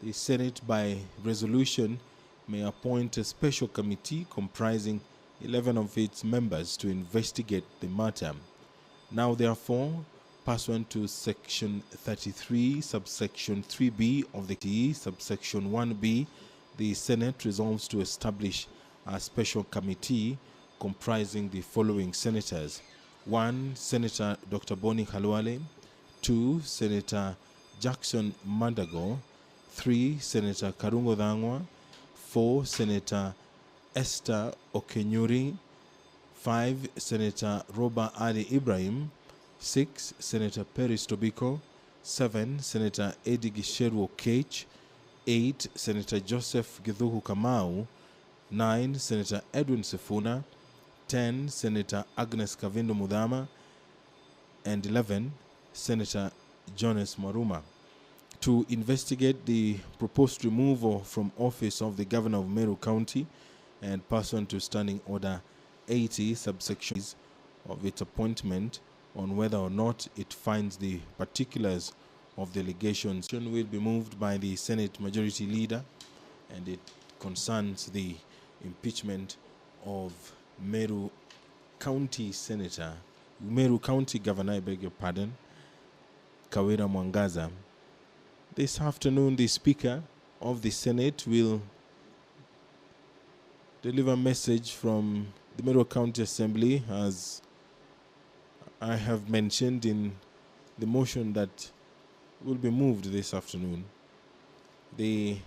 The Senate, by resolution, may appoint a special committee comprising 11 of its members to investigate the matter. Now, therefore, pursuant to Section 33, subsection 3b of the TE, subsection 1b, the Senate resolves to establish a special committee comprising the following senators. 1. Senator Dr. Boni Khalwale. 2. Senator Jackson Mandago. 3. Senator Karungo Dhangwa. 4. Senator Esther Okenyuri. 5. Senator Roba Ali Ibrahim. 6. Senator Peris Tobiko. 7. Senator Eddie Gisheru Okech. 8. Senator Joseph Githuku Kamau. 9. Senator Edwin Sifuna. 10. Senator Agnes Kavindo Mudhama. And 11. Senator Jonas Maruma, to investigate the proposed removal from office of the governor of Meru County and pursuant to Standing Order 80, subsections of its appointment, on whether or not it finds the particulars of the allegations will be moved by the Senate Majority Leader, and it concerns the impeachment of Meru County Governor, I beg your pardon, Kawira Mwangaza. This afternoon, the Speaker of the Senate will deliver a message from the Meru County Assembly, as I have mentioned in the motion that will be moved this afternoon. The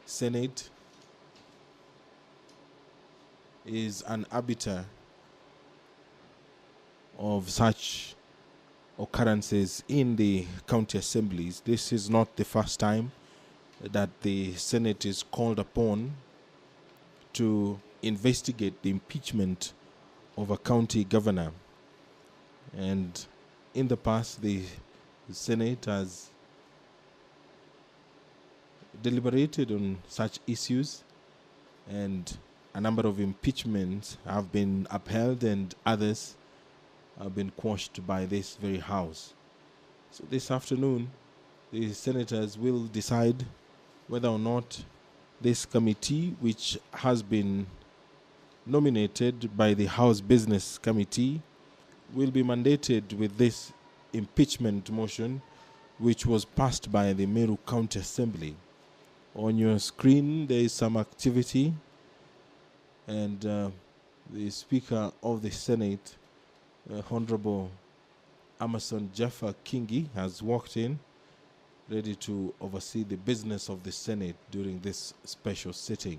Senate is an arbiter of such occurrences in the county assemblies. This is not the first time that the Senate is called upon to investigate the impeachment of a county governor. And in the past, the Senate has deliberated on such issues, and a number of impeachments have been upheld and others have been quashed by this very House. So this afternoon, the senators will decide whether or not this committee, which has been nominated by the House Business Committee, will be mandated with this impeachment motion, which was passed by the Meru County Assembly. On your screen, there is some activity, and the Speaker of the Senate, Honorable Amason Jaffa Kingi, has walked in, ready to oversee the business of the Senate during this special sitting.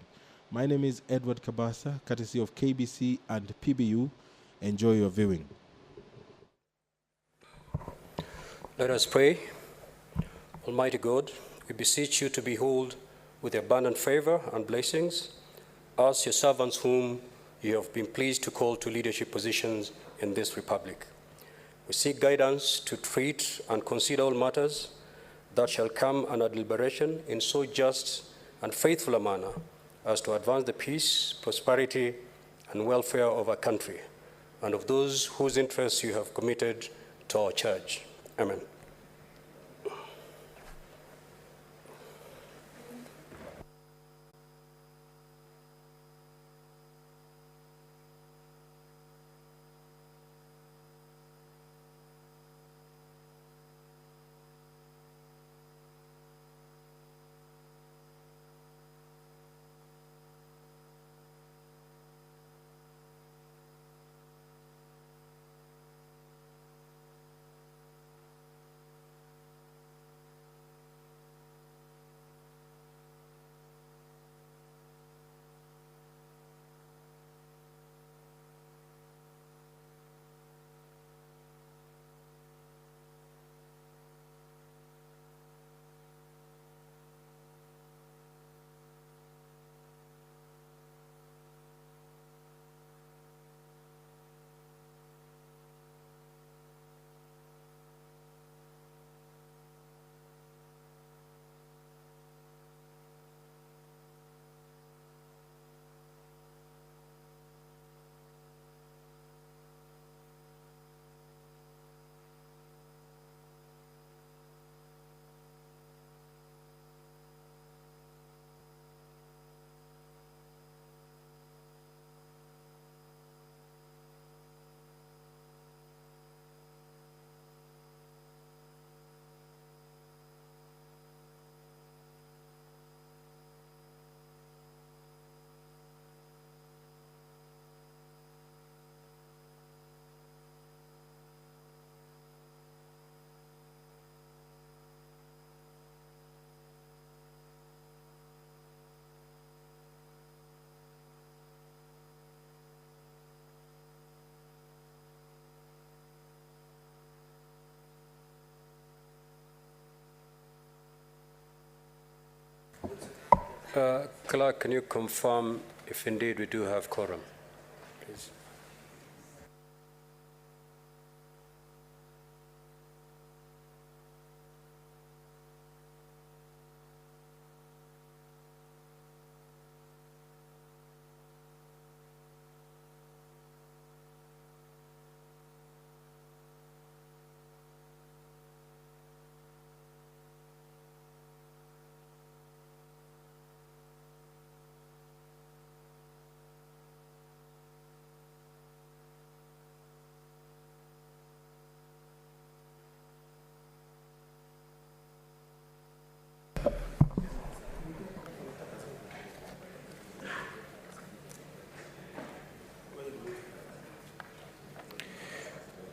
My name is Edward Kabasa, courtesy of KBC and PBU. Enjoy your viewing. Let us pray. Almighty God, we beseech you to behold with abundant favor and blessings us, your servants, whom you have been pleased to call to leadership positions in this republic. We seek guidance to treat and consider all matters that shall come under deliberation in so just and faithful a manner as to advance the peace, prosperity, and welfare of our country and of those whose interests you have committed to our church. Amen. Clerk, can you confirm if indeed we do have quorum, please?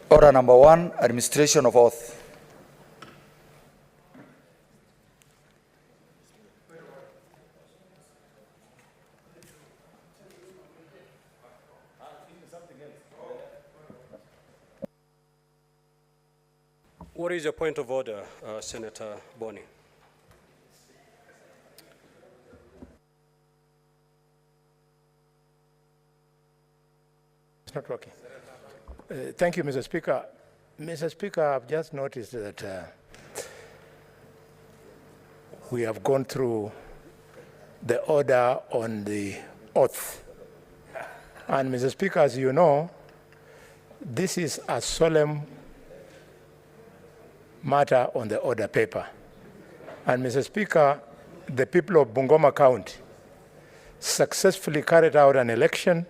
Order number 1, administration of oath. What is your point of order, Senator Boni? It's not working. Thank you, Mr. Speaker. Mr. Speaker, I've just noticed that we have gone through the order on the oath. And Mr. Speaker, as you know, this is a solemn matter on the order paper. And Mr. Speaker, the people of Bungoma County successfully carried out an election.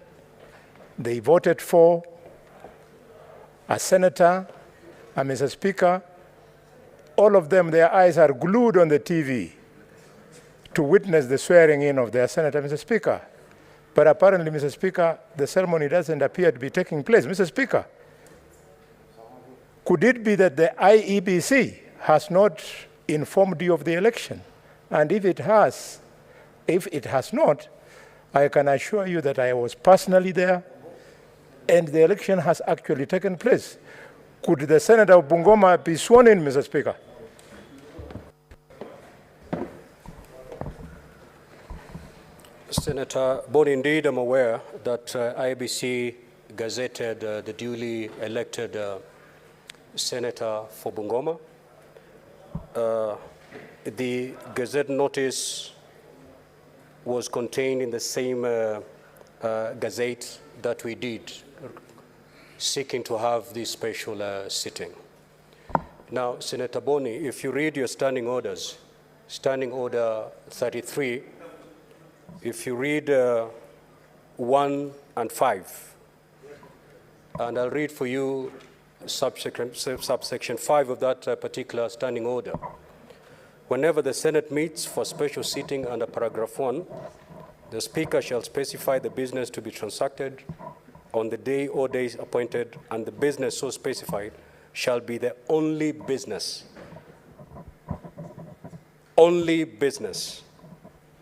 They voted for a senator, and Mr. Speaker, all of them, their eyes are glued on the TV to witness the swearing in of their senator, Mr. Speaker. But apparently, Mr. Speaker, the ceremony doesn't appear to be taking place. Mr. Speaker, could it be that the IEBC has not informed you of the election? And if it has not, I can assure you that I was personally there, and the election has actually taken place. Could the Senator of Bungoma be sworn in, Mr. Speaker? Senator Boni, indeed, I'm aware that IBC gazetted the duly elected senator for Bungoma. The gazette notice was contained in the same gazette that we did, seeking to have this special sitting. Now, Senator Boni, if you read your standing orders, Standing Order 33, if you read 1 and 5, and I'll read for you subsection 5 of that particular standing order. Whenever the Senate meets for special sitting under paragraph 1, the Speaker shall specify the business to be transacted on the day or days appointed, and the business so specified shall be the only business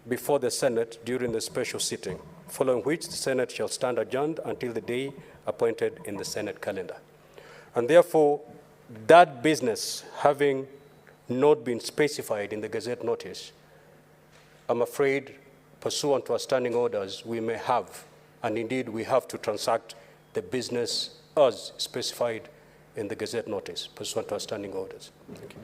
before the Senate during the special sitting, following which the Senate shall stand adjourned until the day appointed in the Senate calendar. And therefore, that business having not been specified in the Gazette notice, I'm afraid, pursuant to our standing orders, we may have, and indeed we have to transact the business as specified in the Gazette notice, pursuant to our standing orders. Thank you.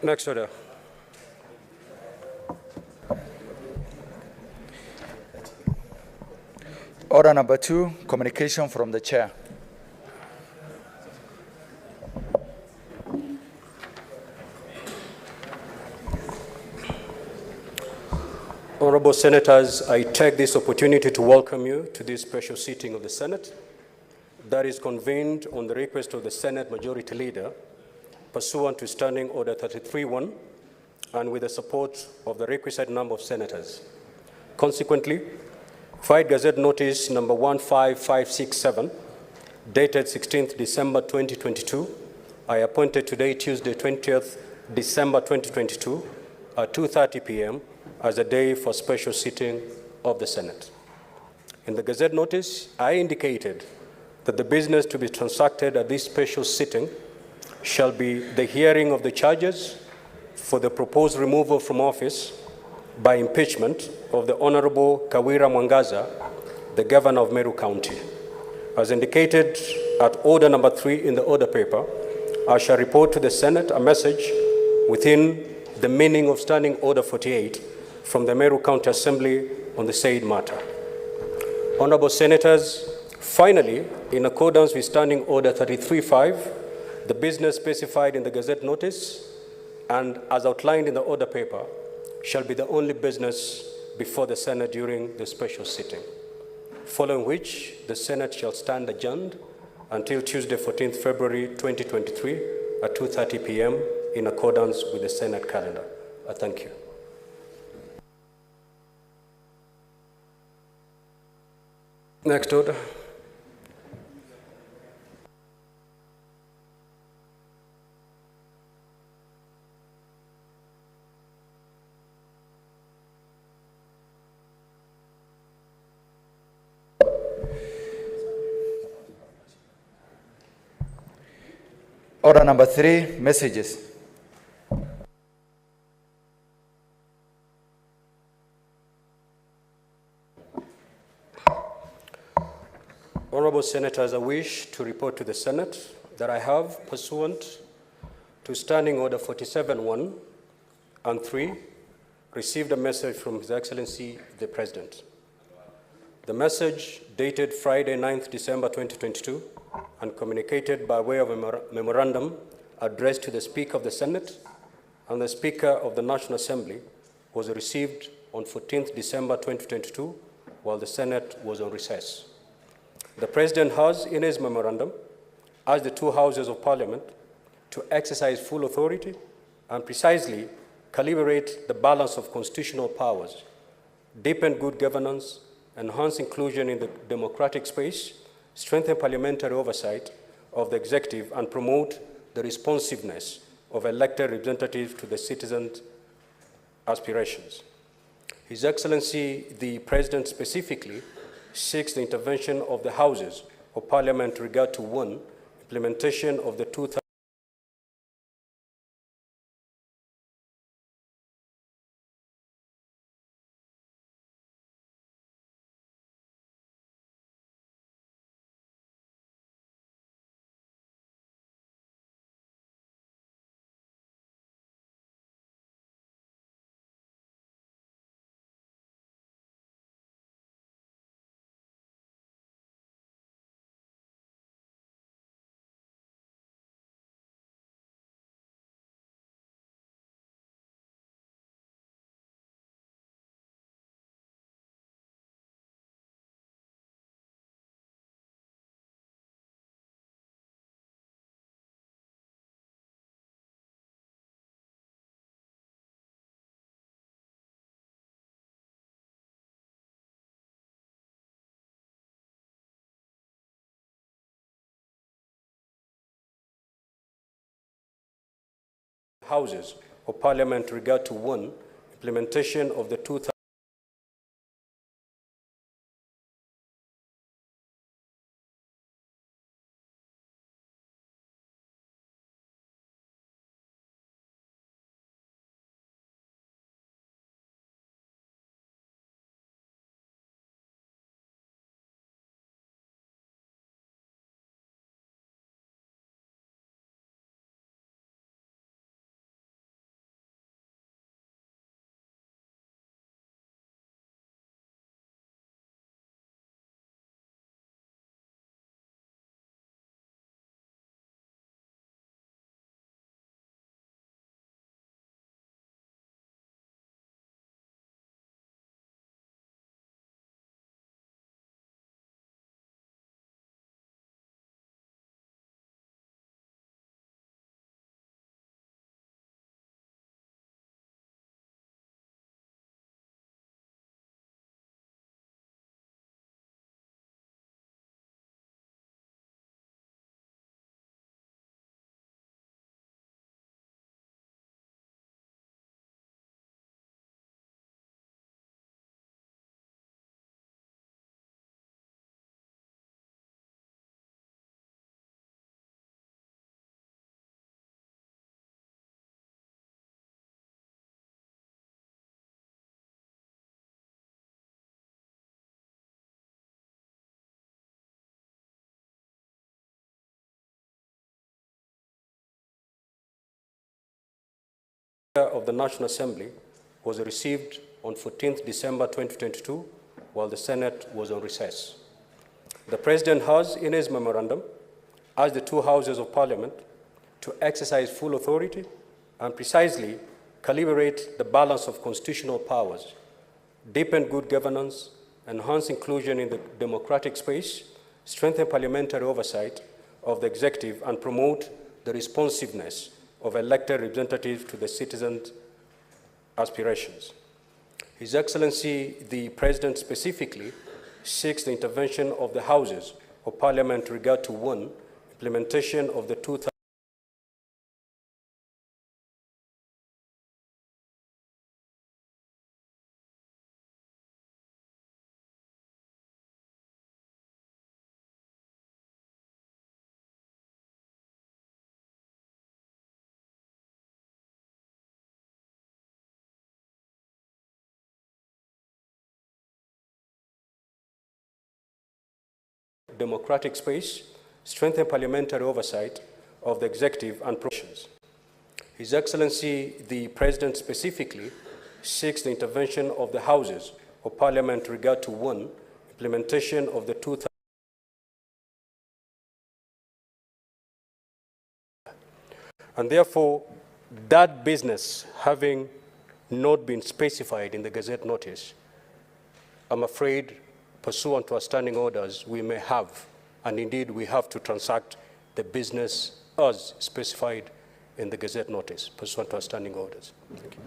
Next order. Order number 2, communication from the chair. Honorable Senators, I take this opportunity to welcome you to this special sitting of the Senate that is convened on the request of the Senate Majority Leader pursuant to Standing Order 33-1 and with the support of the requisite number of senators. Consequently, Fight Gazette Notice number 15567, dated 16th December 2022, I appointed today, Tuesday, 20th December 2022, at 2:30 p.m. as a day for special sitting of the Senate. In the Gazette notice, I indicated that the business to be transacted at this special sitting shall be the hearing of the charges for the proposed removal from office by impeachment of the Honorable Kawira Mwangaza, the Governor of Meru County. As indicated at order number 3 in the order paper, I shall report to the Senate a message within the meaning of Standing Order 48 from the Meru County Assembly on the said matter. Honorable Senators, finally, in accordance with Standing Order 33.5, the business specified in the Gazette notice and as outlined in the order paper shall be the only business before the Senate during the special sitting, following which the Senate shall stand adjourned until Tuesday, 14th February 2023 at 2:30 p.m. in accordance with the Senate calendar. I thank you. Next order. Order number 3, messages. Honorable Senators, I wish to report to the Senate that I have, pursuant to Standing Order 47.1 and 3, received a message from His Excellency the President. The message, dated Friday, 9th December 2022, and communicated by way of a memorandum addressed to the Speaker of the Senate and the Speaker of the National Assembly, was received on 14th December 2022 while the Senate was on recess. The President has, in his memorandum, asked the two houses of Parliament to exercise full authority and precisely calibrate the balance of constitutional powers, deepen good governance, enhance inclusion in the democratic space, strengthen parliamentary oversight of the executive, and promote the responsiveness of elected representatives to the citizens' aspirations. His Excellency the President specifically seeks the intervention of the Houses of Parliament with regard to 1, implementation of the 2000Houses of Parliament with regard to 1, implementation of the 2000 of the National Assembly was received on 14th December 2022 while the Senate was on recess. The President has, in his memorandum, asked the two houses of Parliament to exercise full authority and precisely calibrate the balance of constitutional powers, deepen good governance, enhance inclusion in the democratic space, strengthen parliamentary oversight of the executive, and promote the responsiveness of elected representatives to the citizens' aspirations. His Excellency, the President specifically seeks the intervention of the Houses of Parliament with regard to 1, implementation of the 2000 democratic space, strengthen parliamentary oversight of the executive and provisions. His Excellency, the President specifically seeks the intervention of the Houses of Parliament with regard to 1, implementation of the 2000 and therefore that business having not been specified in the Gazette notice, I'm afraid pursuant to our standing orders, we may have, and indeed we have to transact the business as specified in the Gazette notice, pursuant to our standing orders. Thank you.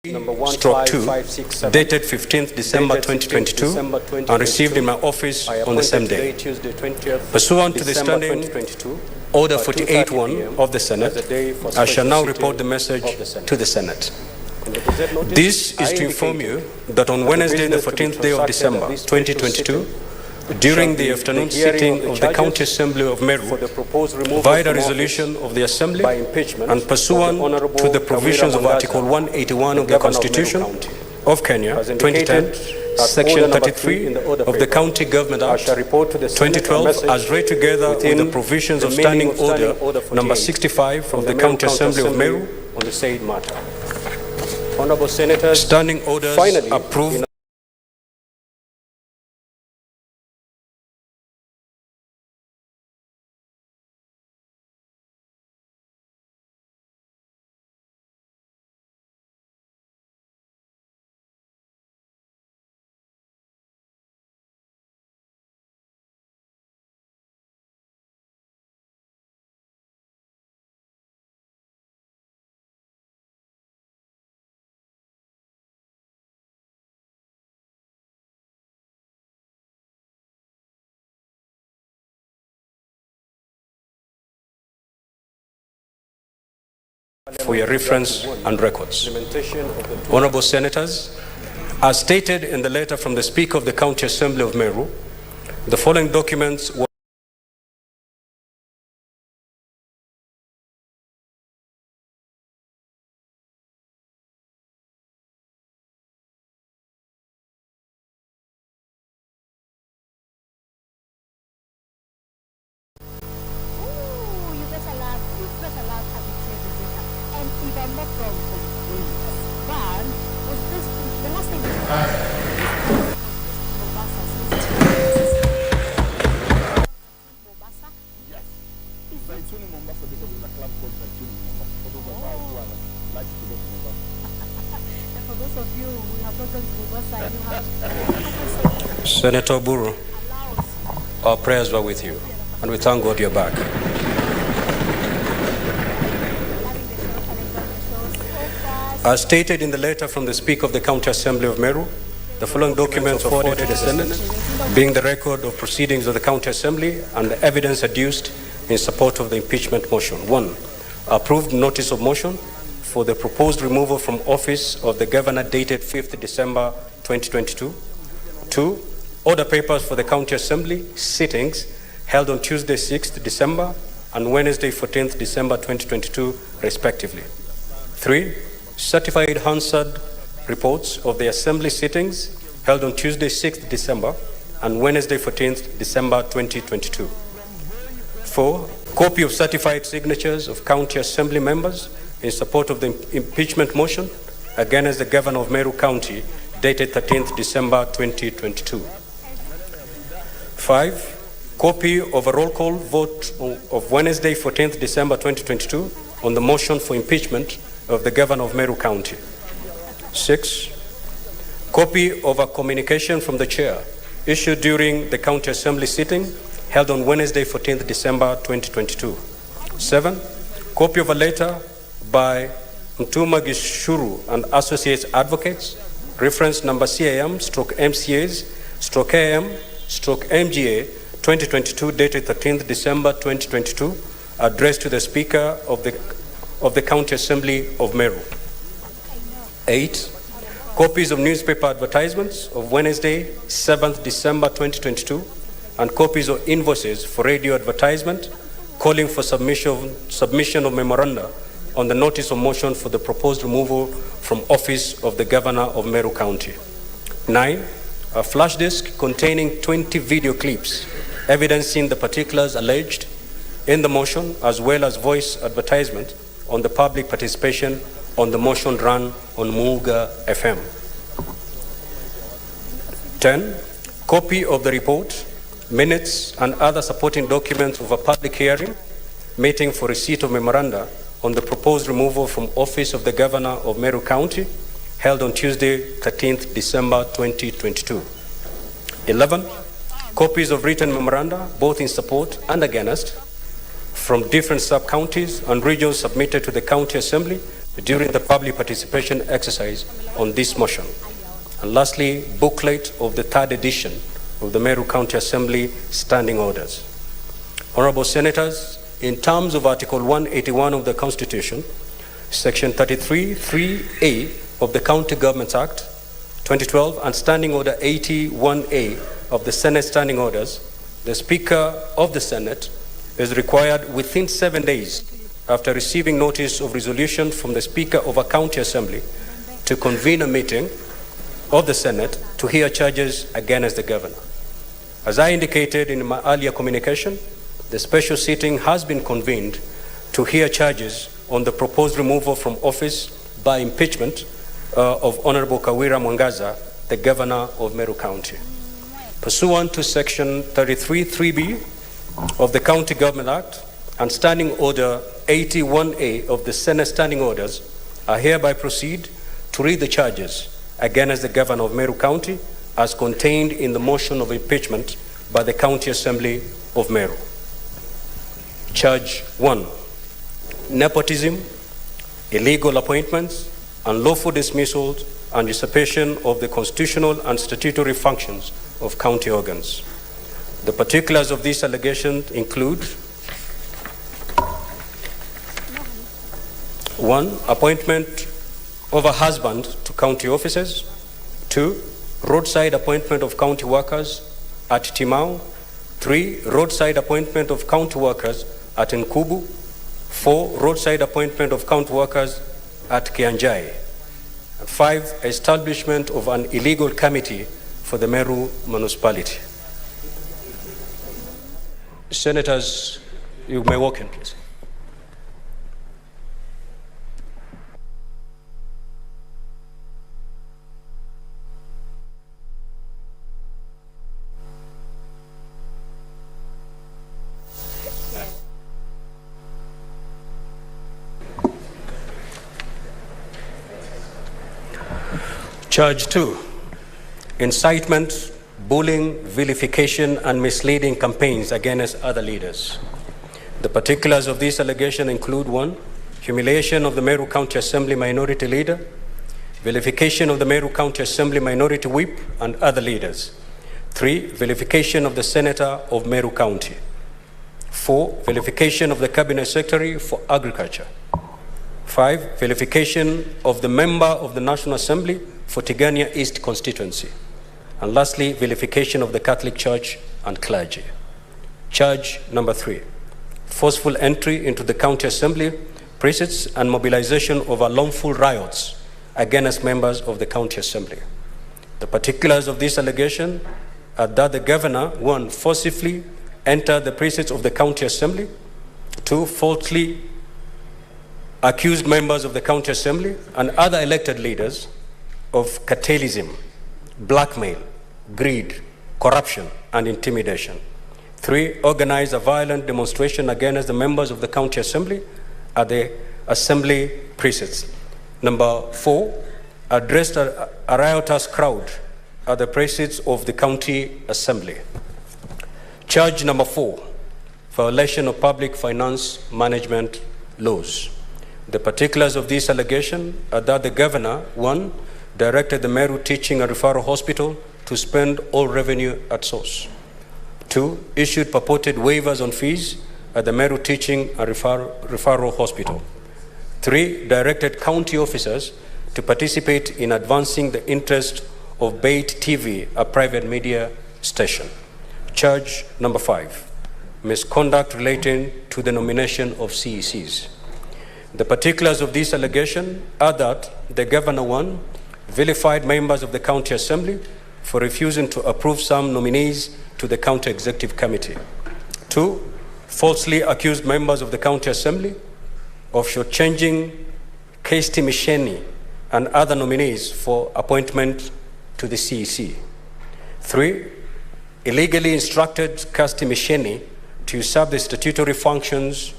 Stroke 2, dated 15th December 2022, and received in my office on the same day. Pursuant to the standing Order 48.1 of the Senate, I shall now report the message to the Senate. This is to inform you that on Wednesday, the 14th day of December 2022, during the afternoon sitting of the County Assembly of Meru, via the resolution of the Assembly and pursuant to the provisions of Article 181 of the Constitution of Kenya, 2010, Section 33 of the County Government Act 2012, as read together with the provisions of Standing Order number 65 of the County Assembly of Meru, on the said matter. Honorable Senators, Standing Orders approved. For your reference and records. Honorable Senators, as stated in the letter from the Speaker of the County Assembly of Meru, the following documents were Senator Buru, our prayers were with you, and we thank God you're back. As stated in the letter from the Speaker of the County Assembly of Meru, the following documents are forwarded to the Senate, being the record of proceedings of the County Assembly and the evidence adduced in support of the impeachment motion. 1. Approved notice of motion for the proposed removal from office of the governor dated 5th December 2022. 2. Order papers for the County Assembly sittings held on Tuesday 6th December and Wednesday 14th December 2022 respectively. 3. Certified Hansard reports of the Assembly sittings held on Tuesday 6th December and Wednesday 14th December 2022. 4. Copy of certified signatures of County Assembly members in support of the impeachment motion against the Governor of Meru County dated 13th December 2022. 5. Copy of a roll call vote of Wednesday 14th December 2022 on the motion for impeachment of the Governor of Meru County. 6. Copy of a communication from the Chair issued during the County Assembly sitting held on Wednesday 14th December 2022. 7. Copy of a letter by Mtuma Gishuru and Associates Advocates, reference number CIM/MCAs/AM/MGA 2022 dated 13th December 2022, addressed to the Speaker of the County Assembly of Meru. 8. Copies of newspaper advertisements of Wednesday, 7th December 2022, and copies of invoices for radio advertisement calling for submission of memoranda on the notice of motion for the proposed removal from office of the Governor of Meru County. 9. A flash disk containing 20 video clips evidencing the particulars alleged in the motion, as well as voice advertisement on the public participation on the motion run on Muuga FM. 10. Copy of the report, minutes, and other supporting documents of a public hearing meeting for receipt of memoranda on the proposed removal from office of the Governor of Meru County held on Tuesday, 13th December 2022. 11. Copies of written memoranda, both in support and against, from different sub-counties and regions submitted to the County Assembly during the public participation exercise on this motion. And lastly, booklet of the 3rd edition of the Meru County Assembly Standing Orders. Honorable Senators, in terms of Article 181 of the Constitution, Section 33(3)(a) of the County Governments Act 2012 and Standing Order 81A of the Senate Standing Orders, the Speaker of the Senate is required within 7 days after receiving notice of resolution from the Speaker of a County Assembly to convene a meeting of the Senate to hear charges against the Governor. As I indicated in my earlier communication, the special sitting has been convened to hear charges on the proposed removal from office by impeachment of Honorable Kawira Mwangaza, the Governor of Meru County. Pursuant to Section 33(3)(b) of the County Government Act and Standing Order 81A of the Senate Standing Orders, I hereby proceed to read the charges against the Governor of Meru County as contained in the motion of impeachment by the County Assembly of Meru. Charge 1. Nepotism, illegal appointments, unlawful dismissals, and usurpation of the constitutional and statutory functions of county organs. The particulars of these allegations include: 1. Appointment of a husband to county offices. 2. Roadside appointment of county workers at Timau. 3. Roadside appointment of county workers at Nkubu. 4. Roadside appointment of county workers at Kianjai. 5. Establishment of an illegal committee for the Meru municipality. Senators, you may walk in, please. Charge 2, incitement bullying, vilification, and misleading campaigns against other leaders. The particulars of this allegation include: 1, humiliation of the Meru County Assembly Minority Leader, vilification of the Meru County Assembly Minority Whip and other leaders; 3, vilification of the Senator of Meru County; 4, vilification of the Cabinet Secretary for Agriculture; 5, vilification of the member of the National Assembly for Tigania East constituency; and lastly, vilification of the Catholic Church and clergy. Charge number 3, forceful entry into the County Assembly precincts and mobilization of unlawful riots against members of the County Assembly. The particulars of this allegation are that the Governor, 1, forcibly entered the precincts of the County Assembly; 2, falsely accused members of the County Assembly and other elected leaders of cartelism, blackmail, greed, corruption, and intimidation; 3, organized a violent demonstration against the members of the County Assembly at the Assembly precincts; 4, addressed a riotous crowd at the precincts of the County Assembly. Charge number 4, violation of public finance management laws. The particulars of this allegation are that the Governor, 1, directed the Meru Teaching and Referral Hospital to spend all revenue at source; 2, issued purported waivers on fees at the Meru Teaching and Referral Hospital; 3, directed county officers to participate in advancing the interest of Bait TV, a private media station. Charge number 5, misconduct relating to the nomination of CECs. The particulars of this allegation are that the Governor, 1, vilified members of the County Assembly for refusing to approve some nominees to the County Executive Committee; 2, falsely accused members of the County Assembly of shortchanging Kirsty Misheni and other nominees for appointment to the CEC; 3, illegally instructed Kirsty Misheni to usurp the statutory functions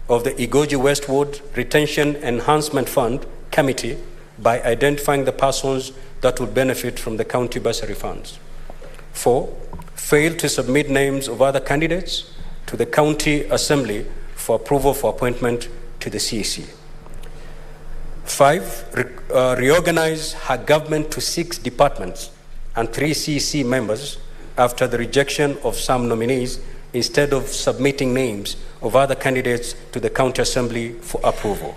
of the Igoji Westwood Retention Enhancement Fund Committee by identifying the persons that would benefit from the county bursary funds; 4, failed to submit names of other candidates to the County Assembly for approval for appointment to the CEC; 5, reorganized her government to 6 departments and 3 CEC members after the rejection of some nominees instead of submitting names of other candidates to the County Assembly for approval;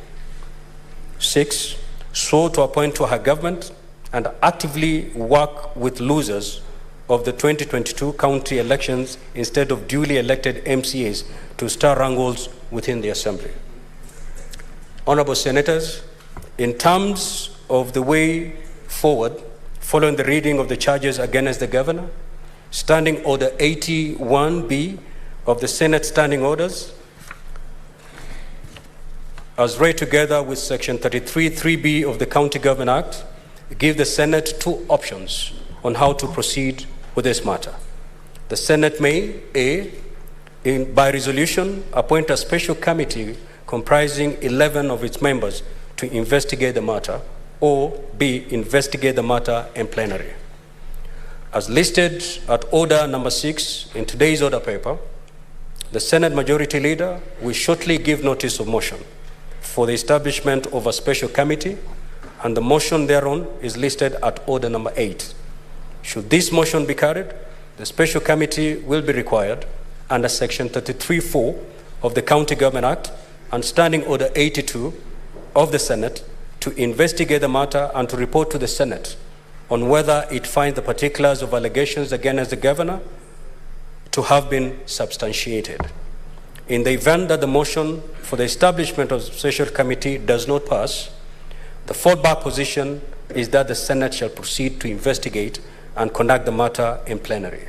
6, swore to appoint to her government and actively work with losers of the 2022 county elections instead of duly elected MCAs to stir wrangles within the Assembly. Honorable Senators, in terms of the way forward, following the reading of the charges against the Governor, Standing Order 81B of the Senate Standing Orders, as read together with Section 33(3)B of the County Government Act, give the Senate 2 options on how to proceed with this matter. The Senate may, A, by resolution, appoint a special committee comprising 11 of its members to investigate the matter, or B, investigate the matter in plenary. As listed at order number 6 in today's order paper, the Senate Majority Leader will shortly give notice of motion for the establishment of a special committee, and the motion thereon is listed at order number 8. Should this motion be carried, the special committee will be required under Section 33(4) of the County Government Act and Standing Order 82 of the Senate to investigate the matter and to report to the Senate on whether it finds the particulars of allegations against the Governor to have been substantiated. In the event that the motion for the establishment of the special committee does not pass, the fallback position is that the Senate shall proceed to investigate and conduct the matter in plenary.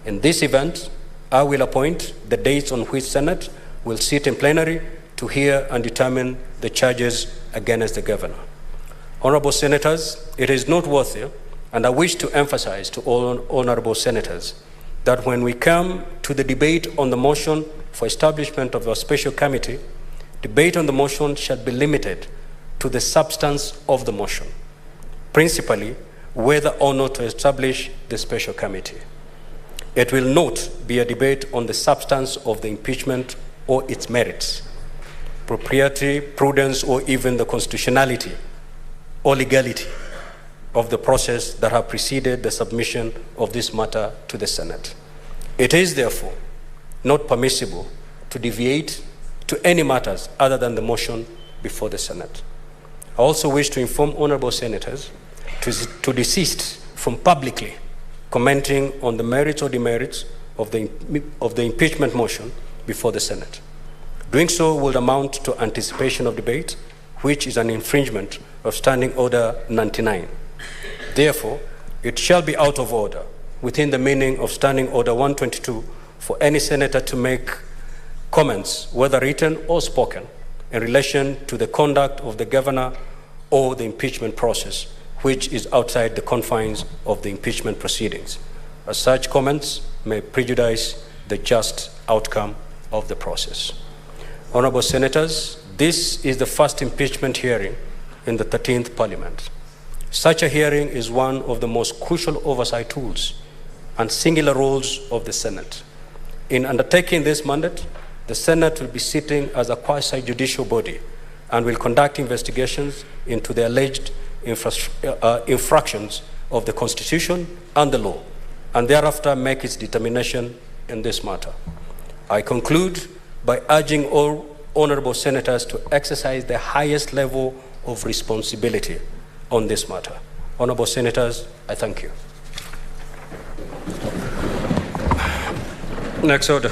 In this event, I will appoint the dates on which Senate will sit in plenary to hear and determine the charges against the Governor. Honorable Senators, it is noteworthy, and I wish to emphasize to all honorable Senators, that when we come to the debate on the motion for establishment of a special committee, debate on the motion shall be limited to the substance of the motion, principally whether or not to establish the special committee. It will not be a debate on the substance of the impeachment or its merits, propriety, prudence, or even the constitutionality or legality of the process that have preceded the submission of this matter to the Senate. It is therefore not permissible to deviate to any matters other than the motion before the Senate. I also wish to inform honorable senators to desist from publicly commenting on the merits or demerits of the impeachment motion before the Senate. Doing so will amount to anticipation of debate, which is an infringement of Standing Order 99. Therefore, it shall be out of order within the meaning of Standing Order 122 for any senator to make comments, whether written or spoken, in relation to the conduct of the governor or the impeachment process, which is outside the confines of the impeachment proceedings, as such comments may prejudice the just outcome of the process. Honorable Senators, this is the first impeachment hearing in the 13th Parliament. Such a hearing is one of the most crucial oversight tools and singular roles of the Senate. In undertaking this mandate, the Senate will be sitting as a quasi-judicial body and will conduct investigations into the alleged infractions of the Constitution and the law, and thereafter make its determination in this matter. I conclude by urging all honorable senators to exercise the highest level of responsibility on this matter. Honorable senators, I thank you. Next order.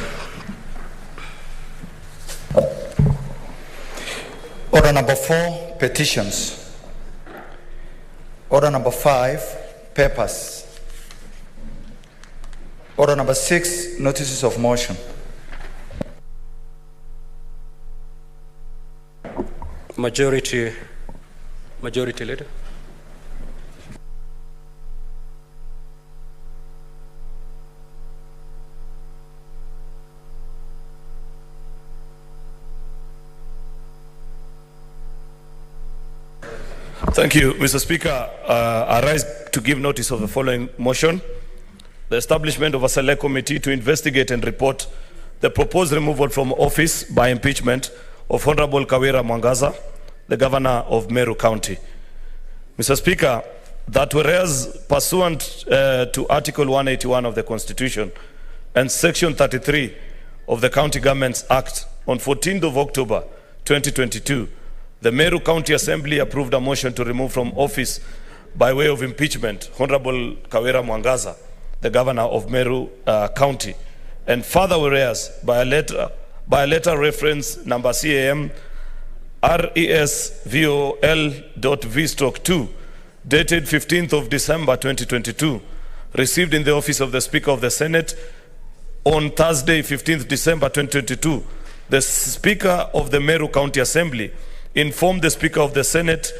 Order number 4, petitions. Order number 5, papers. Order number 6, notices of motion. Majority Leader. Thank you, Mr. Speaker. I rise to give notice of the following motion. The establishment of a select committee to investigate and report the proposed removal from office by impeachment of Honorable Kawira Mwangaza, the Governor of Meru County. Mr. Speaker, that whereas pursuant to Article 181 of the Constitution and Section 33 of the County Governments Act on 14th of October 2022, the Meru County Assembly approved a motion to remove from office by way of impeachment Honorable Kawira Mwangaza, the Governor of Meru County, and further whereas by a letter reference number CAM RESVOL.V/2 dated 15th of December 2022, received in the office of the Speaker of the Senate on Thursday 15th December 2022, the Speaker of the Meru County Assembly informed the Speaker of the Senate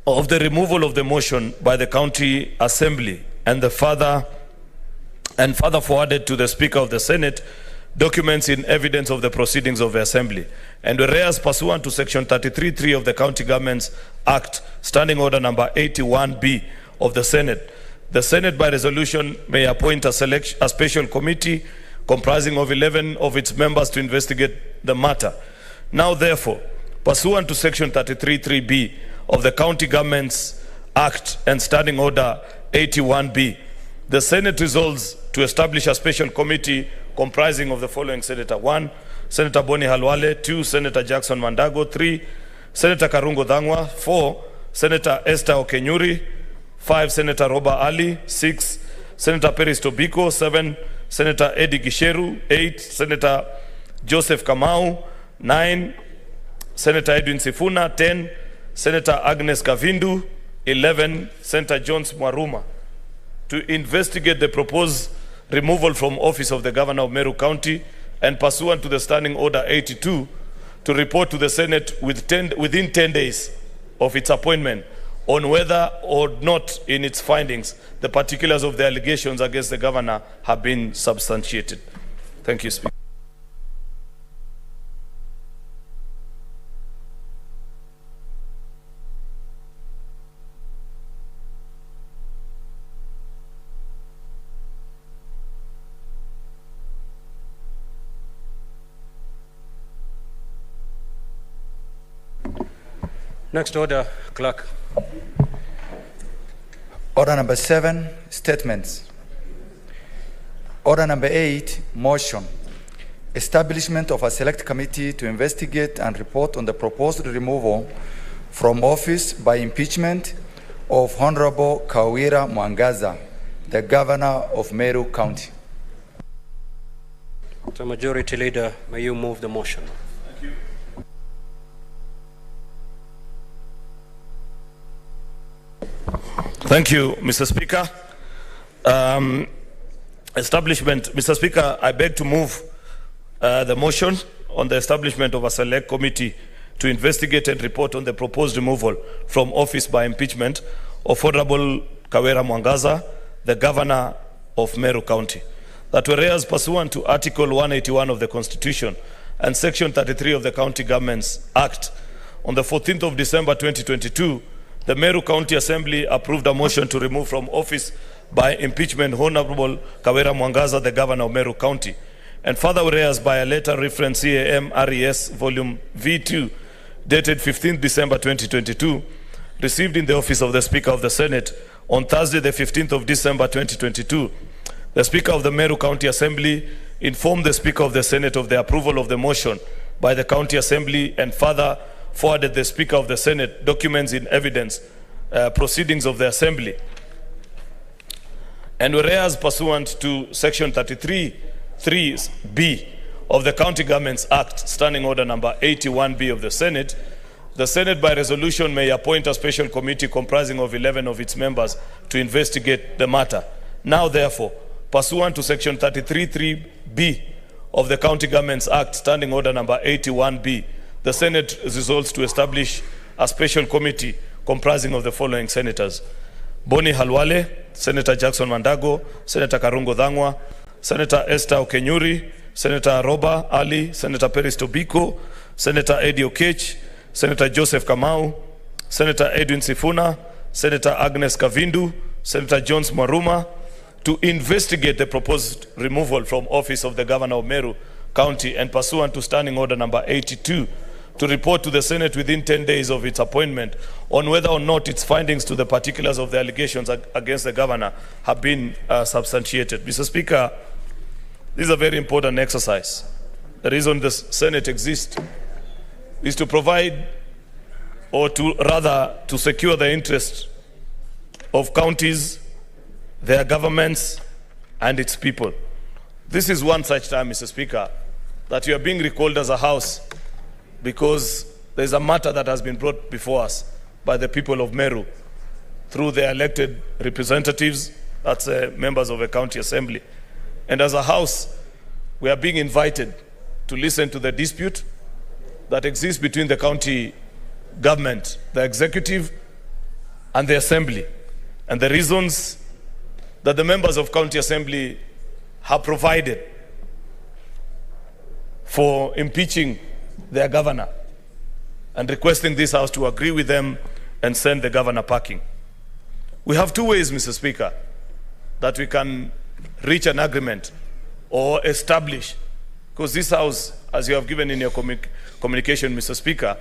of the removal of the motion by the County Assembly and further forwarded to the Speaker of the Senate documents in evidence of the proceedings of the Assembly. And whereas pursuant to Section 33(3) of the County Governments Act, Standing Order number 81B of the Senate by resolution may appoint a special committee comprising of 11 of its members to investigate the matter. Now therefore, pursuant to Section 33(3)B of the County Governments Act and Standing Order 81B, the Senate resolves to establish a special committee comprising of the following: Senator 1, Senator Boni Halwale; 2, Senator Jackson Mandago; 3, Senator Karungo Dhangwa; 4, Senator Esther Okenyuri; 5, Senator Roba Ali; 6, Senator Peris Tobiko; 7, Senator Eddie Gisheru; 8, Senator Joseph Kamau; 9, Senator Edwin Sifuna; 10, Senator Agnes Kavindu; 11, Senator Jones Mwaruma, to investigate the proposed removal from office of the Governor of Meru County, and pursuant to the Standing Order 82, to report to the Senate within 10 days of its appointment on whether or not in its findings the particulars of the allegations against the Governor have been substantiated. Thank you, Speaker. Next order, Clerk. Order number 7, statements. Order number 8, motion. Establishment of a select committee to investigate and report on the proposed removal from office by impeachment of Honorable Kawira Mwangaza, the Governor of Meru County. The Majority Leader, may you move the motion? Thank you. Thank you, Mr. Speaker. Mr. Speaker, I beg to move the motion on the establishment of a select committee to investigate and report on the proposed removal from office by impeachment of Honorable Kawira Mwangaza, the Governor of Meru County. That whereas pursuant to Article 181 of the Constitution and Section 33 of the County Governments Act, on the 14th of December 2022, the Meru County Assembly approved a motion to remove from office by impeachment Honorable Kawira Mwangaza, the Governor of Meru County. And further whereas by a letter reference CAM RES Volume V2, dated 15th December 2022, received in the office of the Speaker of the Senate on Thursday, the 15th of December 2022, the Speaker of the Meru County Assembly informed the Speaker of the Senate of the approval of the motion by the County Assembly and further forwarded the Speaker of the Senate documents in evidence, proceedings of the Assembly. And whereas pursuant to Section 33(3)(b) of the County Governments Act, Standing Order number 81B of the Senate by resolution may appoint a special committee comprising of 11 of its members to investigate the matter. Now, therefore, pursuant to Section 33(3)(b) of the County Governments Act, Standing Order number 81B, the Senate resolves to establish a special committee comprising of the following senators: Boni Halwale, Senator Jackson Mandago, Senator Karungo Dhangwa, Senator Esther Okenyuri, Senator Roba Ali, Senator Peris Tobiko, Senator Eddie Okech, Senator Joseph Kamau, Senator Edwin Sifuna, Senator Agnes Kavindu, Senator Jones Maruma, to investigate the proposed removal from office of the Governor of Meru County and pursuant to Standing Order number 82, to report to the Senate within 10 days of its appointment on whether or not its findings to the particulars of the allegations against the Governor have been substantiated. Mr. Speaker, this is a very important exercise. The reason the Senate exists is to provide, or to rather to secure the interests of counties, their governments, and its people. This is one such time, Mr. Speaker, that you are being recalled as a House because there is a matter that has been brought before us by the people of Meru through their elected representatives, that's members of a county assembly. And as a House, we are being invited to listen to the dispute that exists between the county government, the executive, and the assembly, and the reasons that the members of county assembly have provided for impeaching their governor and requesting this House to agree with them and send the governor packing. We have two ways, Mr. Speaker, that we can reach an agreement or establish, because this House, as you have given in your communication, Mr. Speaker,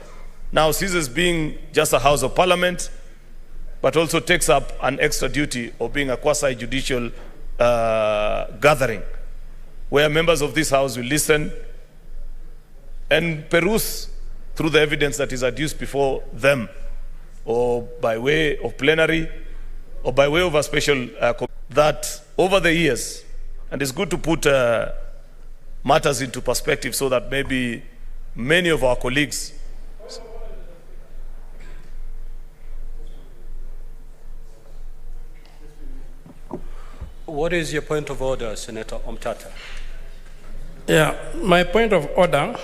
now ceases being just a House of Parliament, but also takes up an extra duty of being a quasi-judicial gathering, where members of this House will listen and peruse through the evidence that is adduced before them, or by way of plenary, or by way of a special that over the years, and it's good to put matters into perspective so that maybe many of our colleagues What is your point of order, Senator Omtata? Yeah, my point of order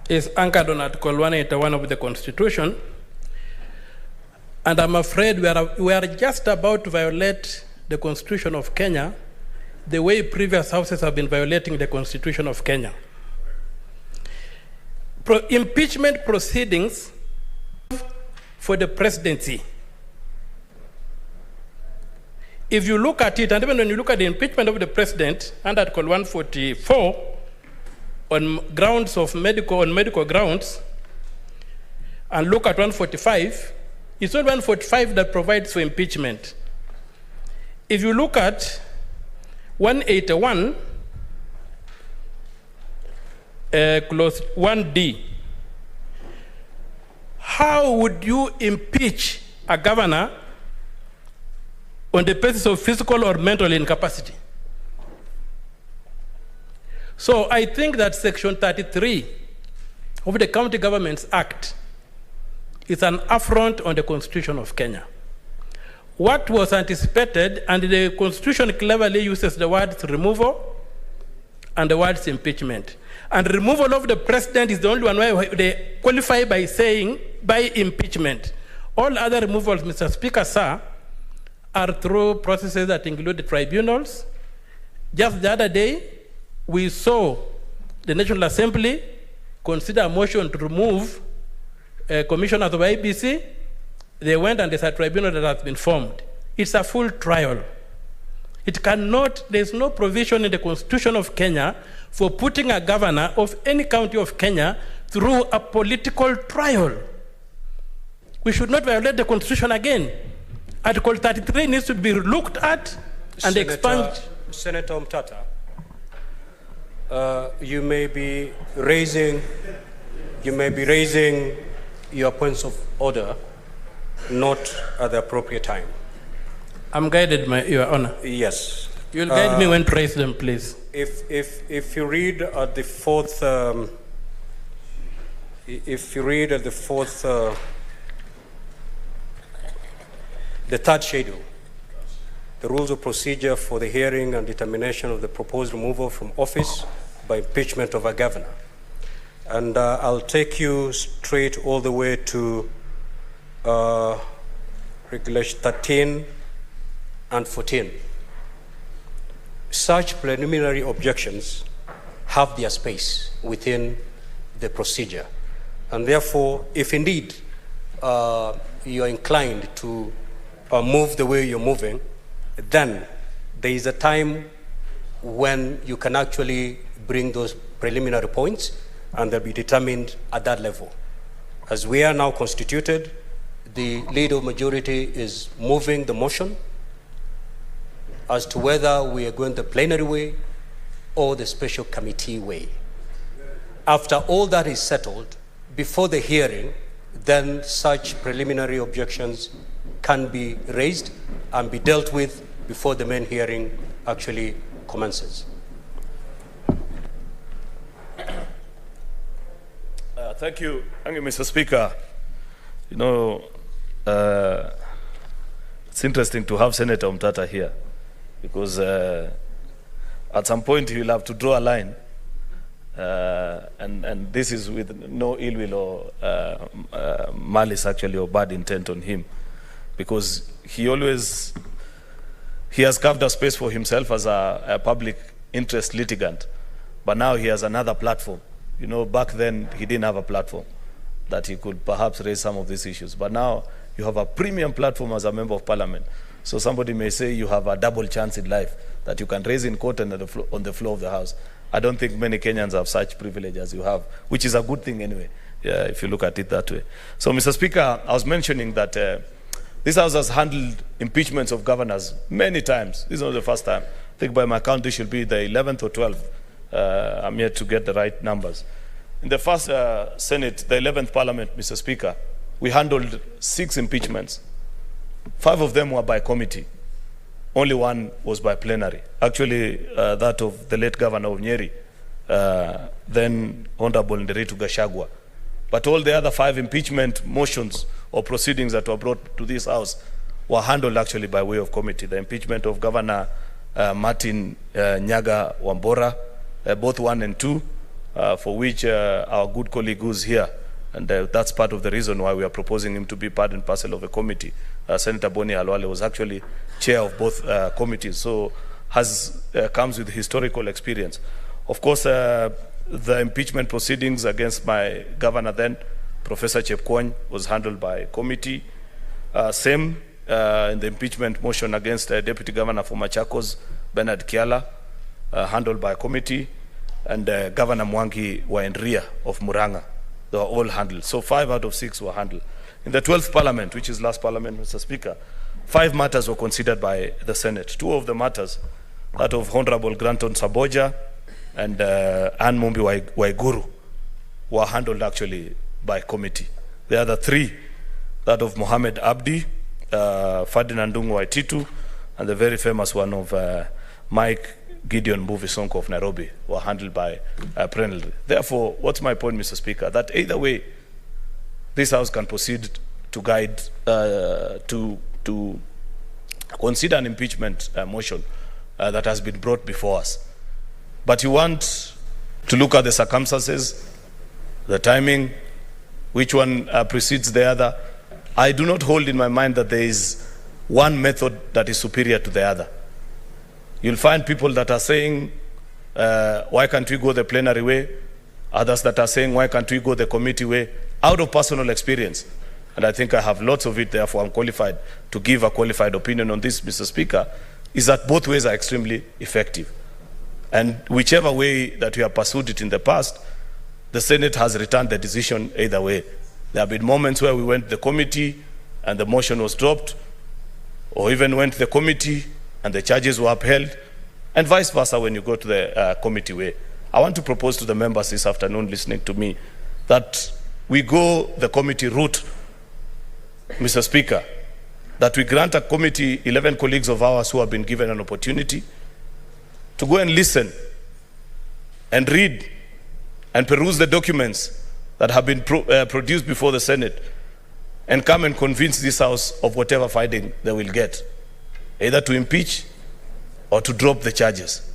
is anchored on Article 181 of the Constitution, and I'm afraid we are just about to violate the Constitution of Kenya the way previous houses have been violating the Constitution of Kenya. Impeachment proceedings for the presidency. If you look at it, and even when you look at the impeachment of the president under Article 144, on medical grounds, and look at 145, it's not 145 that provides for impeachment. If you look at 181, clause 1D, how would you impeach a governor on the basis of physical or mental incapacity? So I think that Section 33 of the County Governments Act is an affront on the Constitution of Kenya. What was anticipated, and the Constitution cleverly uses the words removal and the words impeachment. And removal of the president is the only one where they qualify by saying by impeachment. All other removals, Mr. Speaker, sir, are through processes that include the tribunals. Just the other day, we saw the National Assembly consider a motion to remove commissioners of IBC. They went and there's a tribunal that has been formed. It's a full trial. It cannot, there's no provision in the Constitution of Kenya for putting a governor of any county of Kenya through a political trial. We should not violate the Constitution again. Article 33 needs to be looked at and expunged. Senator Mtata, you may be raising your points of order not at the appropriate time. I'm guided, Your Honor. Yes. You'll guide me when to raise them, please. If you read at the fourth, the third schedule, the rules of procedure for the hearing and determination of the proposed removal from office by impeachment of a governor. And I'll take you straight all the way to Regulation 13 and 14. Such preliminary objections have their space within the procedure. And therefore, if indeed you are inclined to move the way you're moving, then there is a time when you can actually bring those preliminary points, and they'll be determined at that level. As we are now constituted, the leader of majority is moving the motion as to whether we are going the plenary way or the special committee way. After all that is settled, before the hearing, then such preliminary objections can be raised and be dealt with before the main hearing actually commences. Thank you, Mr. Speaker. You know, it's interesting to have Senator Mtata here, because at some point he will have to draw a line, and this is with no ill will or malice actually, or bad intent on him, because he has carved a space for himself as a public interest litigant, but now he has another platform. You know, back then he didn't have a platform that he could perhaps raise some of these issues, but now you have a premium platform as a member of parliament. So somebody may say you have a double chance in life, that you can raise in court and on the floor of the House. I don't think many Kenyans have such privilege as you have, which is a good thing anyway, yeah, if you look at it that way. So, Mr. Speaker, I was mentioning that this House has handled impeachments of governors many times. This is not the first time. I think by my count this should be the 11th or 12th. I'm yet to get the right numbers. In the first Senate, the 11th Parliament, Mr. Speaker, we handled 6 impeachments. 5 of them were by committee. Only 1 was by plenary. Actually, that of the late Governor of Nyeri, then Honorable Nderitu Gachagua. But all the other 5 impeachment motions or proceedings that were brought to this House were handled actually by way of committee. The impeachment of Governor Martin Nyaga Wambora, both 1 and 2, for which our good colleague who's here, and that's part of the reason why we are proposing him to be part and parcel of a committee. Senator Boni Halwale was actually chair of both committees, so comes with historical experience. Of course, the impeachment proceedings against my governor then, Professor Chepkwony, was handled by committee. Same in the impeachment motion against Deputy Governor for Machakos, Bernard Kiala, handled by committee, and Governor Mwangi Waendria of Muranga, they were all handled. So 5 out of 6 were handled. In the 12th Parliament, which is last Parliament, Mr. Speaker, 5 matters were considered by the Senate. 2 of the matters, that of Honorable Granton Saboja and Ann Mumbi Waiguru, were handled actually by committee. The other 3, that of Mohammed Abdi, Ferdinand Ndung'u Waititu, and the very famous one of Mike Gideon Mbuvi Sonko of Nairobi, were handled by plenary. Therefore, what's my point, Mr. Speaker? That either way, this House can proceed to guide, to consider an impeachment motion that has been brought before us. But you want to look at the circumstances, the timing, which one precedes the other. I do not hold in my mind that there is one method that is superior to the other. You'll find people that are saying, why can't we go the plenary way? Others that are saying, why can't we go the committee way? Out of personal experience, and I think I have lots of it, therefore I'm qualified to give a qualified opinion on this, Mr. Speaker, is that both ways are extremely effective. And whichever way that we have pursued it in the past, the Senate has returned the decision either way. There have been moments where we went to the committee and the motion was dropped, or even went to the committee and the charges were upheld, and vice versa when you go to the committee way. I want to propose to the members this afternoon listening to me that we go the committee route, Mr. Speaker, that we grant a committee 11 colleagues of ours who have been given an opportunity to go and listen and read and peruse the documents that have been produced before the Senate and come and convince this House of whatever finding they will get, either to impeach or to drop the charges.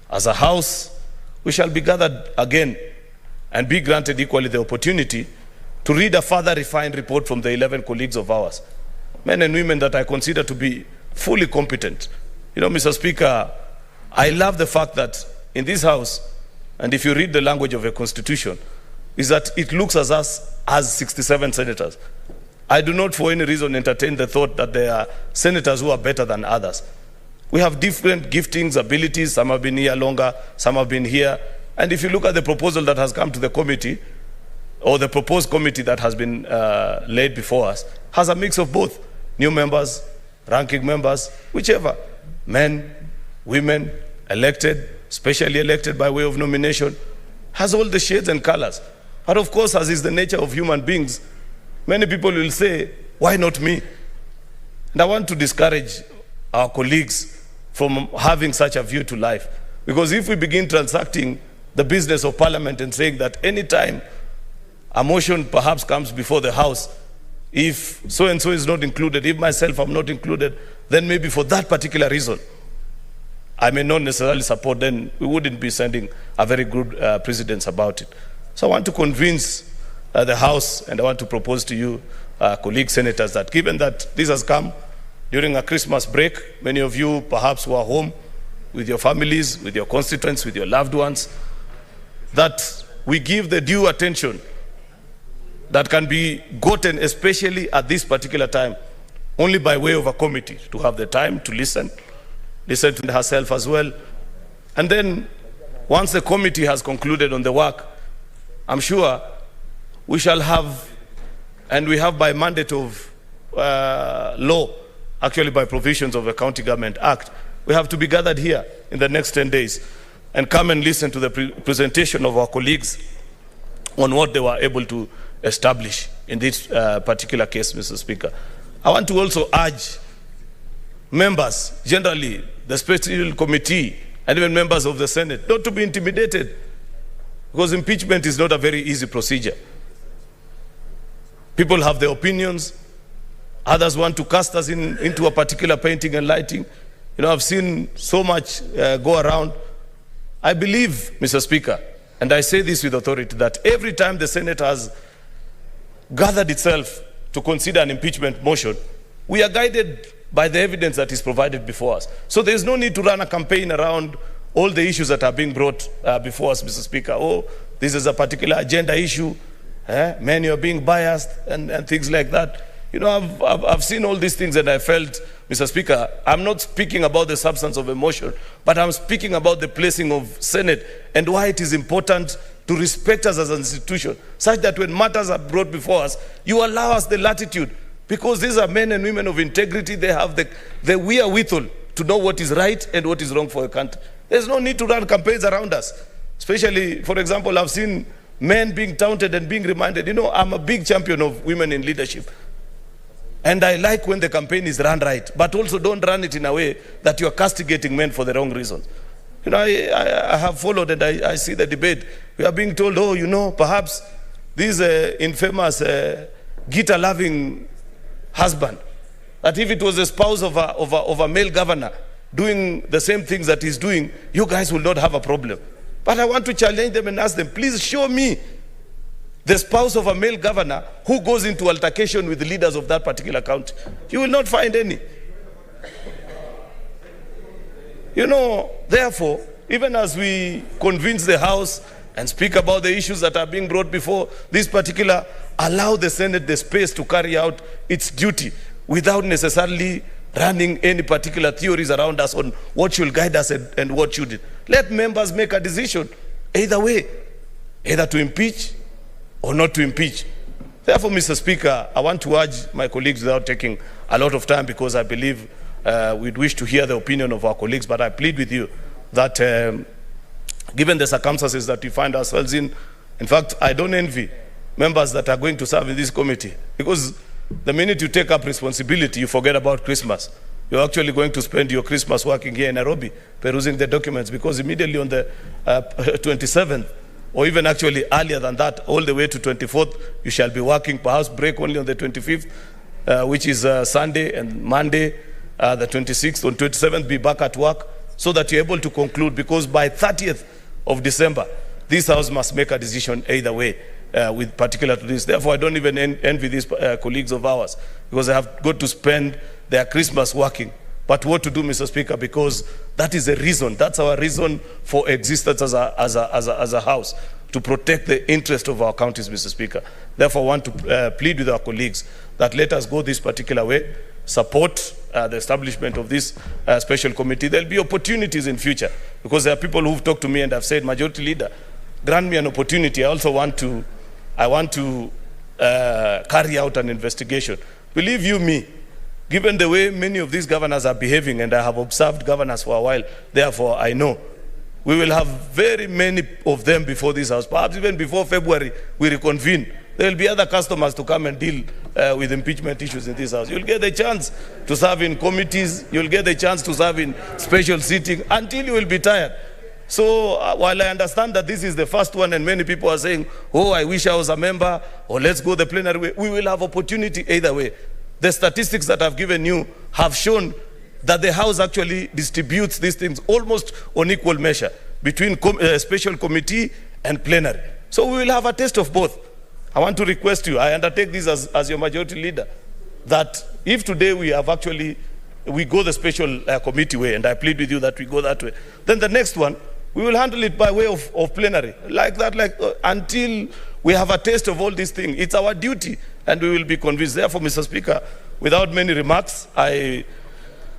As a House, we shall be gathered again and be granted equally the opportunity to read a further refined report from the 11 colleagues of ours, men and women that I consider to be fully competent. You know, Mr. Speaker, I love the fact that in this House, and if you read the language of a constitution, is that it looks at us as 67 senators. I do not for any reason entertain the thought that there are senators who are better than others. We have different giftings, abilities. Some have been here longer, some have been here. And if you look at the proposal that has come to the committee, or the proposed committee that has been laid before us, has a mix of both. New members, ranking members, whichever. Men, women, elected, specially elected by way of nomination, has all the shades and colors. But of course, as is the nature of human beings, many people will say, why not me? And I want to discourage our colleagues from having such a view to life. Because if we begin transacting the business of Parliament and saying that any time a motion perhaps comes before the House, if so-and-so is not included, if myself am not included, then maybe for that particular reason, I may not necessarily support, then we wouldn't be sending a very good precedence about it. So I want to convince the House, and I want to propose to you, colleague senators, that given that this has come during a Christmas break, many of you perhaps were home with your families, with your constituents, with your loved ones, that we give the due attention that can be gotten, especially at this particular time, only by way of a committee, to have the time to listen to herself as well. And then, once the committee has concluded on the work, I'm sure we shall have, and we have by mandate of law, actually by provisions of the County Government Act, we have to be gathered here in the next 10 days and come and listen to the presentation of our colleagues on what they were able to establish in this particular case, Mr. Speaker. I want to also urge members, generally the Special Committee, and even members of the Senate, not to be intimidated, because impeachment is not a very easy procedure. People have their opinions. Others want to cast us into a particular painting and lighting. You know, I've seen so much go around. I believe, Mr. Speaker, and I say this with authority, that every time the Senate has gathered itself to consider an impeachment motion, we are guided by the evidence that is provided before us. So there is no need to run a campaign around all the issues that are being brought before us, Mr. Speaker. Oh, this is a particular agenda issue. Many are being biased and things like that. You know, I've seen all these things and I felt, Mr. Speaker, I'm not speaking about the substance of a motion, but I'm speaking about the placing of Senate and why it is important to respect us as an institution, such that when matters are brought before us, you allow us the latitude, because these are men and women of integrity. They have the wherewithal to know what is right and what is wrong for a country. There's no need to run campaigns around us. Especially, for example, I've seen men being taunted and being reminded. You know, I'm a big champion of women in leadership. And I like when the campaign is run right, but also don't run it in a way that you're castigating men for the wrong reasons. You know, I have followed and I see the debate. We are being told, oh, you know, perhaps this infamous guitar-loving husband, that if it was a spouse of a male governor doing the same things that he's doing, you guys will not have a problem. But I want to challenge them and ask them, please show me the spouse of a male governor who goes into altercation with the leaders of that particular county. You will not find any. You know, therefore, even as we convince the House and speak about the issues that are being brought before this particular, allow the Senate the space to carry out its duty without necessarily running any particular theories around us on what should guide us and what shouldn't. Let members make a decision either way, either to impeach or not to impeach. Therefore, Mr. Speaker, I want to urge my colleagues, without taking a lot of time, because I believe we'd wish to hear the opinion of our colleagues, but I plead with you that given the circumstances that we find ourselves in fact, I don't envy members that are going to serve in this committee, because the minute you take up responsibility, you forget about Christmas. You're actually going to spend your Christmas working here in Nairobi, perusing the documents, because immediately on the 27th, or even actually earlier than that, all the way to 24th, you shall be working, perhaps break only on the 25th, which is Sunday, and Monday, the 26th, on 27th, be back at work, so that you're able to conclude, because by 30th of December, this House must make a decision either way, with particular to this. Therefore, I don't even envy these colleagues of ours, because they have got to spend their Christmas working. But what to do, Mr. Speaker, because that is the reason, that's our reason for existence as a House, to protect the interest of our counties, Mr. Speaker. Therefore, I want to plead with our colleagues that let us go this particular way, support the establishment of this special committee. There'll be opportunities in future, because there are people who've talked to me and have said, Majority Leader, grant me an opportunity. I also want to carry out an investigation. Believe you me, given the way many of these governors are behaving, and I have observed governors for a while, therefore I know we will have very many of them before this House. Perhaps even before February, we reconvene. There will be other customers to come and deal with impeachment issues in this House. You'll get the chance to serve in committees. You'll get the chance to serve in special sitting until you will be tired. So while I understand that this is the first one, and many people are saying, oh, I wish I was a member, or let's go the plenary way, we will have opportunity either way. The statistics that I've given you have shown that the House actually distributes these things almost on equal measure between special committee and plenary. So we will have a taste of both. I want to request you, I undertake this as your majority leader, that if today we go the special committee way, and I plead with you that we go that way, then the next one, we will handle it by way of plenary, like that, until we have a taste of all these things. It's our duty, and we will be convinced. Therefore, Mr. Speaker, without many remarks, I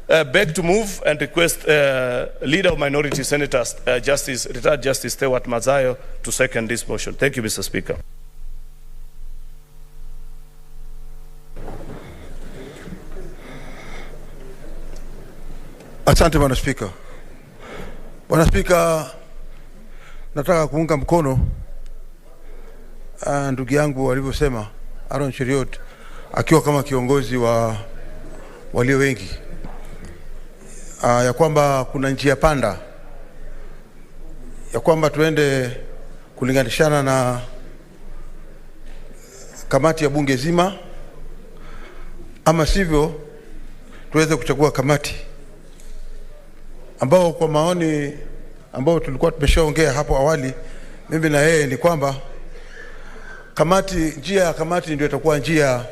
beg to move and request Leader of Minority Senators, retired Justice Stewart Mazayo, to second this motion. Thank you, Mr. Speaker. Asante Bwana Spika. Bwana Spika, nataka kuunga mkono ndugu yangu alivyosema Aaron Cheriot, akiwa kama kiongozi wa walio wengi, ya kwamba kuna njia panda, ya kwamba tuende kulinganishana na kamati ya bunge zima, ama sivyo tuweze kuchagua kamati ambao kwa maoni ambao tulikuwa tumeshaongea hapo awali, mimi na yeye, ni kwamba njia ya kamati ndio itakuwa njia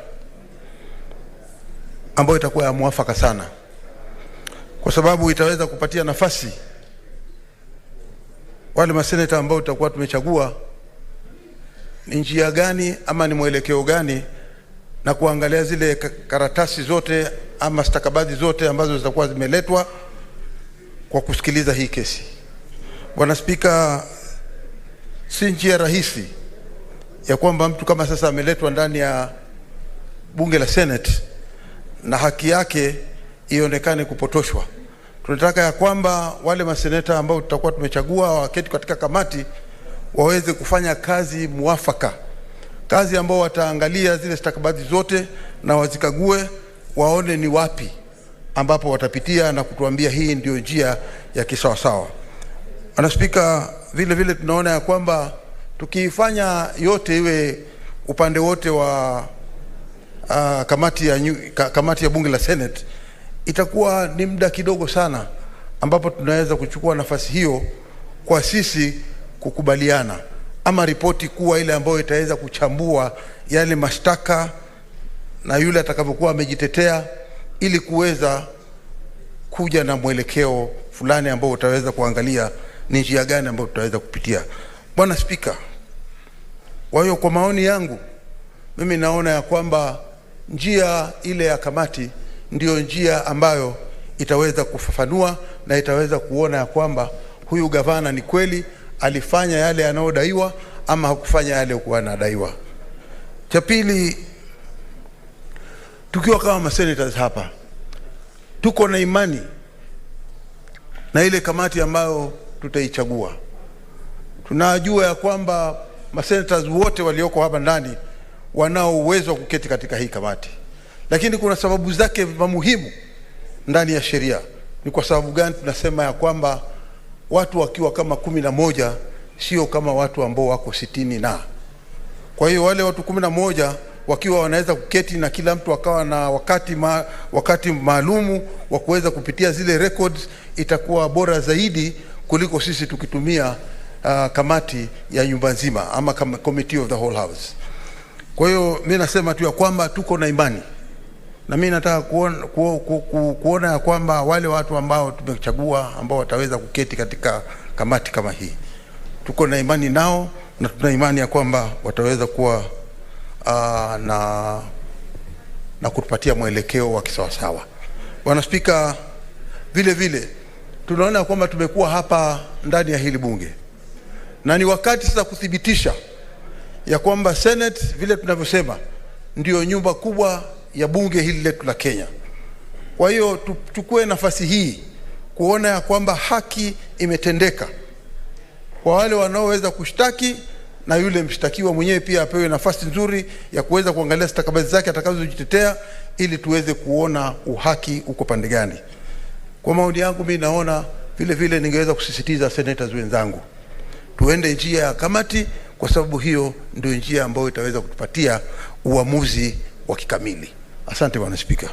ambayo itakuwa ya mwafaka sana, kwa sababu itaweza kupatia nafasi wale maseneta ambao tutakuwa tumechagua ni njia gani ama ni mwelekeo gani, na kuangalia zile karatasi zote ama stakabadhi zote ambazo zitakuwa zimeletwa kwa kusikiliza hii kesi. Bwana Spika, si njia rahisi ya kwamba mtu kama sasa ameletwa ndani ya bunge la Senate na haki yake ionekane kupotoshwa. Tunataka ya kwamba wale maseneta ambao tutakuwa tumechagua waketi katika kamati waweze kufanya kazi muafaka, kazi ambao wataangalia zile stakabadhi zote na wazikague, waone ni wapi ambapo watapitia na kutuambia hii ndio njia ya kisawasawa. Bwana Spika, vile vile tunaona ya kwamba tukifanya yote iwe upande wote wa kamati ya bunge la Senate, itakuwa ni muda kidogo sana ambapo tunaweza kuchukua nafasi hiyo kwa sisi kukubaliana ama ripoti kuwa ile ambayo itaweza kuchambua yale mashtaka na yule atakavyokuwa amejitetea, ili kuweza kuja na mwelekeo fulani ambao utaweza kuangalia ni njia gani ambayo tutaweza kupitia. Bwana Spika, kwa hiyo kwa maoni yangu mimi naona ya kwamba njia ile ya kamati ndio njia ambayo itaweza kufafanua na itaweza kuona ya kwamba huyu gavana ni kweli alifanya yale yanayodaiwa ama hakufanya yale kuwa anadaiwa. Cha pili, tukiwa kama senators hapa, tuko na imani na ile kamati ambayo tutaichagua. Tunajua ya kwamba senators wote walioko hapa ndani wanao uwezo wa kuketi katika hii kamati, lakini kuna sababu zake muhimu ndani ya sheria. Ni kwa sababu gani tunasema ya kwamba watu wakiwa kama 11 sio kama watu ambao wako 60 na. Kwa hiyo wale watu 11 wakiwa wanaweza kuketi na kila mtu akawa na wakati maalumu wa kuweza kupitia zile records, itakuwa bora zaidi kuliko sisi tukitumia kamati ya nyumba nzima ama committee of the whole house. Kwa hiyo mimi nasema tu ya kwamba tuko na imani, na mimi nataka kuona ya kwamba wale watu ambao tumechagua ambao wataweza kuketi katika kamati kama hii, tuko na imani nao na tuna imani ya kwamba wataweza kuwa na kutupatia mwelekeo wa kisawasawa. Bwana Spika, vile vile tunaona kwamba tumekuwa hapa ndani ya hili bunge na ni wakati sasa kuthibitisha ya kwamba Senate vile tunavyosema ndio nyumba kubwa ya bunge hili letu la Kenya. Kwa hiyo tuchukue nafasi hii kuona ya kwamba haki imetendeka kwa wale wanaoweza kushtaki, na yule mshtakiwa mwenyewe pia apewe nafasi nzuri ya kuweza kuangalia stakabadhi zake atakazojitetea, ili tuweze kuona uhaki uko pande gani. Kwa maoni yangu mimi naona vile vile ningeweza kusisitiza senators wenzangu tuende njia ya kamati, kwa sababu hiyo ndio njia ambayo itaweza kutupatia uamuzi wa kikamili. Asante Bwana Spika.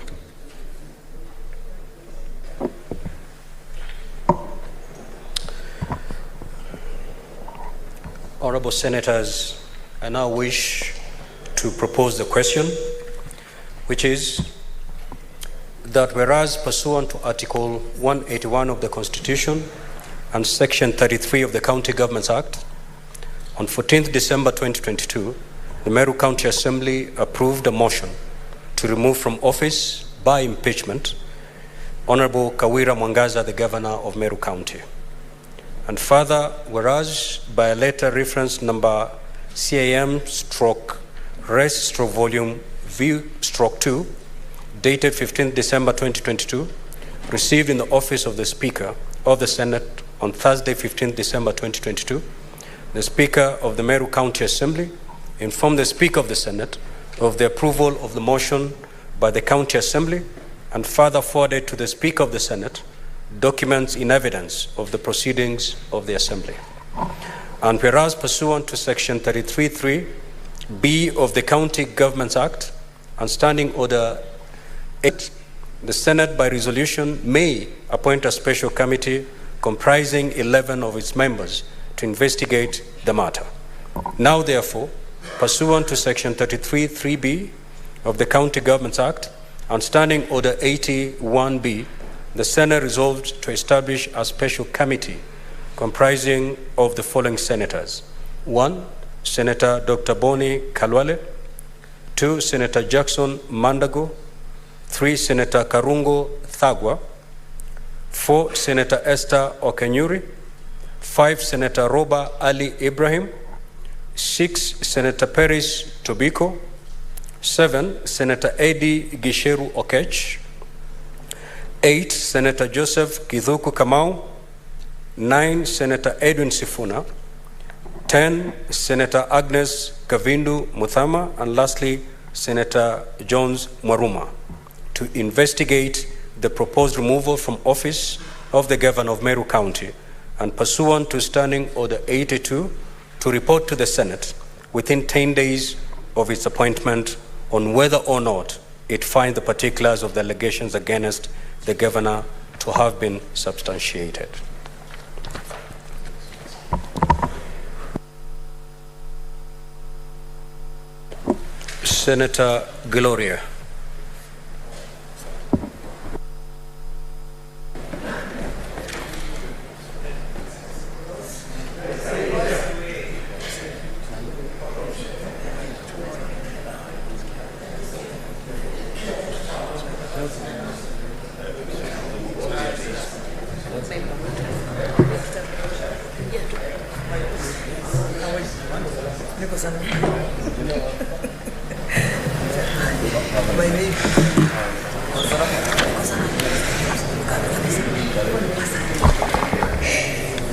Honorable Senators, I now wish to propose the question, which is that whereas pursuant to Article 181 of the Constitution and Section 33 of the County Governments Act, on 14th December 2022, the Meru County Assembly approved a motion to remove from office by impeachment Honorable Kawira Mwangaza, the Governor of Meru County. And further, whereas by a letter reference number CAM/Res/Volume V/2, dated 15th December 2022, received in the office of the Speaker of the Senate on Thursday, 15th December 2022, the Speaker of the Meru County Assembly informed the Speaker of the Senate of the approval of the motion by the County Assembly, and further forwarded to the Speaker of the Senate documents in evidence of the proceedings of the Assembly. And whereas pursuant to Section 33(3)(b) of the County Governments Act and Standing Order 8, the Senate by resolution may appoint a special committee comprising 11 of its members to investigate the matter. Now therefore, pursuant to Section 33(3)(b) of the County Governments Act and Standing Order 81(b), the Senate resolved to establish a special committee comprising of the following senators: 1, Senator Dr. Boni Kalwale; 2, Senator Jackson Mandago; 3, Senator Karungo Thagwa; 4, Senator Esther Okenyuri; 5, Senator Roba Ali Ibrahim; 6, Senator Peris Tobiko. 7, Senator Eddie Gisheru Okech. 8, Senator Joseph Kithuku Kamau. 9, Senator Edwin Sifuna. 10, Senator Agnes Kavindu Muthama. And lastly, Senator Jones Mwaruma, to investigate the proposed removal from office of the governor of Meru County, and pursuant to Standing Order 82, to report to the Senate within 10 days of its appointment on whether or not it finds the particulars of the allegations against the governor to have been substantiated. Senator Gloria.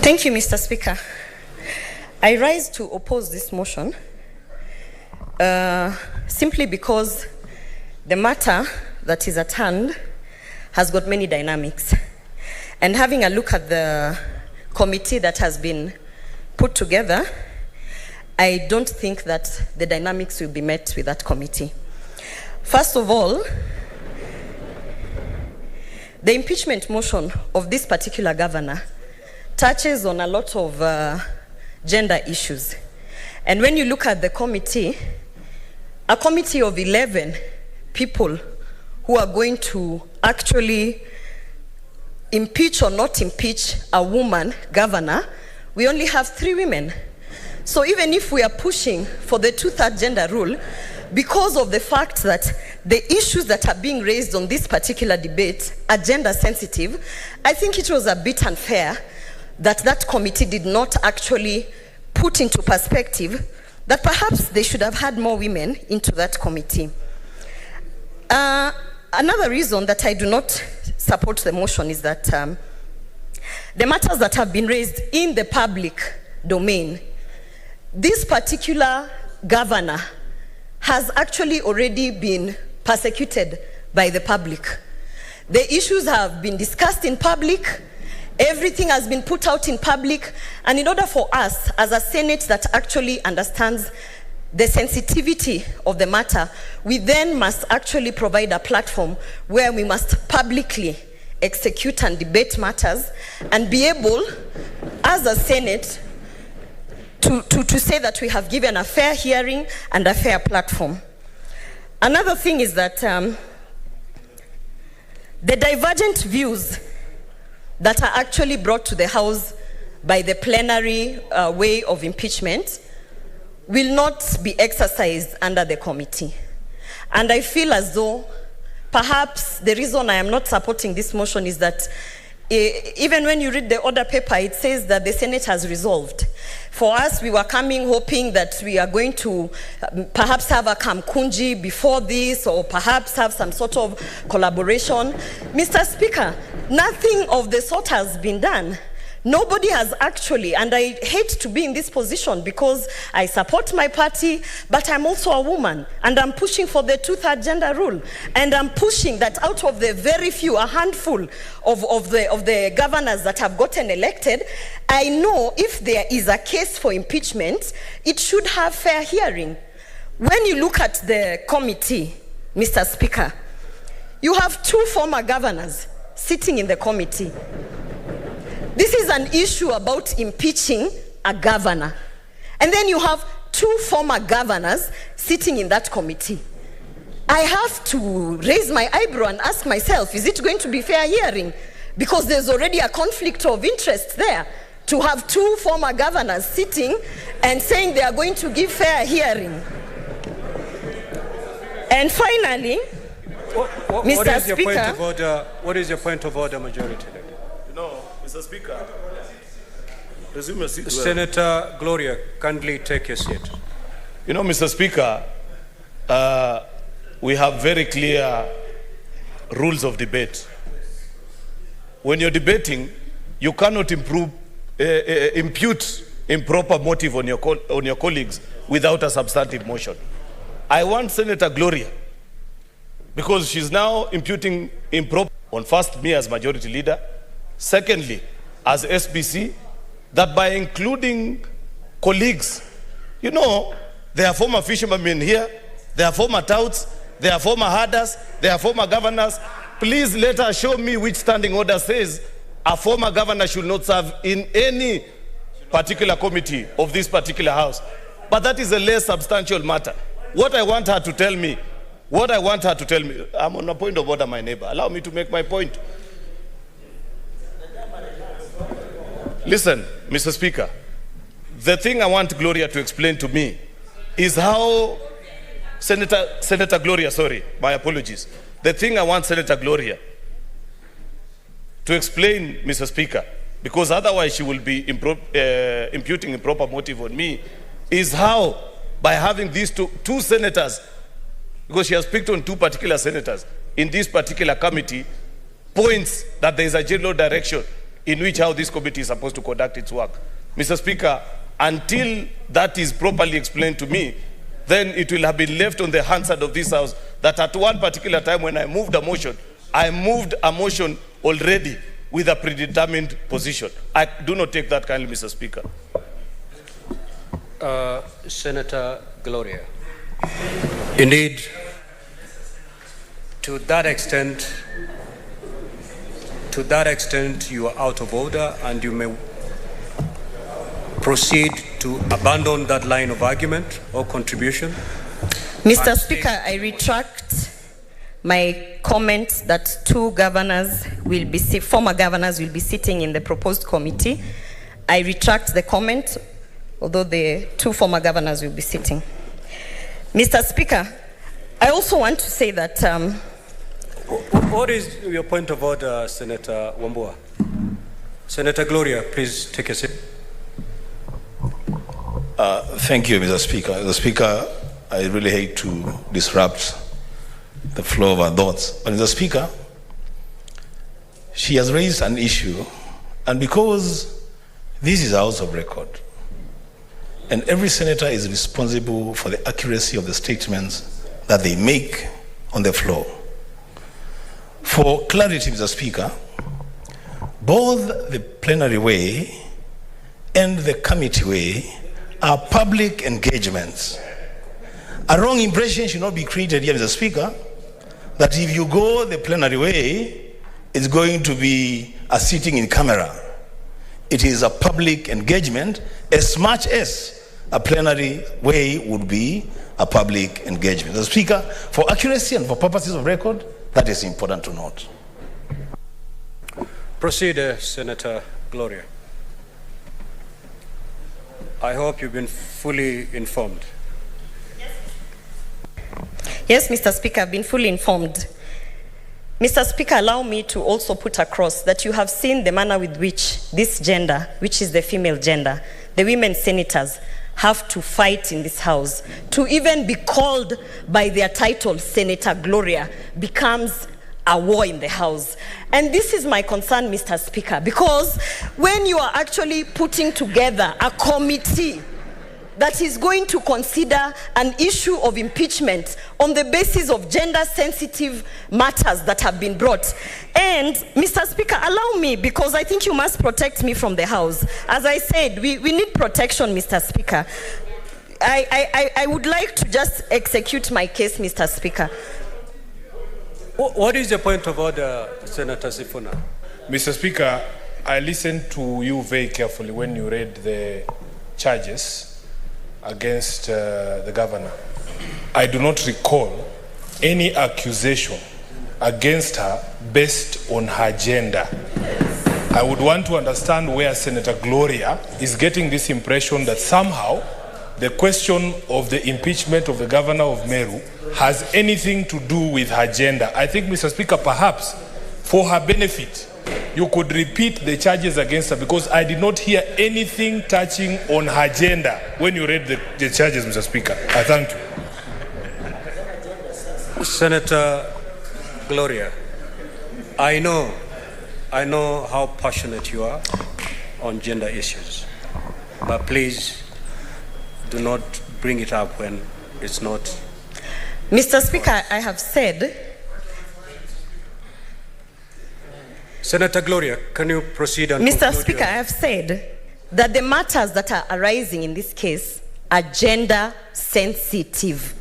Thank you, Mr. Speaker. I rise to oppose this motion simply because the matter that is at hand has got many dynamics. And having a look at the committee that has been put together, I don't think that the dynamics will be met with that committee. First of all, the impeachment motion of this particular governor touches on a lot of gender issues. And when you look at the committee, a committee of 11 people who are going to actually impeach or not impeach a woman governor, we only have 3 women. So even if we are pushing for the 2/3 gender rule, because of the fact that the issues that are being raised on this particular debate are gender sensitive, I think it was a bit unfair that that committee did not actually put into perspective that perhaps they should have had more women into that committee. Another reason that I do not support the motion is that the matters that have been raised in the public domain, this particular governor has actually already been persecuted by the public. The issues have been discussed in public. Everything has been put out in public, and in order for us as a Senate that actually understands the sensitivity of the matter, we then must actually provide a platform where we must publicly execute and debate matters and be able, as a Senate, to say that we have given a fair hearing and a fair platform. Another thing is that the divergent views that are actually brought to the House by the plenary way of impeachment will not be exercised under the committee. And I feel as though perhaps the reason I am not supporting this motion is that even when you read the order paper, it says that the Senate has resolved. For us, we were coming hoping that we are going to perhaps have a kamkunji before this, or perhaps have some sort of collaboration. Mr. Speaker, nothing of the sort has been done. Nobody has actually, and I hate to be in this position because I support my party, but I'm also a woman, and I'm pushing for the 2/3 gender rule. And I'm pushing that out of the very few, a handful of the governors that have gotten elected, I know if there is a case for impeachment, it should have fair hearing. When you look at the committee, Mr. Speaker, you have 2 former governors sitting in the committee. This is an issue about impeaching a governor. And then you have 2 former governors sitting in that committee. I have to raise my eyebrow and ask myself, is it going to be fair hearing? Because there's already a conflict of interest there to have 2 former governors sitting and saying they are going to give fair hearing. And finally, Mr. Speaker, what is your point of order, Majority Leader? No, Mr. Speaker, resume your seat. Senator Gloria, kindly take your seat. You know, Mr. Speaker, we have very clear rules of debate. When you're debating, you cannot impute improper motive on your colleagues without a substantive motion. I want Senator Gloria, because she's now imputing improper on first me as majority leader, secondly as SBC, that by including colleagues, you know, there are former fishermen here, there are former touts, there are former herders, there are former governors. Please let her show me which standing order says a former governor should not serve in any particular committee of this particular house. But that is a less substantial matter. What I want her to tell me, I'm on a point of order, my neighbor. Allow me to make my point. Listen, Mr. Speaker, the thing I want Gloria to explain to me is how Senator Gloria, sorry, my apologies. The thing I want Senator Gloria to explain, Mr. Speaker, because otherwise she will be imputing improper motive on me, is how, by having these two senators, because she has picked on two particular senators in this particular committee, points that there is a general direction in which how this committee is supposed to conduct its work. Mr. Speaker, until that is properly explained to me, then it will have been left on the Hansard of this house that at one particular time when I moved a motion already with a predetermined position. I do not take that kindly, Mr. Speaker. Senator Gloria. Indeed, to that extent, you are out of order, and you may proceed to abandon that line of argument or contribution. Mr. Speaker, I retract my comment that two governors will be, former governors will be sitting in the proposed committee. I retract the comment, although the two former governors will be sitting. Mr. Speaker, I also want to say that... What is your point of order, Senator Wambua? Senator Gloria, please take a seat. Thank you, Mr. Speaker. Mr. Speaker, I really hate to disrupt the flow of our thoughts. But Mr. Speaker, she has raised an issue, and because this is a House of Record, and every senator is responsible for the accuracy of the statements that they make on the floor. For clarity, Mr. Speaker, both the plenary way and the committee way are public engagements. A wrong impression should not be created here, Mr. Speaker, that if you go the plenary way, it's going to be a sitting in camera. It is a public engagement as much as a plenary way would be a public engagement. Mr. Speaker, for accuracy and for purposes of record, that is important to note. Proceed, Senator Gloria. I hope you've been fully informed. Yes, Mr. Speaker, I've been fully informed. Mr. Speaker, allow me to also put across that you have seen the manner with which this gender, which is the female gender, the women senators, have to fight in this house. To even be called by their title, Senator Gloria, becomes a war in the house. And this is my concern, Mr. Speaker, because when you are actually putting together a committee that is going to consider an issue of impeachment on the basis of gender-sensitive matters that have been brought. And, Mr. Speaker, allow me, because I think you must protect me from the House. As I said, we need protection, Mr. Speaker. I would like to just execute my case, Mr. Speaker. What is the point of order, Senator Sifuna? Mr. Speaker, I listened to you very carefully when you read the charges against the governor. I do not recall any accusation against her based on her gender. I would want to understand where Senator Gloria is getting this impression that somehow the question of the impeachment of the governor of Meru has anything to do with her gender. I think, Mr. Speaker, perhaps for her benefit, you could repeat the charges against her, because I did not hear anything touching on her gender when you read the charges, Mr. Speaker. I thank you. Senator Gloria, I know how passionate you are on gender issues, but please do not bring it up when it's not. Mr. Speaker, I have said. Senator Gloria, can you proceed and Mr. conclude Speaker, I have said that the matters that are arising in this case are gender sensitive.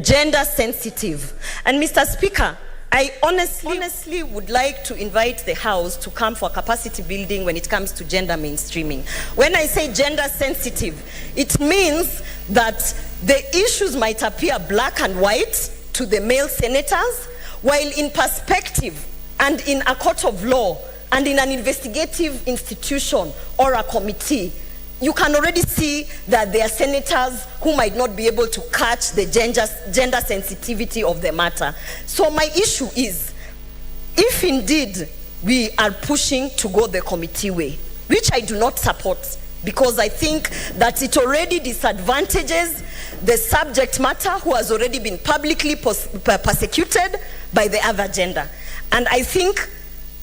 Gender sensitive. And Mr. Speaker, I honestly would like to invite the House to come for capacity building when it comes to gender mainstreaming. When I say gender sensitive, it means that the issues might appear black and white to the male senators, while in perspective and in a court of law and in an investigative institution or a committee, you can already see that there are senators who might not be able to catch the gender sensitivity of the matter. So my issue is, if indeed we are pushing to go the committee way, which I do not support, because I think that it already disadvantages the subject matter who has already been publicly persecuted by the other gender. And I think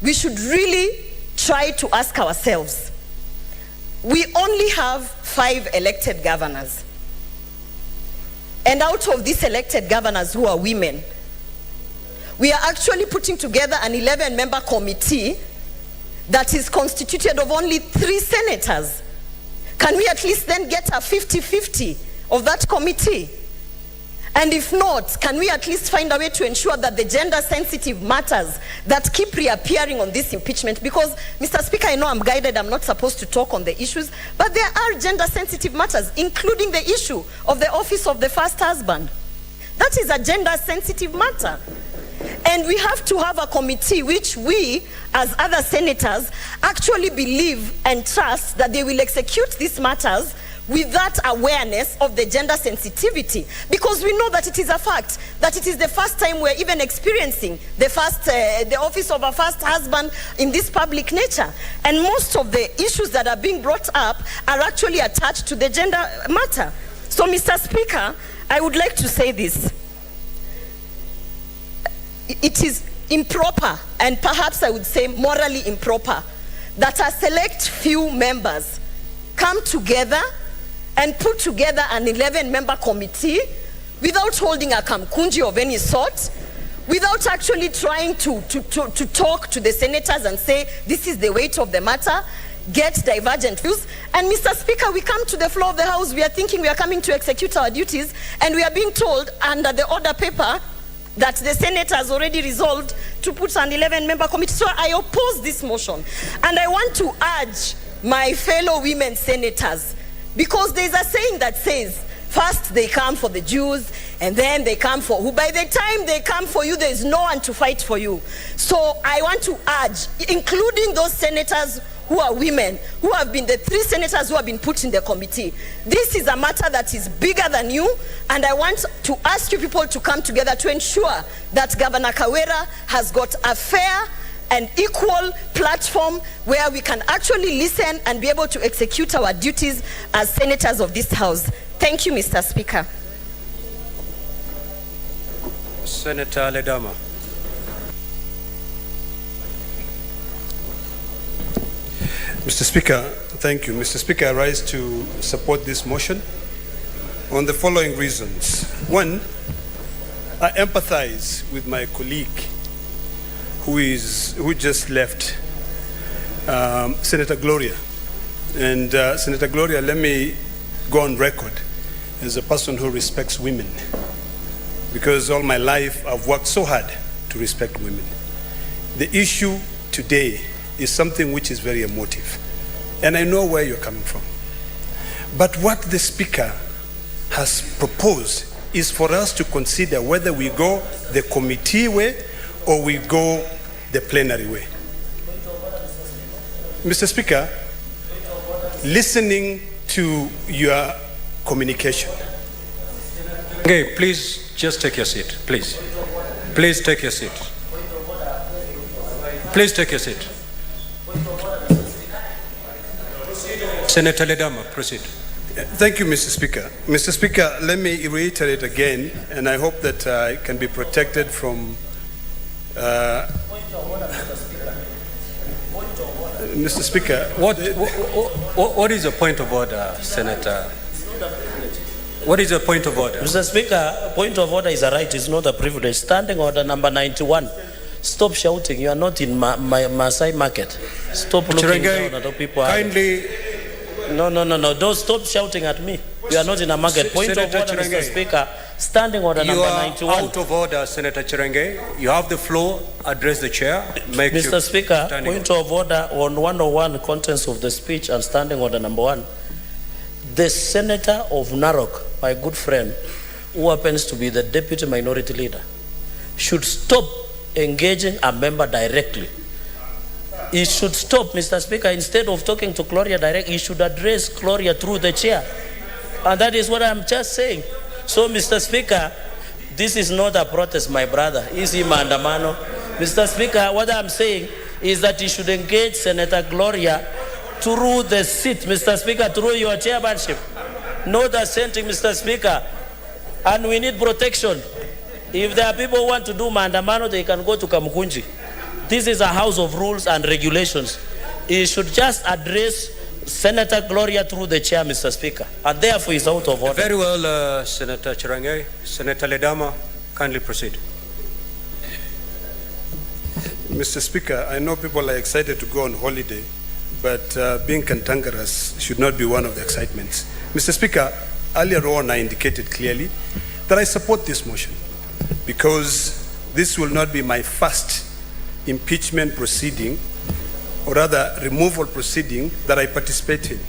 we should really try to ask ourselves, we only have 5 elected governors. And out of these elected governors who are women, we are actually putting together an 11-member committee that is constituted of only 3 senators. Can we at least then get a 50-50 of that committee? And if not, can we at least find a way to ensure that the gender-sensitive matters that keep reappearing on this impeachment, because, Mr. Speaker, I know I'm guided, I'm not supposed to talk on the issues, but there are gender-sensitive matters, including the issue of the office of the first husband. That is a gender-sensitive matter. And we have to have a committee which we, as other senators, actually believe and trust that they will execute these matters with that awareness of the gender sensitivity, because we know that it is a fact that it is the first time we're even experiencing the office of a first husband in this public nature, and most of the issues that are being brought up are actually attached to the gender matter. So, Mr. Speaker, I would like to say this: it is improper, and perhaps I would say morally improper, that a select few members come together and put together an 11-member committee without holding a kamkunji of any sort, without actually trying to talk to the senators and say, this is the weight of the matter, get divergent views. And Mr. Speaker, we come to the floor of the House, we are thinking we are coming to execute our duties, and we are being told under the order paper that the Senate has already resolved to put an 11-member committee. So I oppose this motion. And I want to urge my fellow women senators, because there's a saying that says, first they come for the Jews, and then they come for who. By the time they come for you, there's no one to fight for you. So I want to urge, including those senators who are women, who have been the 3 senators who have been put in the committee, this is a matter that is bigger than you, and I want to ask you people to come together to ensure that Governor Kawira has got a fair and equal platform where we can actually listen and be able to execute our duties as senators of this House. Thank you, Mr. Speaker. Senator Ledama. Mr. Speaker, thank you. Mr. Speaker, I rise to support this motion on the following reasons. One, I empathize with my colleague who just left, Senator Gloria. And Senator Gloria, let me go on record as a person who respects women, because all my life I've worked so hard to respect women. The issue today is something which is very emotive, and I know where you're coming from. But what the Speaker has proposed is for us to consider whether we go the committee way or we go the plenary way. Mr. Speaker, listening to your communication. Okay, please just take your seat, please. Please take your seat. Please take your seat. Senator Ledama, proceed. Thank you, Mr. Speaker. Mr. Speaker, let me reiterate again, and I hope that it can be protected from... Mr. Speaker... What is your point of order, Senator? What is your point of order? Mr. Speaker, point of order is a right, it's not a privilege. Standing order number 91. Stop shouting. You are not in Maasai market. Stop looking down at the people. Kindly... No. Don't stop shouting at me. You are not in a market. Point of order, Mr. Speaker. Standing order number 91. You are out of order, Senator Chirenge. You have the floor. Address the chair. Mr. Speaker, point of order on 101, contents of the speech and standing order number 1. The Senator of Narok, my good friend, who happens to be the Deputy Minority Leader, should stop engaging a member directly. He should stop, Mr. Speaker. Instead of talking to Gloria direct, he should address Gloria through the chair. And that is what I'm just saying. So, Mr. Speaker, this is not a protest, my brother. Isi maandamano. Mr. Speaker, what I'm saying is that he should engage Senator Gloria through the seat, Mr. Speaker, through your chairmanship. Not assenting, Mr. Speaker. And we need protection. If there are people who want to do maandamano, they can go to Kamukunji. This is a house of rules and regulations. He should just address Senator Gloria through the chair, Mr. Speaker. And therefore he's out of order. Very well, Senator Chirenge. Senator Ledama, kindly proceed. Mr. Speaker, I know people are excited to go on holiday, but being cantankerous should not be one of the excitements. Mr. Speaker, earlier on I indicated clearly that I support this motion because this will not be my first impeachment proceeding, or rather removal proceeding, that I participate in.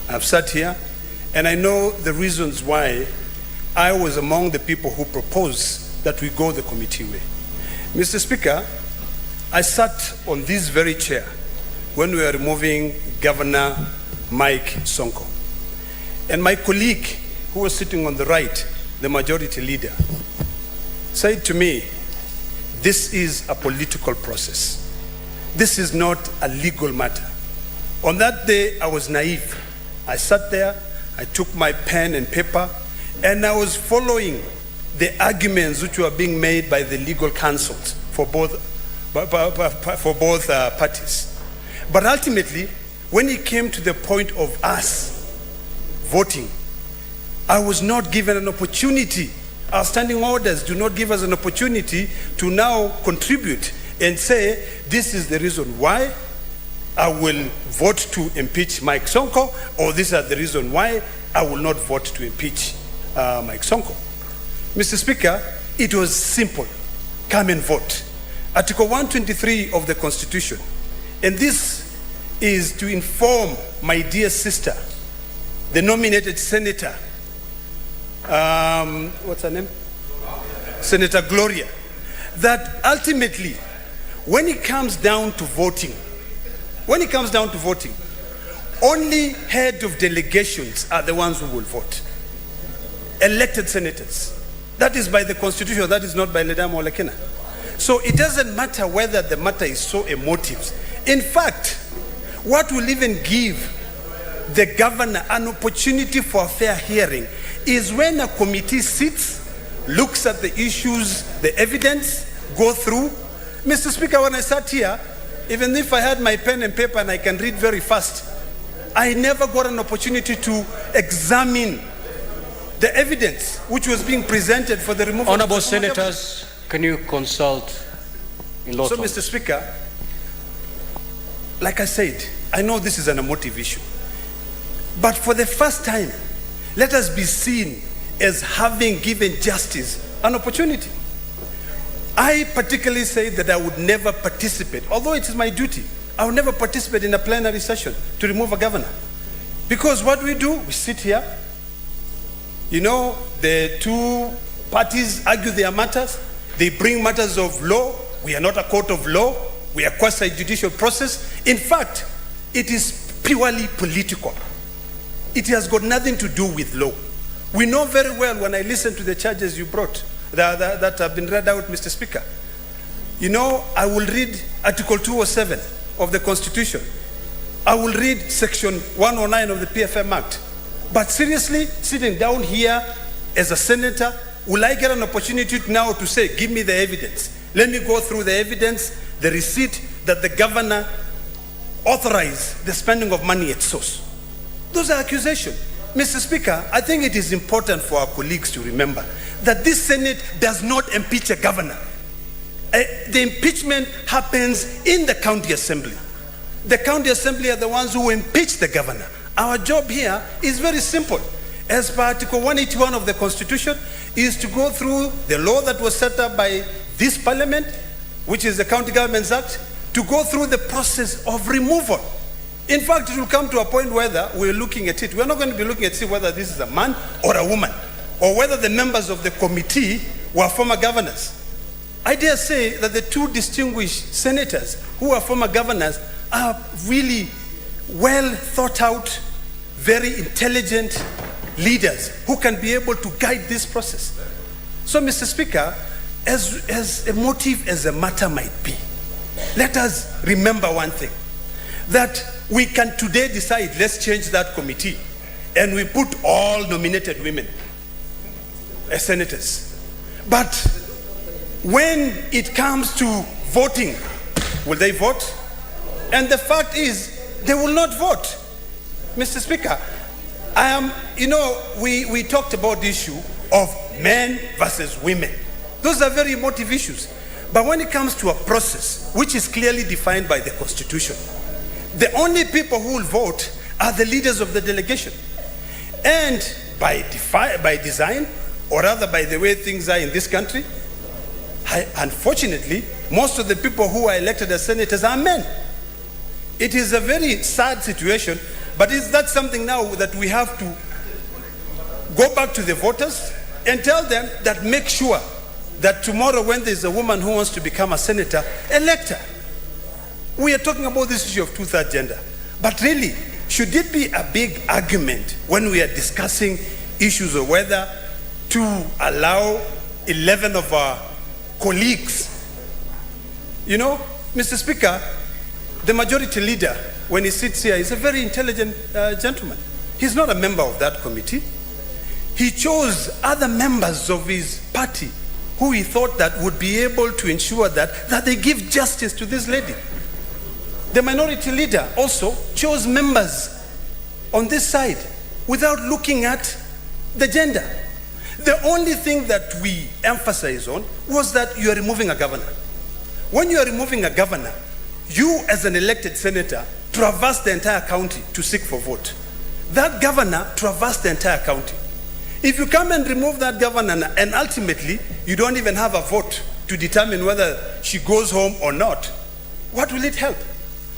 I've sat here and I know the reasons why I was among the people who proposed that we go the committee way. Mr. Speaker, I sat on this very chair when we were removing Governor Mike Sonko. And my colleague who was sitting on the right, the majority leader, said to me, this is a political process. This is not a legal matter. On that day, I was naive. I sat there, I took my pen and paper, and I was following the arguments which were being made by the legal counsels for both parties. But ultimately, when it came to the point of us voting, I was not given an opportunity. Our standing orders do not give us an opportunity to now contribute and say, this is the reason why I will vote to impeach Mike Sonko, or these are the reason why I will not vote to impeach Mike Sonko. Mr. Speaker, it was simple. Come and vote. Article 123 of the Constitution. And this is to inform my dear sister, the nominated senator, what's her name? Senator Gloria, that ultimately, when it comes down to voting, only head of delegations are the ones who will vote. Elected senators. That is by the Constitution, that is not by Ledama or Lekena. So it doesn't matter whether the matter is so emotive. In fact, what will even give the governor an opportunity for a fair hearing is when a committee sits, looks at the issues, the evidence, go through. Mr. Speaker, when I sat here, even if I had my pen and paper and I can read very fast, I never got an opportunity to examine the evidence which was being presented for the removal. Honorable senators, can you consult in law? So, Mr. Speaker, like I said, I know this is an emotive issue, but for the first time, let us be seen as having given justice an opportunity. I particularly say that I would never participate, although it is my duty, I would never participate in a plenary session to remove a governor. Because what we do, we sit here, you know, the two parties argue their matters, they bring matters of law. We are not a court of law, we are quasi-judicial process. In fact, it is purely political. It has got nothing to do with law. We know very well when I listen to the charges you brought that have been read out, Mr. Speaker, You know, I will read Article 207 of the Constitution. I will read Section 109 of the PFM Act. But seriously, sitting down here as a senator, will I get an opportunity now to say, give me the evidence? Let me go through the evidence, the receipt that the governor authorized the spending of money at source. Those are accusations. Mr. Speaker, I think it is important for our colleagues to remember that this Senate does not impeach a governor. The impeachment happens in the county assembly. The county assembly are the ones who impeach the governor. Our job here is very simple. As per Article 181 of the Constitution, is to go through the law that was set up by this parliament, which is the County Governments Act, to go through the process of removal. In fact, it will come to a point whether we're looking at it. We're not going to be looking at it whether this is a man or a woman, or whether the members of the committee were former governors. I dare say that the two distinguished senators who are former governors are really well thought out, very intelligent leaders who can be able to guide this process. So, Mr. Speaker, as emotive as the matter might be, let us remember one thing, that we can today decide, let's change that committee, and we put all nominated women as senators. But when it comes to voting, will they vote? And the fact is, they will not vote. Mr. Speaker, we talked about the issue of men versus women. Those are very emotive issues. But when it comes to a process which is clearly defined by the Constitution, the only people who will vote are the leaders of the delegation. And by design, or rather by the way things are in this country, unfortunately, most of the people who are elected as senators are men. It is a very sad situation, but is that something now that we have to go back to the voters and tell them that make sure that tomorrow when there's a woman who wants to become a senator, elect her. We are talking about this issue of two-thirds gender. But really, should it be a big argument when we are discussing issues of whether to allow 11 of our colleagues? You know, Mr. Speaker, the majority leader, when he sits here, is a very intelligent gentleman. He's not a member of that committee. He chose other members of his party who he thought that would be able to ensure that they give justice to this lady. The minority leader also chose members on this side without looking at the gender. The only thing that we emphasize on was that you are removing a governor. When you are removing a governor, you as an elected senator traverse the entire county to seek for vote. That governor traversed the entire county. If you come and remove that governor and ultimately you don't even have a vote to determine whether she goes home or not, what will it help?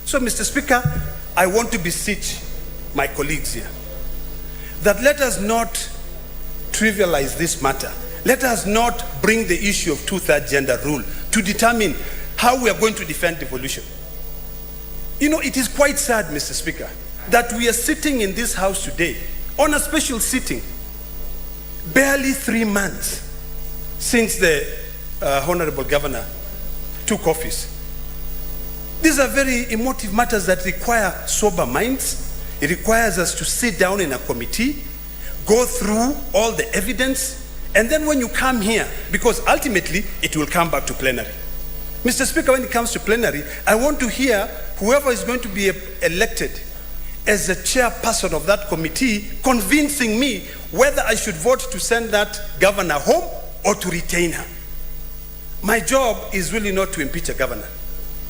So, Mr. Speaker, I want to beseech my colleagues here that let us not trivialize this matter. Let us not bring the issue of two-thirds gender rule to determine how we are going to defend devolution. You know, it is quite sad, Mr. Speaker, that we are sitting in this house today on a special sitting, barely 3 months since the Honorable Governor took office. These are very emotive matters that require sober minds. It requires us to sit down in a committee, go through all the evidence, and then when you come here, because ultimately it will come back to plenary. Mr. Speaker, when it comes to plenary, I want to hear whoever is going to be elected as a chairperson of that committee convincing me whether I should vote to send that governor home or to retain her. My job is really not to impeach a governor.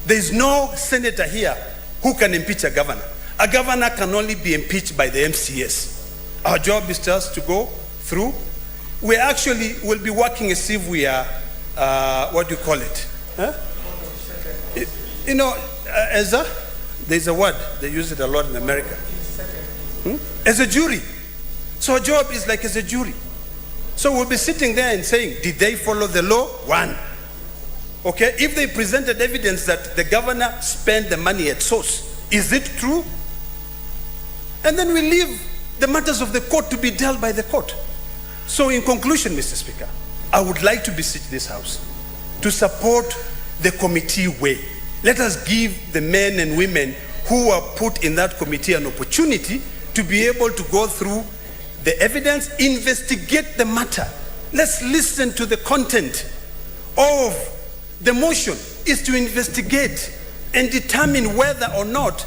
There is no senator here who can impeach a governor. A governor can only be impeached by the MCS. Our job is just to go through. We actually will be working as if we are, what do you call it? Huh? You know, there's a word, they use it a lot in America. As a jury. So our job is like as a jury. So we'll be sitting there and saying, did they follow the law? One. Okay, if they presented evidence that the governor spent the money at source, is it true? And then we leave the matters of the court to be dealt by the court. So in conclusion, Mr. Speaker, I would like to beseech this House to support the committee way. Let us give the men and women who are put in that committee an opportunity to be able to go through the evidence, investigate the matter. Let's listen to the content of the motion is to investigate and determine whether or not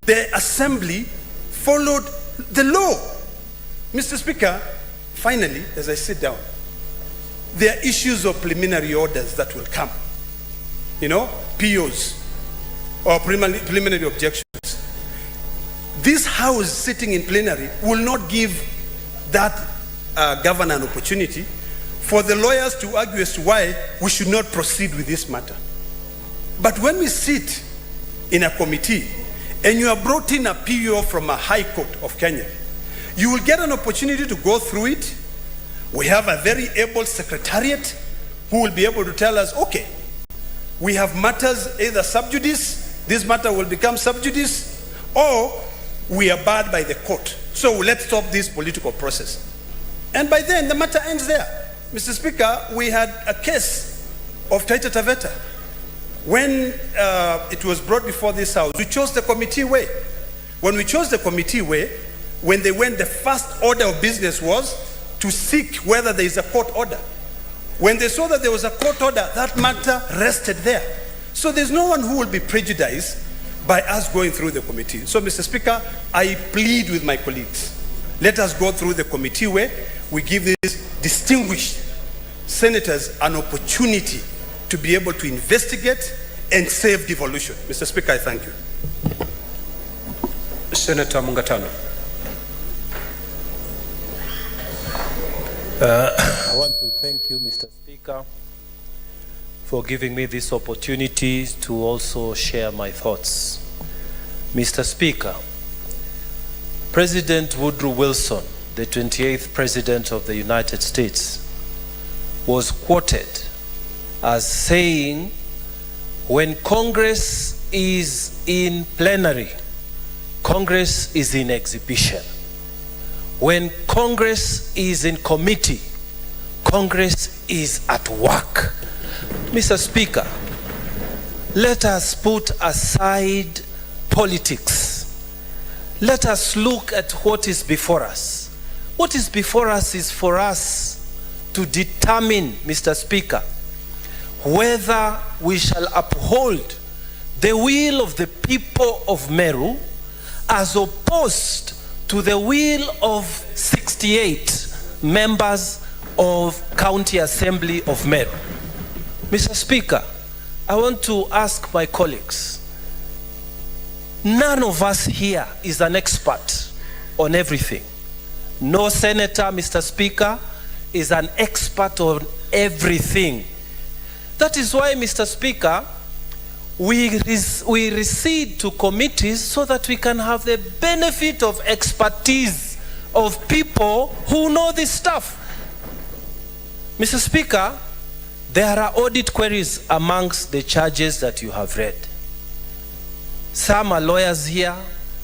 the assembly followed the law. Mr. Speaker, finally, as I sit down, there are issues of preliminary orders that will come. You know, POs or preliminary objections. This House sitting in plenary will not give that governor an opportunity for the lawyers to argue as to why we should not proceed with this matter. But when we sit in a committee and you are brought in a PO from a high court of Kenya, you will get an opportunity to go through it. We have a very able secretariat who will be able to tell us, okay, we have matters either sub judice, this matter will become sub judice, or we are barred by the court. So let's stop this political process. And by then, the matter ends there. Mr. Speaker, we had a case of Taita Taveta. When it was brought before this House, we chose the committee way. When we chose the committee way, when they went, the first order of business was to seek whether there is a court order. When they saw that there was a court order, that matter rested there. So there's no one who will be prejudiced by us going through the committee. So, Mr. Speaker, I plead with my colleagues. Let us go through the committee way. We give these distinguished senators an opportunity to be able to investigate and save devolution. Mr. Speaker, I thank you. Senator Mungatano. I want to thank you, Mr. Speaker, for giving me this opportunity to also share my thoughts. Mr. Speaker, President Woodrow Wilson, the 28th President of the United States, was quoted as saying, when Congress is in plenary, Congress is in exhibition. When Congress is in committee, Congress is at work. Mr. Speaker, let us put aside politics. Let us look at what is before us. What is before us is for us to determine, Mr. Speaker, whether we shall uphold the will of the people of Meru as opposed to the will of 68 members of County Assembly of Meru. Mr. Speaker, I want to ask my colleagues, none of us here is an expert on everything. No senator, Mr. Speaker, is an expert on everything. That is why, Mr. Speaker, we recede to committees so that we can have the benefit of expertise of people who know this stuff. Mr. Speaker, there are audit queries amongst the charges that you have read. Some are lawyers here,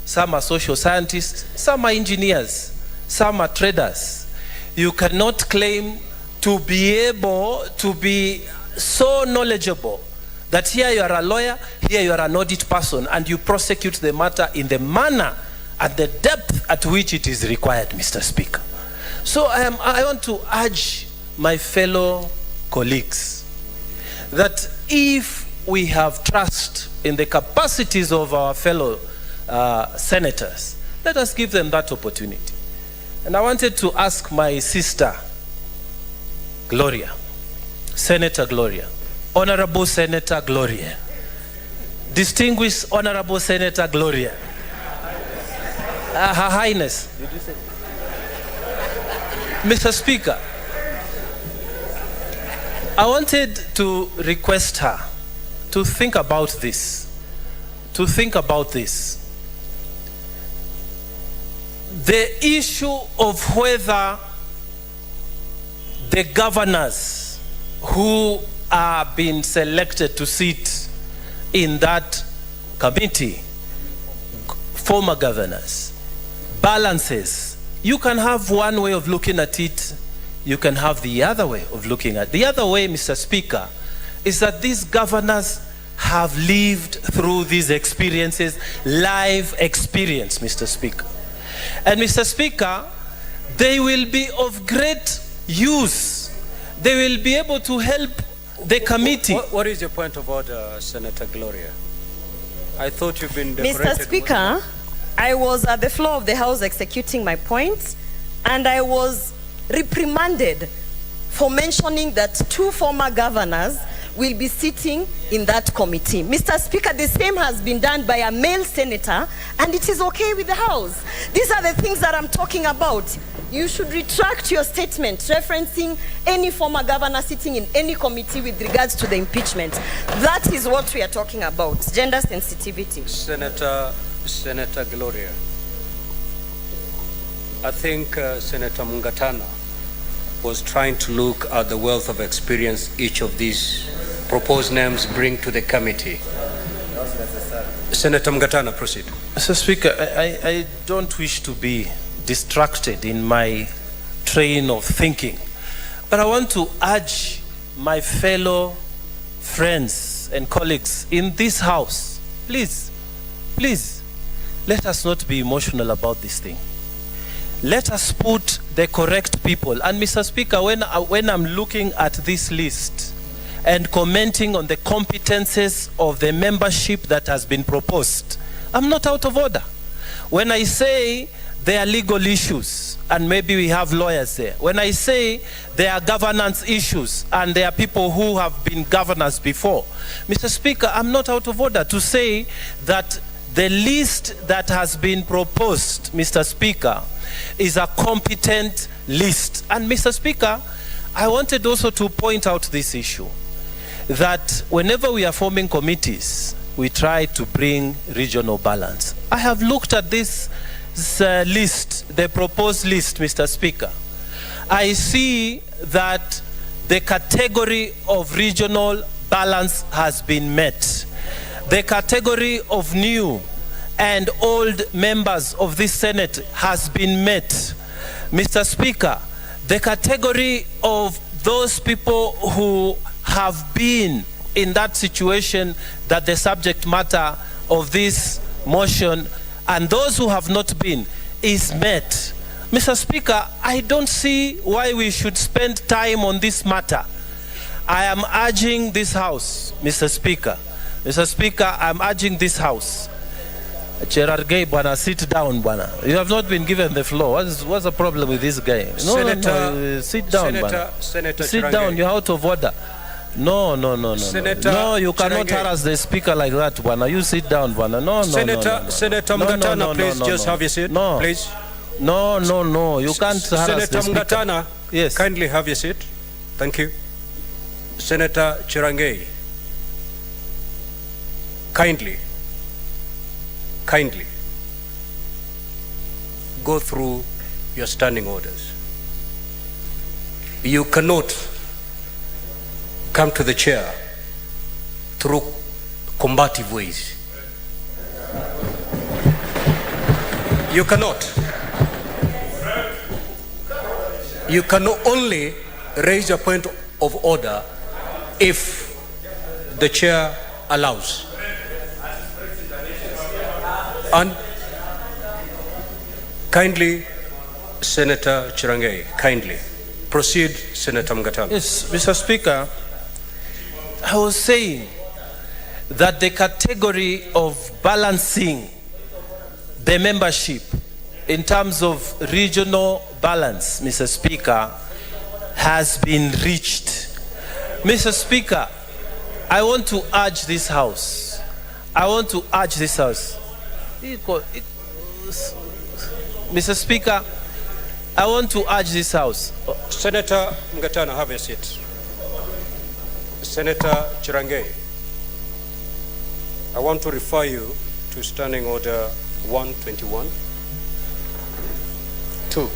some are social scientists, some are engineers, some are traders. You cannot claim to be able to be so knowledgeable that here you are a lawyer, here you are an audit person, and you prosecute the matter in the manner and the depth at which it is required, Mr. Speaker. So I want to urge my fellow colleagues that if we have trust in the capacities of our fellow senators, let us give them that opportunity. And I wanted to ask my sister, Gloria, Senator Gloria, Honorable Senator Gloria, Distinguished Honorable Senator Gloria, Her Highness, did you say? Mr. Speaker, I wanted to request her to think about this, The issue of whether the governors who are being selected to sit in that committee, former governors, balances. You can have one way of looking at it, you can have the other way of looking at it. The other way, Mr. Speaker, is that these governors have lived through these experiences, live experience, Mr. Speaker. And Mr. Speaker, they will be of great use. They will be able to help the committee. What is your point of order, Senator Gloria? I thought you've been decorated. Mr. Speaker, I was at the floor of the House executing my point, and I was reprimanded for mentioning that 2 former governors will be sitting in that committee. Mr. Speaker, the same has been done by a male senator, and it is okay with the House. These are the things that I'm talking about. You should retract your statement referencing any former governor sitting in any committee with regards to the impeachment. That is what we are talking about, gender sensitivity. Senator Gloria, I think Senator Mwangaza was trying to look at the wealth of experience each of these proposed names bring to the committee. Senator Mwangaza, proceed. Mr. Speaker, I don't wish to be distracted in my train of thinking, but I want to urge my fellow friends and colleagues in this House, please, let us not be emotional about this thing. Let us put the correct people. And Mr. Speaker, when I'm looking at this list and commenting on the competences of the membership that has been proposed, I'm not out of order. When I say there are legal issues, and maybe we have lawyers there. When I say there are governance issues, and there are people who have been governors before, Mr. Speaker, I'm not out of order to say that the list that has been proposed, Mr. Speaker, is a competent list. And Mr. Speaker, I wanted also to point out this issue, that whenever we are forming committees, we try to bring regional balance. I have looked at this list, the proposed list, Mr. Speaker. I see that the category of regional balance has been met. The category of new and old members of this Senate has been met. Mr. Speaker, the category of those people who have been in that situation that the subject matter of this motion and those who have not been is met. Mr. Speaker, I don't see why we should spend time on this matter. I am urging this House, Mr. Speaker. Mr. Speaker, I'm urging this House. Gerard Gay, Bwana, sit down, Bwana. You have not been given the floor. What's the problem with this guy? No, sit down, Bwana. Senator sit down, you're out of order. No. No, you cannot harass the speaker like that, Bwana. You sit down, Bwana. Senator Mwangaza, please just have your seat. No. Please. No. You can't harass the speaker. Senator Mwangaza, yes. Kindly have your seat. Thank you. Senator Cherangei, kindly go through your standing orders. You cannot come to the chair through combative ways. You cannot. You can only raise a point of order if the chair allows. And kindly, Senator Cherangei, kindly proceed, Senator Mwangaza. Yes, Mr. Speaker, I was saying that the category of balancing the membership in terms of regional balance, Mr. Speaker, has been reached. Mr. Speaker, I want to urge this House. Mr. Speaker, I want to urge this House. Senator Mwangaza, have a seat. Senator Cherangei, I want to refer you to Standing Order 121. 2.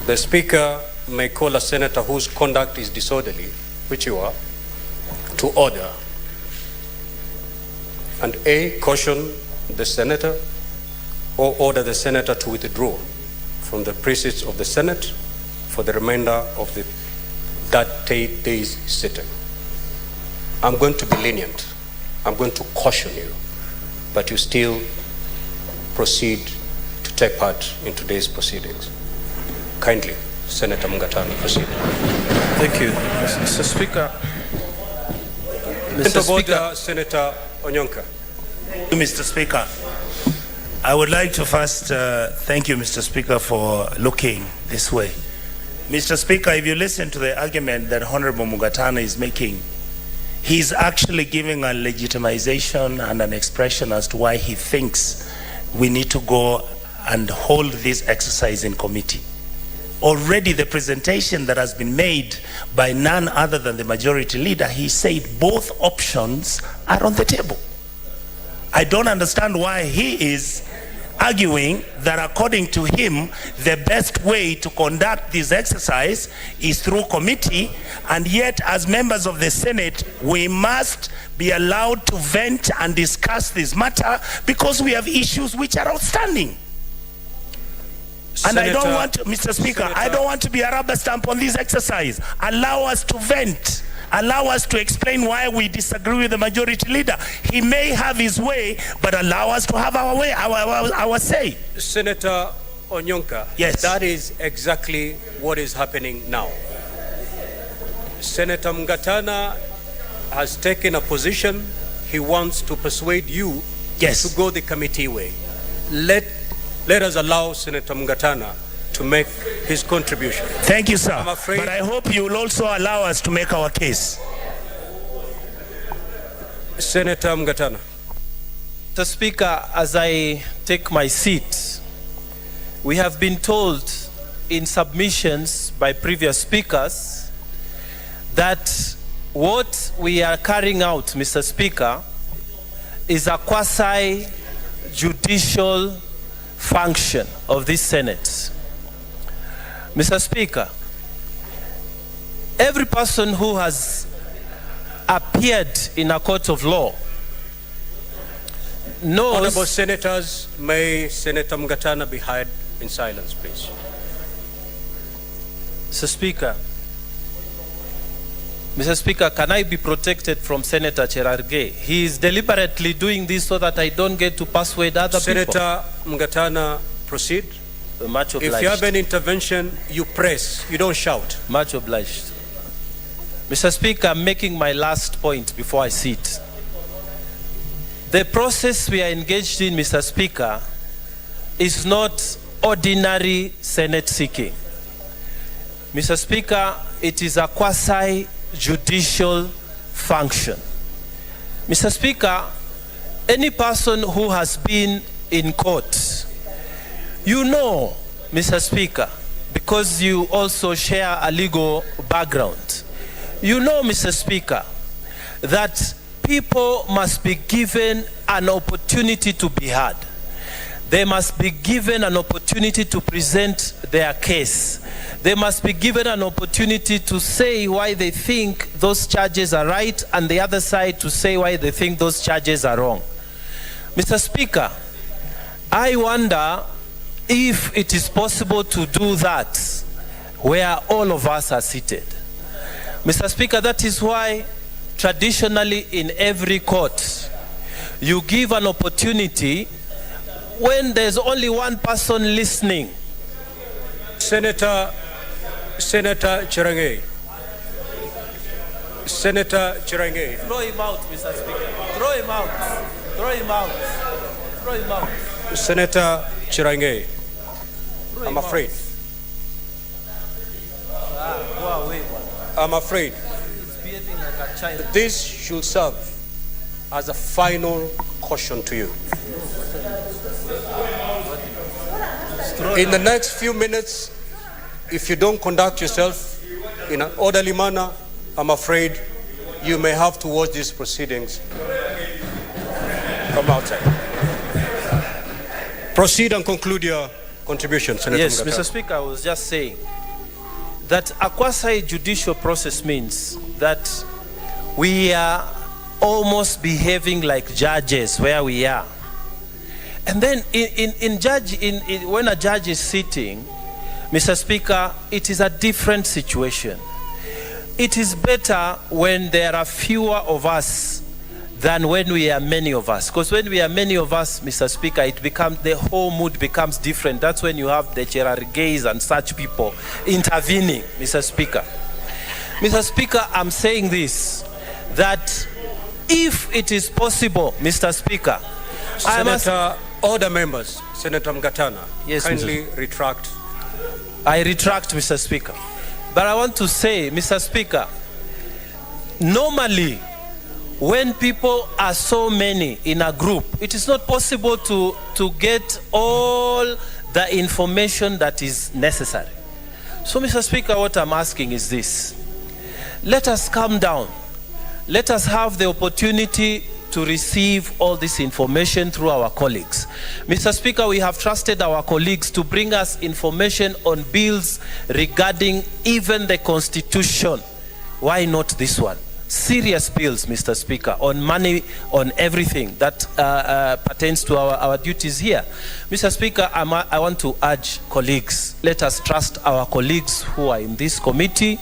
The Speaker may call a senator whose conduct is disorderly, which you are, to order, and A, caution the senator or order the senator to withdraw from the precincts of the Senate for the remainder of that 8 days sitting. I'm going to be lenient. I'm going to caution you, but you still proceed to take part in today's proceedings. Kindly, Senator Mwangaza, proceed. Thank you, Mr. Speaker. Mr. Speaker, Senator Onyonka. Mr. Speaker, I would like to first thank you, Mr. Speaker, for looking this way. Mr. Speaker, if you listen to the argument that Honorable Mwangaza is making, he's actually giving a legitimization and an expression as to why he thinks we need to go and hold this exercise in committee. Already the presentation that has been made by none other than the majority leader, he said both options are on the table. I don't understand why he is arguing that according to him, the best way to conduct this exercise is through committee, and yet as members of the Senate, we must be allowed to vent and discuss this matter because we have issues which are outstanding. And I don't want to, Mr. Speaker, I don't want to be a rubber stamp on this exercise. Allow us to vent. Allow us to explain why we disagree with the majority leader. He may have his way, but allow us to have our way, our say. Senator Onyonka, yes, that is exactly what is happening now. Senator Mwangaza has taken a position. He wants to persuade you to go the committee way. Let us allow Senator Mwangaza to make his contribution. Thank you, sir. I'm afraid, but I hope you will also allow us to make our case. Senator Mwangaza. Mr. Speaker, as I take my seat, we have been told in submissions by previous speakers that what we are carrying out, Mr. Speaker, is a quasi-judicial function of this Senate. Mr. Speaker, every person who has appeared in a court of law knows... Honorable Senators, may Senator Mwangaza be heard in silence, please. Mr. Speaker, can I be protected from Senator Cherargei? He is deliberately doing this so that I don't get to persuade other people. Senator Mwangaza, proceed. Much obliged. If you have an intervention, you press, you don't shout. Much obliged. Mr. Speaker, I'm making my last point before I sit. The process we are engaged in, Mr. Speaker, is not ordinary Senate seeking. Mr. Speaker, it is a quasi-judicial function. Mr. Speaker, any person who has been in court, you know, Mr. Speaker, because you also share a legal background, you know, Mr. Speaker, that people must be given an opportunity to be heard. They must be given an opportunity to present their case. They must be given an opportunity to say why they think those charges are right, and the other side to say why they think those charges are wrong. Mr. Speaker, I wonder if it is possible to do that where all of us are seated. Mr. Speaker, that is why traditionally in every court, you give an opportunity when there's only one person listening. Senator Cherargei. Senator Cherargei. Throw him out, Mr. Speaker. Throw him out. Throw him out. Throw him out. Senator Cherargei, I'm afraid. I'm afraid this should serve as a final caution to you. In the next few minutes, if you don't conduct yourself in an orderly manner, I'm afraid you may have to watch these proceedings from outside. Proceed and conclude your contribution, Senator Yes, Mwangaza. Mr. Speaker, I was just saying that a quasi-judicial process means that we are almost behaving like judges where we are. And then when a judge is sitting, Mr. Speaker, it is a different situation. It is better when there are fewer of us than when we are many of us. Because when we are many of us, Mr. Speaker, the whole mood becomes different. That's when you have the Gerard Gays and such people intervening, Mr. Speaker. Mr. Speaker, I'm saying this, that if it is possible, Mr. Speaker, Senator, order members, Senator Mgatana, yes, kindly retract. I retract, Mr. Speaker. But I want to say, Mr. Speaker, normally, when people are so many in a group, it is not possible to get all the information that is necessary. So, Mr. Speaker, what I'm asking is this. Let us calm down. Let us have the opportunity to receive all this information through our colleagues. Mr. Speaker, we have trusted our colleagues to bring us information on bills regarding even the Constitution. Why not this one? Serious bills, Mr. Speaker, on money, on everything that pertains to our duties here. Mr. Speaker, I want to urge colleagues, let us trust our colleagues who are in this committee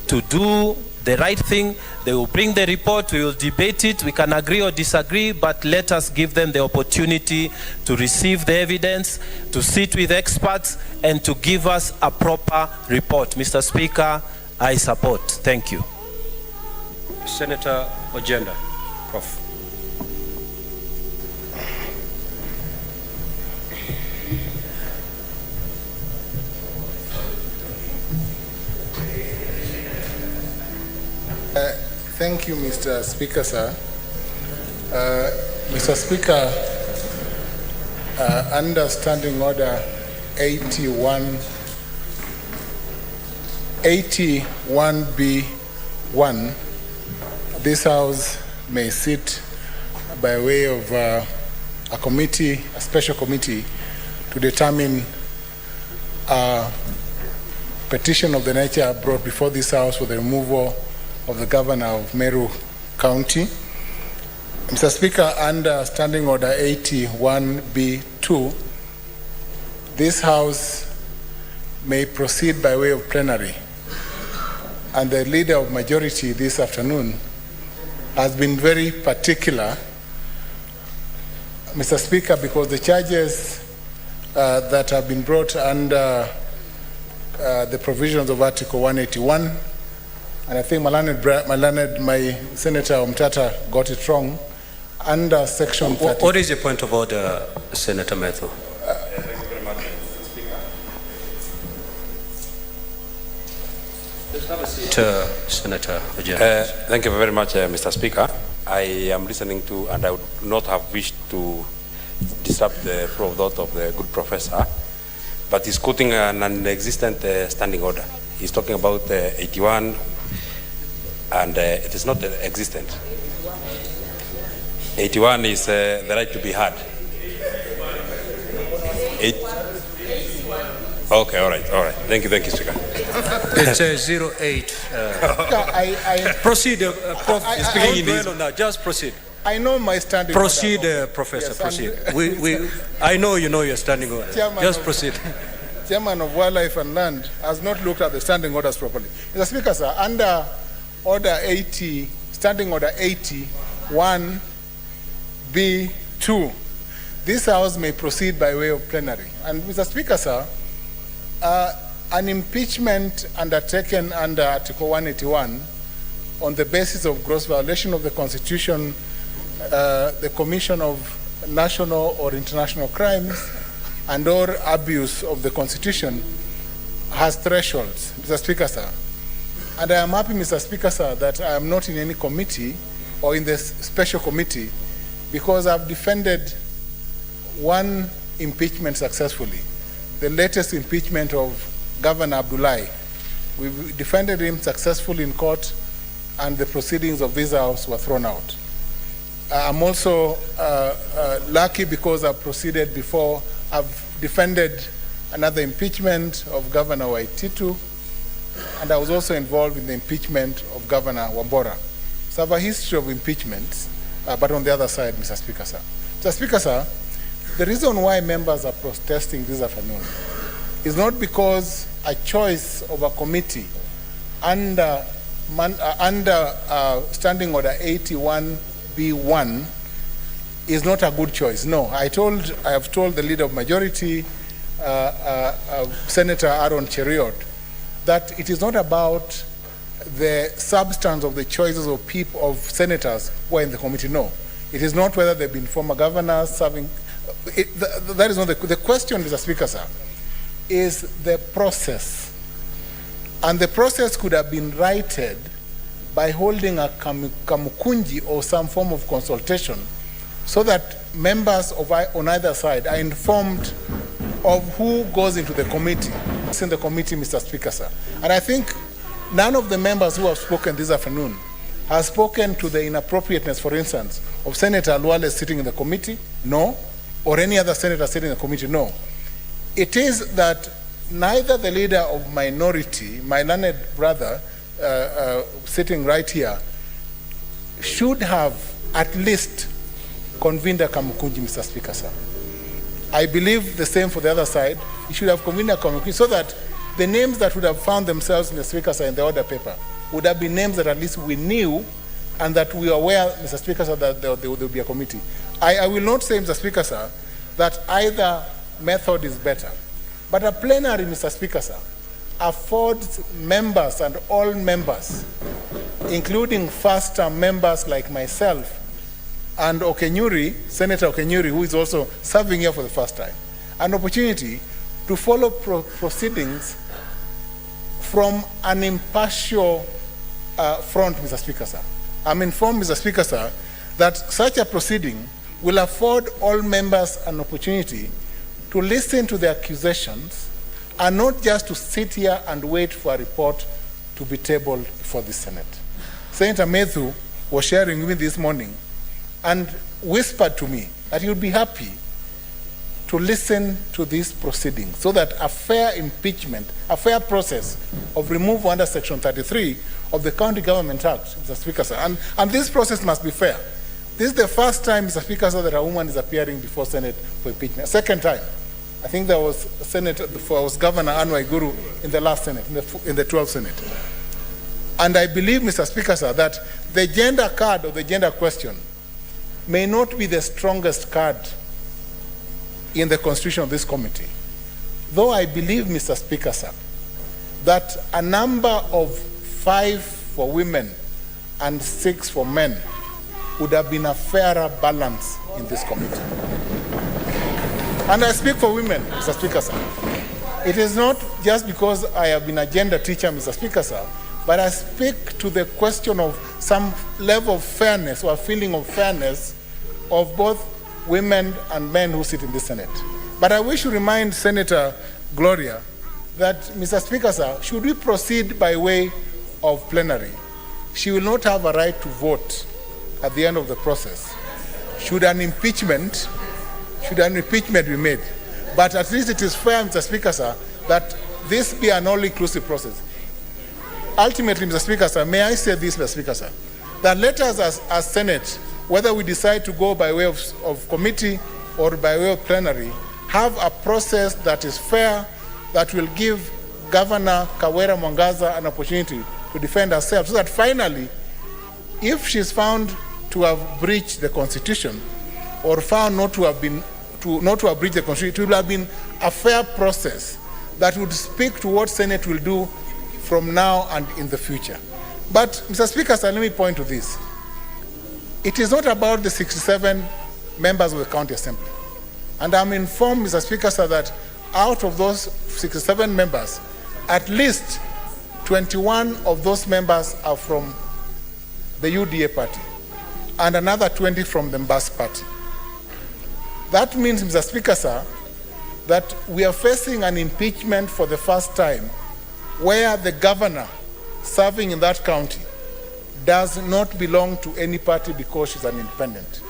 to do the right thing. They will bring the report, we will debate it, we can agree or disagree, but let us give them the opportunity to receive the evidence, to sit with experts, and to give us a proper report. Mr. Speaker, I support. Thank you. Senator Ojenda, Prof. Thank you, Mr. Speaker, sir. Mr. Speaker, under Standing Order 81B1, this House may sit by way of a committee, a special committee, to determine a petition of the nature brought before this House for the removal of the governor of Meru County. Mr. Speaker, under Standing Order 81B2, this House may proceed by way of plenary. And the leader of majority this afternoon has been very particular, Mr. Speaker, because the charges that have been brought under the provisions of Article 181, and I think my Senator Omtata got it wrong, under Section 30. What is your point of order, Senator Metho? Senator Ojenda. Thank you very much, Mr. Speaker. I am listening to, and I would not have wished to disrupt the flow of thought of the good professor, but he's quoting an non-existent standing order. He's talking about 81, and it is not existent. 81 is the right to be heard. Okay, all right. Thank you, Speaker. It's 08. Proceed, Prof. Just proceed. I know my standing proceed, order. Professor, yes, proceed. I know you know your standing order. Just proceed. Chairman of Wildlife and Land has not looked at the standing orders properly. Mr. Speaker, sir, under Order 80, Standing Order 81B2, this House may proceed by way of plenary. And Mr. Speaker, sir, an impeachment undertaken under Article 181 on the basis of gross violation of the Constitution, the commission of national or international crimes, and or abuse of the Constitution has thresholds, Mr. Speaker, sir. And I am happy, Mr. Speaker, sir, that I am not in any committee or in this special committee because I've defended one impeachment successfully, the latest impeachment of Governor Abdullahi. We defended him successfully in court, and the proceedings of this House were thrown out. I'm also lucky because I've proceeded before. I've defended another impeachment of Governor Waititu, and I was also involved in the impeachment of Governor Wambora. So I have a history of impeachments, but on the other side, Mr. Speaker, sir. Mr. Speaker, sir, the reason why members are protesting this afternoon is not because a choice of a committee under Standing Order 81B1 is not a good choice. No, I have told the Leader of Majority, Senator Aaron Cheriot, that it is not about the substance of the choices of senators who are in the committee. No, it is not whether they've been former governors serving. That is not the question, Mr. Speaker, sir, is the process. And the process could have been righted by holding a kamukunji or some form of consultation so that members on either side are informed of who goes into the committee. It's in the committee, Mr. Speaker, sir. And I think none of the members who have spoken this afternoon has spoken to the inappropriateness, for instance, of Senator Luale sitting in the committee, no, or any other senator sitting in the committee, no. It is that neither the leader of minority, my learned brother, sitting right here, should have at least convened a kamukunji, Mr. Speaker, sir. I believe the same for the other side. He should have convened a kamukunji so that the names that would have found themselves in the Speaker, sir, in the order paper would have been names that at least we knew and that we are aware, Mr. Speaker, sir, that there will be a committee. I will not say, Mr. Speaker, sir, that either method is better. But a plenary, Mr. Speaker, sir, affords members and all members, including first-term members like myself and Okenyuri, Senator Okenyuri, who is also serving here for the first time, an opportunity to follow proceedings from an impartial front, Mr. Speaker, sir. I'm informed, Mr. Speaker, sir, that such a proceeding will afford all members an opportunity to listen to the accusations and not just to sit here and wait for a report to be tabled before the Senate. Senator Methu was sharing with me this morning and whispered to me that he would be happy to listen to these proceedings so that a fair impeachment, a fair process of removal under Section 33 of the County Government Act, Mr. Speaker, sir, and this process must be fair. This is the first time, Mr. Speaker, sir, that a woman is appearing before Senate for impeachment. Second time. I think there was Governor Anwar Guru in the last Senate, in the 12th Senate. And I believe, Mr. Speaker, sir, that the gender card or the gender question may not be the strongest card in the constitution of this committee. Though I believe, Mr. Speaker, sir, that a number of 5 for women and 6 for men would have been a fairer balance in this committee. And I speak for women, Mr. Speaker, sir. It is not just because I have been a gender teacher, Mr. Speaker, sir, but I speak to the question of some level of fairness or a feeling of fairness of both women and men who sit in the Senate. But I wish to remind Senator Gloria that, Mr. Speaker, sir, should we proceed by way of plenary, she will not have a right to vote at the end of the process. Should an impeachment be made? But at least it is fair, Mr. Speaker, sir, that this be an all-inclusive process. Ultimately, Mr. Speaker, sir, may I say this, Mr. Speaker, sir, that let us as Senate, whether we decide to go by way of committee or by way of plenary, have a process that is fair, that will give Governor Kawira Mwangaza an opportunity to defend herself, so that finally, if she's found to have breached the Constitution or found not to have breached the Constitution, it will have been a fair process that would speak to what Senate will do from now and in the future. But, Mr. Speaker, sir, let me point to this. It is not about the 67 members of the County Assembly. And I'm informed, Mr. Speaker, sir, that out of those 67 members, at least 21 of those members are from the UDA party, and another 20 from the Mbas party. That means, Mr. Speaker, sir, that we are facing an impeachment for the first time where the governor serving in that county does not belong to any party because she's an independent.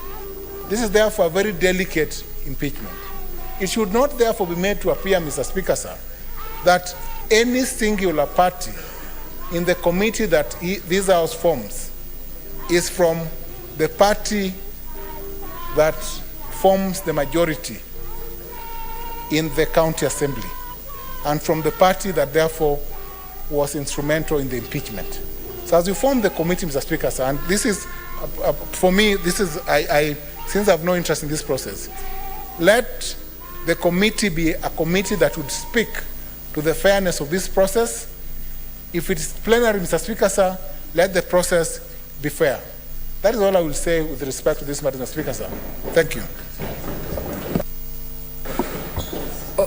This is therefore a very delicate impeachment. It should not therefore be made to appear, Mr. Speaker, sir, that any singular party in the committee that this House forms is from the party that forms the majority in the County Assembly. and from the party that therefore was instrumental in the impeachment. So as you form the committee, Mr. Speaker, sir, and this is, for me, this is, since I have no interest in this process, let the committee be a committee that would speak to the fairness of this process. If it is plenary, Mr. Speaker, sir, let the process be fair. That is all I will say with respect to this matter, Mr. Speaker, sir. Thank you.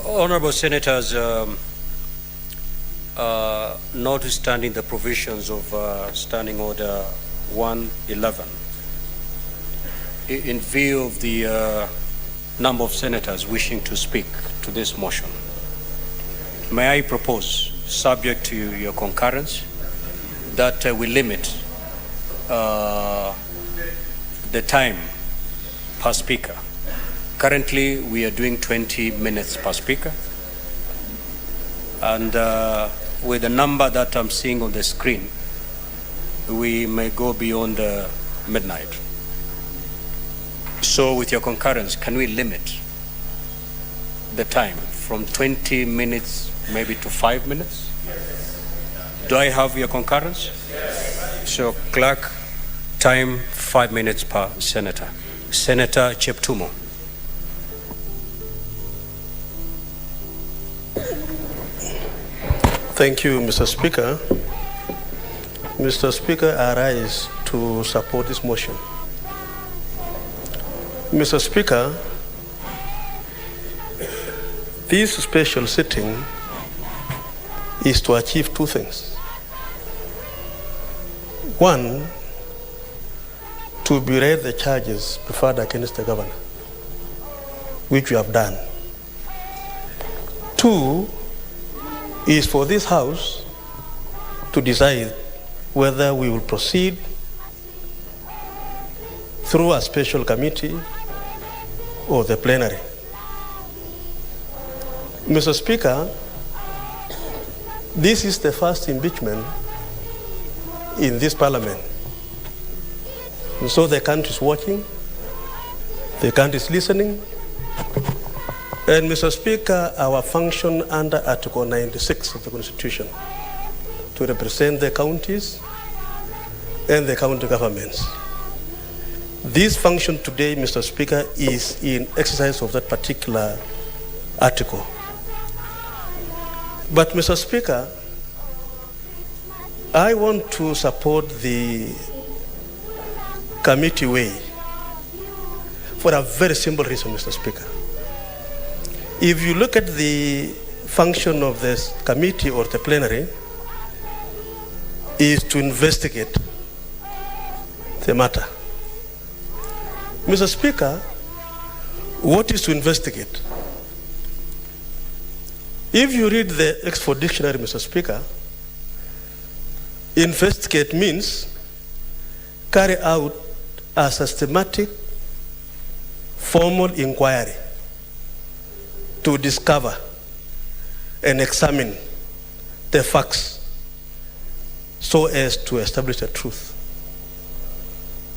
Honorable Senators, notwithstanding the provisions of Standing Order 111, in view of the number of senators wishing to speak to this motion, may I propose, subject to your concurrence, that we limit the time per speaker. Currently, we are doing 20 minutes per speaker. And with the number that I'm seeing on the screen, we may go beyond midnight. So with your concurrence, can we limit the time from 20 minutes maybe to 5 minutes? Do I have your concurrence? So clerk, time 5 minutes per senator. Senator Cheptumo. Thank you, Mr. Speaker. Mr. Speaker, I rise to support this motion. Mr. Speaker, this special sitting is to achieve two things. One, to berate the charges preferred against the governor, which we have done. Two, is for this House to decide whether we will proceed through a special committee or the plenary. Mr. Speaker, this is the first impeachment in this parliament. And so the country is watching, the country is listening. And Mr. Speaker, our function under Article 96 of the Constitution to represent the counties and the county governments. This function today, Mr. Speaker, is in exercise of that particular article. But Mr. Speaker, I want to support the committee way for a very simple reason, Mr. Speaker. If you look at the function of this committee or the plenary, is to investigate the matter. Mr. Speaker, what is to investigate? If you read the Oxford Dictionary, Mr. Speaker, investigate means carry out a systematic, formal inquiry to discover and examine the facts so as to establish the truth.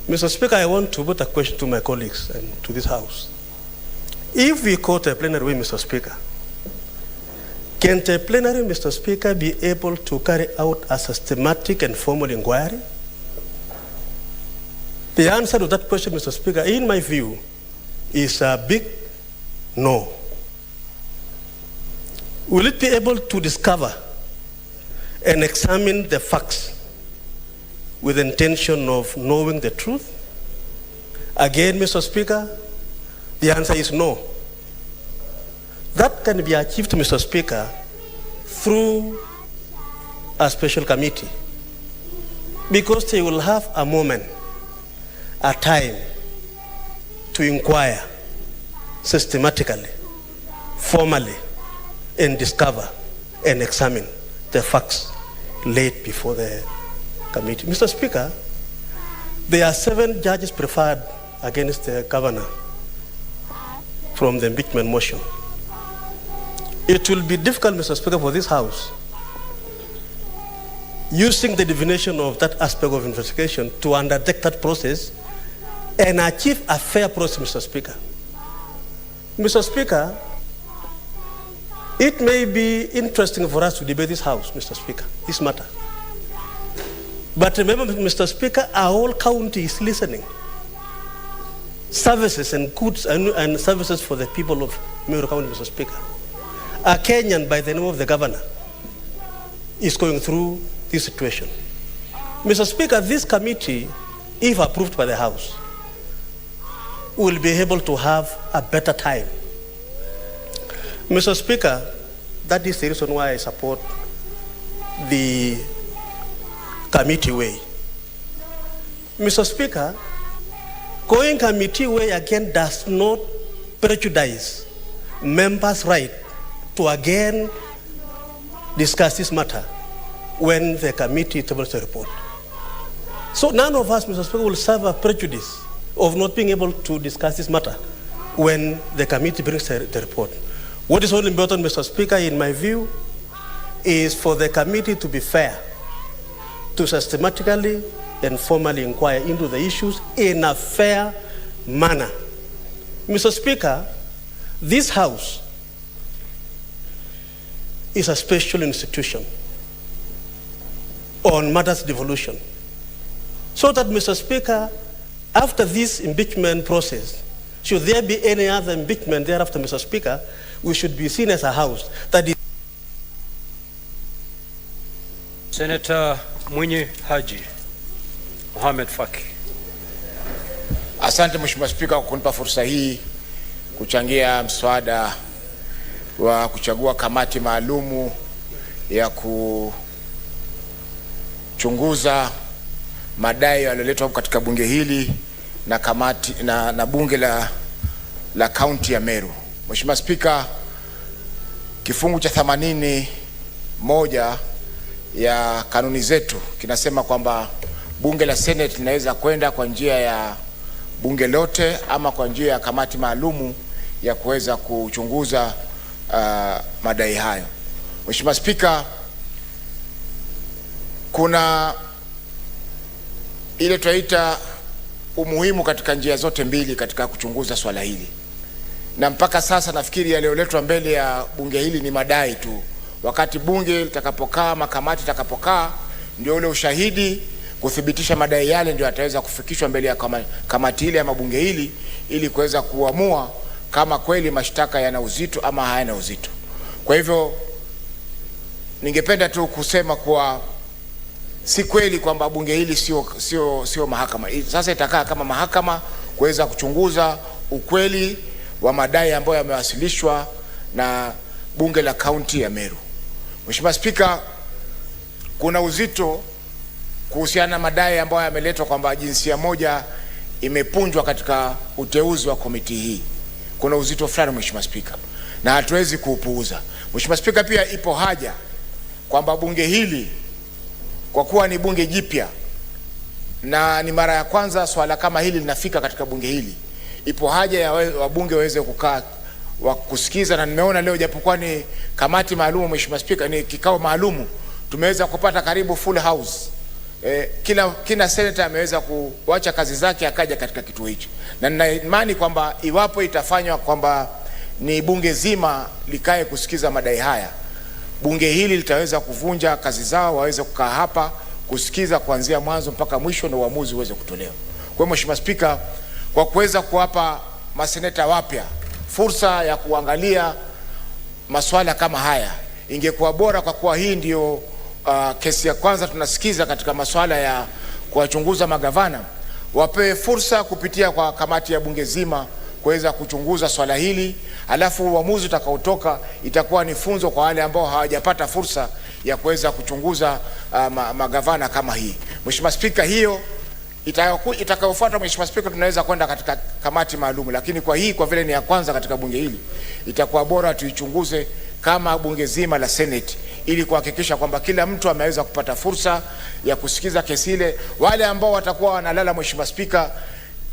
Mr. Speaker, I want to put a question to my colleagues and to this House. If we quote a plenary way, Mr. Speaker, can the plenary, Mr. Speaker, be able to carry out a systematic and formal inquiry? The answer to that question, Mr. Speaker, in my view, is a big no. Will it be able to discover and examine the facts with the intention of knowing the truth? Again, Mr. Speaker, the answer is no. That can be achieved, Mr. Speaker, through a special committee, because they will have a moment, a time to inquire systematically, formally, and discover and examine the facts laid before the committee. Mr. Speaker, there are 7 judges preferred against the governor from the impeachment motion. It will be difficult, Mr. Speaker, for this House, using the definition of that aspect of investigation, to undertake that process and achieve a fair process, Mr. Speaker. Mr. Speaker, It may be interesting for us to debate this House, Mr. Speaker, this matter. But remember, Mr. Speaker, our whole county is listening. Services and goods and services for the people of Meru County, Mr. Speaker. A Kenyan by the name of the governor is going through this situation. Mr. Speaker, this committee, if approved by the House, will be able to have a better time. Mr. Speaker, that is the reason why I support the committee way. Mr. Speaker, going committee way again does not prejudice members' right to again discuss this matter when the committee tables a report. So none of us, Mr. Speaker, will suffer prejudice of not being able to discuss this matter when the committee brings the report. What is only important, Mr. Speaker, in my view, is for the committee to be fair, to systematically and formally inquire into the issues in a fair manner. Mr. Speaker, this House is a special institution on matters devolution. So that, Mr. Speaker, after this impeachment process, should there be any other impeachment thereafter, Mr. Speaker, we should be seen as a House that is. Senator Mwinyi Haji Mohamed Faki. Asante Mheshimiwa Spika kwa kunipa fursa hii kuchangia mswada wa kuchagua kamati maalumu ya kuchunguza madai yaliyoletwa katika bunge hili na kamati na bunge la kaunti ya Meru. Mheshimiwa Spika, kifungu cha 81 ya kanuni zetu kinasema kwamba bunge la Senate linaweza kwenda kwa njia ya bunge lote ama kwa njia ya kamati maalumu ya kuweza kuchunguza madai hayo. Mheshimiwa Spika, kuna ile tunaita umuhimu katika njia zote mbili katika kuchunguza swala hili. Na mpaka sasa nafikiri yaliyoletwa mbele ya bunge hili ni madai tu. Wakati bunge litakapokaa, makamati itakapokaa, ndio ule ushahidi kuthibitisha madai yale ndio ataweza kufikishwa mbele ya kamati ile ama bunge hili ili kuweza kuamua kama kweli mashtaka yana uzito ama hayana uzito. Kwa hivyo ningependa tu kusema kuwa si kweli kwamba bunge hili sio mahakama. Sasa itakaa kama mahakama kuweza kuchunguza ukweli wa madai ambayo yamewasilishwa na bunge la kaunti ya Meru. Mheshimiwa Spika, kuna uzito kuhusiana na madai ambayo yameletwa kwamba jinsia moja imepunjwa katika uteuzi wa komiti hii. Kuna uzito fulani Mheshimiwa Spika, na hatuwezi kuupuuza. Mheshimiwa Spika, pia ipo haja kwamba bunge hili, kwa kuwa ni bunge jipya na ni mara ya kwanza swala kama hili linafika katika bunge hili, ipo haja ya wabunge waweze kukaa wa kusikiza. Na nimeona leo japokuwa ni kamati maalumu, Mheshimiwa Spika, ni kikao maalumu, tumeweza kupata karibu full house. Kila senator ameweza kuacha kazi zake akaja katika kituo hichi, na nina imani kwamba iwapo itafanywa kwamba ni bunge zima likae kusikiza madai haya, bunge hili litaweza kuvunja kazi zao, waweze kukaa hapa kusikiza kuanzia mwanzo mpaka mwisho na uamuzi uweze kutolewa. Kwa hiyo Mheshimiwa Spika, kwa kuweza kuwapa maseneta wapya fursa ya kuangalia masuala kama haya, ingekuwa bora, kwa kuwa hii ndio kesi ya kwanza tunasikiza katika masuala ya kuwachunguza magavana, wapewe fursa kupitia kwa kamati ya bunge zima kuweza kuchunguza swala hili, alafu uamuzi utakaotoka itakuwa ni funzo kwa wale ambao hawajapata fursa ya kuweza kuchunguza magavana kama hii. Mheshimiwa Spika, hiyo itakayofuata Mheshimiwa Spika, tunaweza kwenda katika kamati maalum, lakini kwa hii, kwa vile ni ya kwanza katika bunge hili, itakuwa bora tuichunguze kama bunge zima la Senate, ili kuhakikisha kwamba kila mtu ameweza kupata fursa ya kusikiza kesi ile. Wale ambao watakuwa wanalala, Mheshimiwa Spika,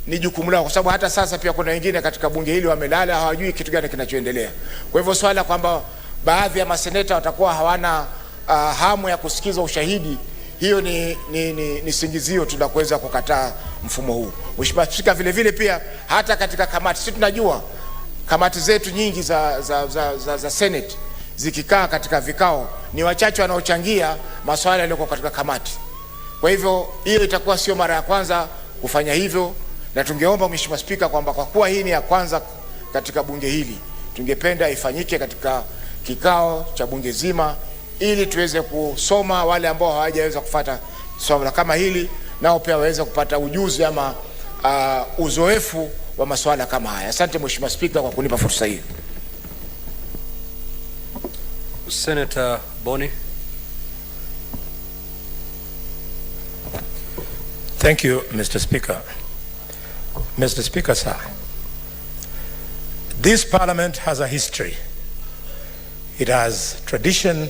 ni jukumu lao, kwa sababu hata sasa pia kuna wengine katika bunge hili wamelala, hawajui kitu gani kinachoendelea. Kwa hivyo swala kwamba baadhi ya maseneta watakuwa hawana hamu ya kusikiza ushahidi, hiyo ni singizio tunakuweza kukataa mfumo huu. Mheshimiwa Spika, vile vile pia hata katika kamati, sisi tunajua kamati zetu nyingi za Senate zikikaa katika vikao ni wachache wanaochangia masuala yaliyoko katika kamati. Kwa hivyo hiyo itakuwa sio mara ya kwanza kufanya hivyo, na tungeomba Mheshimiwa Spika kwamba kwa kuwa hii ni ya kwanza katika bunge hili, tungependa ifanyike katika kikao cha bunge zima, ili tuweze kusoma wale ambao hawajaweza kufuata swala kama hili, nao pia waweze kupata ujuzi ama uzoefu wa masuala kama haya. Asante Mheshimiwa Spika kwa kunipa fursa hii. Senator Boni. Thank you, Mr. Speaker. Mr. Speaker, sir, this Parliament has a history. It has tradition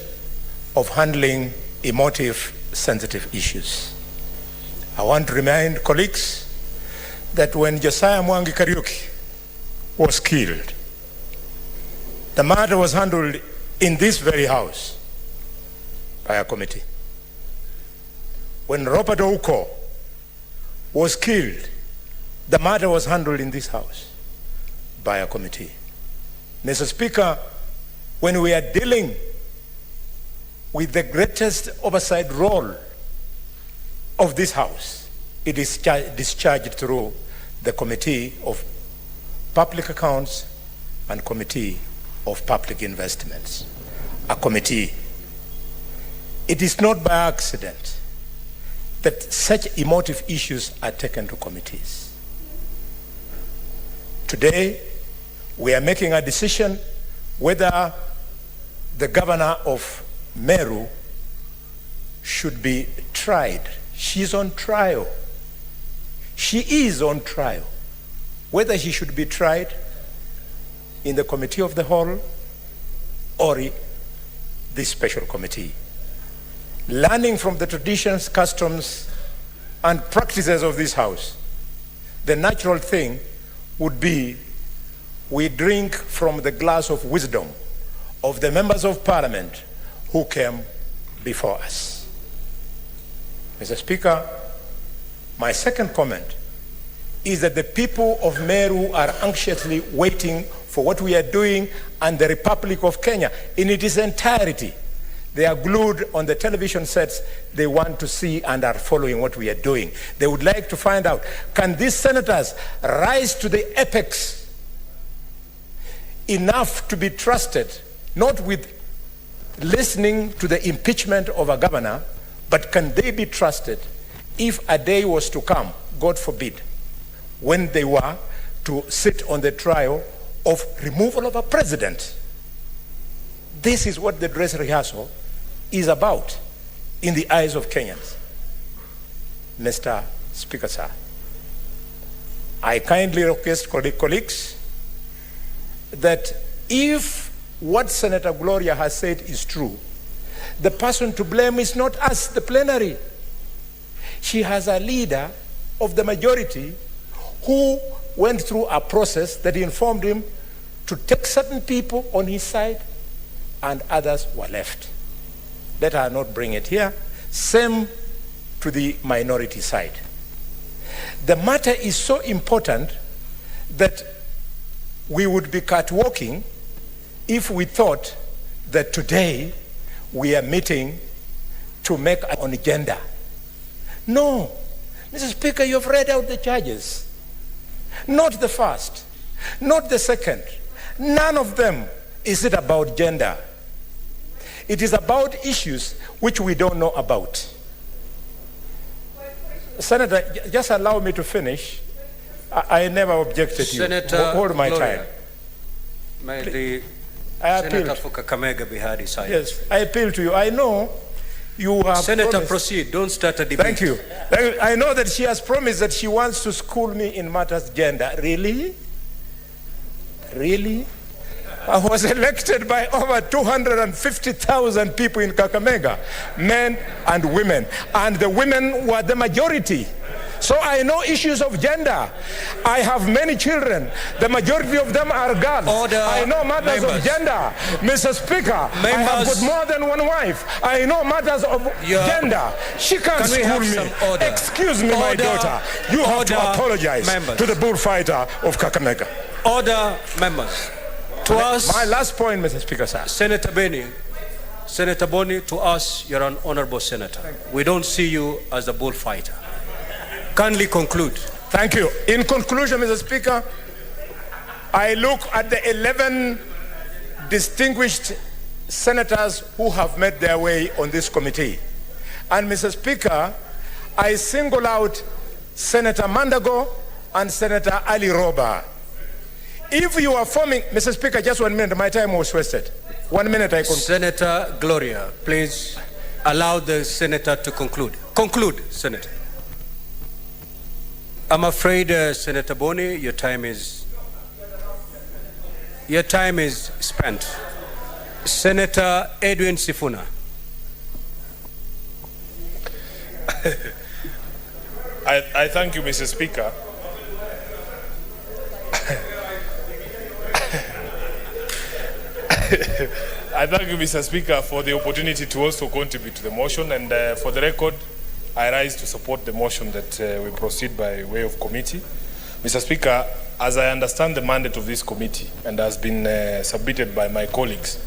of handling emotive, sensitive issues. I want to remind colleagues that when Josiah Mwangi Kariuki was killed, the matter was handled in this very house by a committee. When Robert Ouko was killed, the matter was handled in this house by a committee. Mr. Speaker, when we are dealing with the greatest oversight role of this house, it is discharged through the Committee of Public Accounts and Committee of Public Investments, a committee. It is not by accident that such emotive issues are taken to committees. Today, we are making a decision whether the governor of Meru should be tried. She's on trial. She is on trial. Whether she should be tried in the committee of the whole or this special committee. Learning from the traditions, customs, and practices of this house, the natural thing would be we drink from the glass of wisdom of the members of Parliament who came before us. Mr. Speaker, my second comment is that the people of Meru are anxiously waiting for what we are doing and the Republic of Kenya in its entirety. They are glued on the television sets. They want to see and are following what we are doing. They would like to find out, can these senators rise to the apex enough to be trusted, not with listening to the impeachment of a governor, but can they be trusted if a day was to come, God forbid, when they were to sit on the trial of removal of a president? This is what the dress rehearsal is about in the eyes of Kenyans. Mr. Speaker, sir, I kindly request colleagues that if what Senator Gloria has said is true, the person to blame is not us, the plenary. She has a leader of the majority who went through a process that informed him to take certain people on his side and others were left. Let her not bring it here. Same to the minority side. The matter is so important that we would be catwalking if we thought that today we are meeting to make an agenda. No. Mr. Speaker, you have read out the charges. Not the first, not the second. None of them is it about gender. It is about issues which we don't know about. Senator, just allow me to finish. I never objected to you. Hold my time. May the Senator for Kakamega be heard his side. Yes, I appeal to you. I know you have Senator, promised. proceed. Don't start a debate. Thank you. I know that she has promised that she wants to school me in matters gender. Really? Really? I was elected by over 250,000 people in Kakamega, men and women, and the women were the majority. So I know issues of gender. I have many children. The majority of them are girls. Order. I know matters of gender. Mr. Speaker, I have got more than one wife. I know matters of gender. She can't school me. Excuse me, my daughter. You have to apologize to the bullfighter of Kakamega. Order, members. To us, my last point, Mr. Speaker, sir. Senator Boni, to us, you're an honorable senator. We don't see you as a bullfighter. Kindly conclude. Thank you. In conclusion, Mr. Speaker, I look at the 11 distinguished senators who have made their way on this committee. And Mr. Speaker, I single out Senator Mandago and Senator Ali Roba. If you are forming, Mr. Speaker, just 1 minute, my time was wasted. 1 minute I conclude. Senator Gloria, please allow the senator to conclude. Conclude, Senator. I'm afraid, Senator Boni, your time is spent. Senator Edwin Sifuna. I thank you, Mr. Speaker. I thank you, Mr. Speaker, for the opportunity to also contribute to the motion. And for the record, I rise to support the motion that we proceed by way of committee. Mr. Speaker, as I understand the mandate of this committee and has been submitted by my colleagues,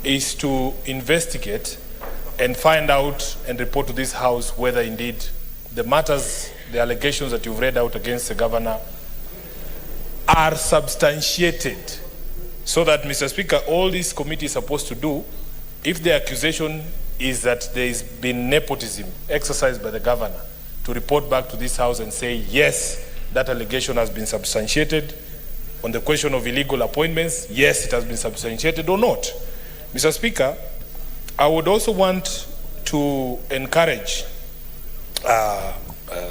is to investigate and find out and report to this House whether indeed the matters, the allegations that you've read out against the governor are substantiated. So that, Mr. Speaker, all this committee is supposed to do, if the accusation is that there has been nepotism exercised by the governor, to report back to this House and say, yes, that allegation has been substantiated. On the question of illegal appointments, yes, it has been substantiated or not. Mr. Speaker, I would also want to encourage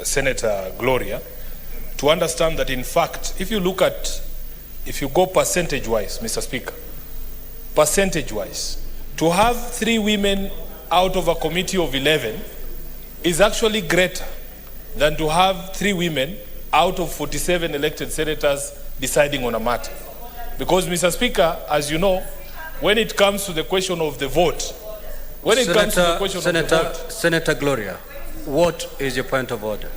Senator Gloria to understand that, in fact, if you go percentage-wise, Mr. Speaker, percentage-wise, to have 3 women out of a committee of 11 is actually greater than to have 3 women out of 47 elected senators deciding on a matter. Because, Mr. Speaker, as you know, when it comes to the question of the vote, Senator Gloria, what is your point of order?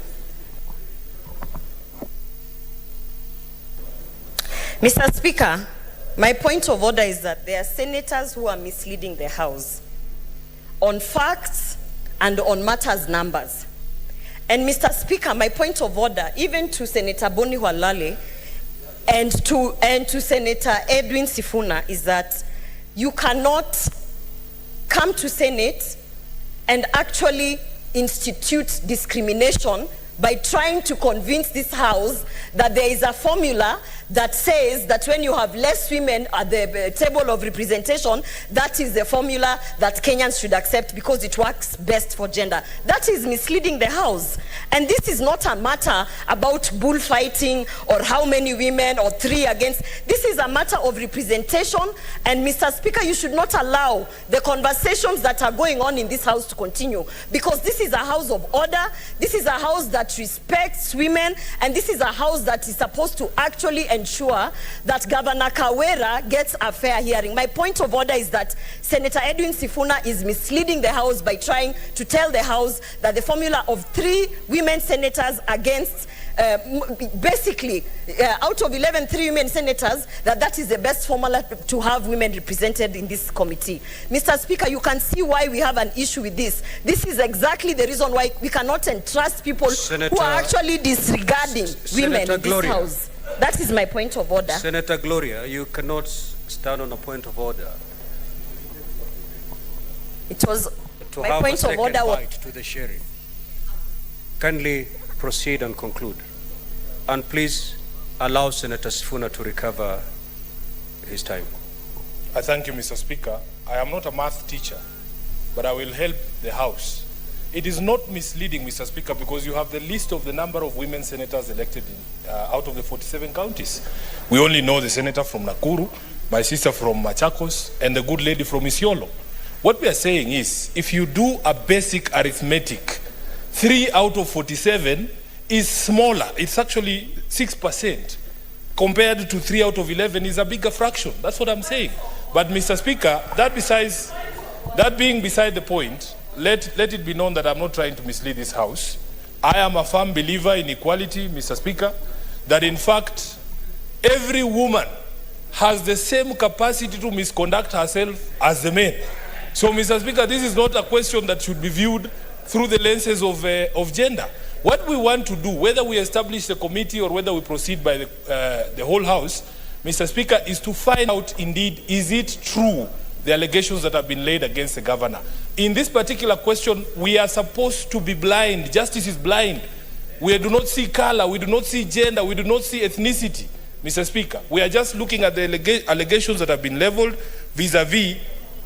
Mr. Speaker, my point of order is that there are senators who are misleading the House on facts and on matters numbers. And Mr. Speaker, my point of order, even to Senator Boni Halale and to Senator Edwin Sifuna, is that you cannot come to Senate and actually institute discrimination by trying to convince this House that there is a formula that says that when you have less women at the table of representation, that is the formula that Kenyans should accept because it works best for gender. That is misleading the House. And this is not a matter about bullfighting or how many women or 3 against. This is a matter of representation. And Mr. Speaker, you should not allow the conversations that are going on in this House to continue, because this is a house of order. This is a house that respects women, and this is a house that is supposed to actually ensure that Governor Kawira gets a fair hearing. My point of order is that Senator Edwin Sifuna is misleading the House by trying to tell the House that the formula of 3 women senators against basically out of 11, 3 women senators, that is the best formula to have women represented in this committee. Mr. Speaker, you can see why we have an issue with this. This is exactly the reason why we cannot entrust people who are actually disregarding women in this House. That is my point of order. Senator Gloria, you cannot stand on a point of order. It was to my have point a of order. Bite to the sharing. Kindly proceed and conclude. And please allow Senator Sifuna to recover his time. I thank you, Mr. Speaker. I am not a math teacher, but I will help the House. It is not misleading, Mr. Speaker, because you have the list of the number of women senators elected out of the 47 counties. We only know the senator from Nakuru, my sister from Machakos, and the good lady from Isiolo. What we are saying is, if you do a basic arithmetic, 3 out of 47 is smaller. It's actually 6%. Compared to 3 out of 11 is a bigger fraction. That's what I'm saying. But Mr. Speaker, that being beside the point, let it be known that I'm not trying to mislead this House. I am a firm believer in equality, Mr. Speaker, that in fact, every woman has the same capacity to misconduct herself as the men. So, Mr. Speaker, this is not a question that should be viewed through the lenses of gender. What we want to do, whether we establish the committee or whether we proceed by the whole House, Mr. Speaker, is to find out indeed, is it true, the allegations that have been laid against the governor? In this particular question, we are supposed to be blind. Justice is blind. We do not see color, we do not see gender, we do not see ethnicity, Mr. Speaker. We are just looking at the allegations that have been leveled vis-a-vis,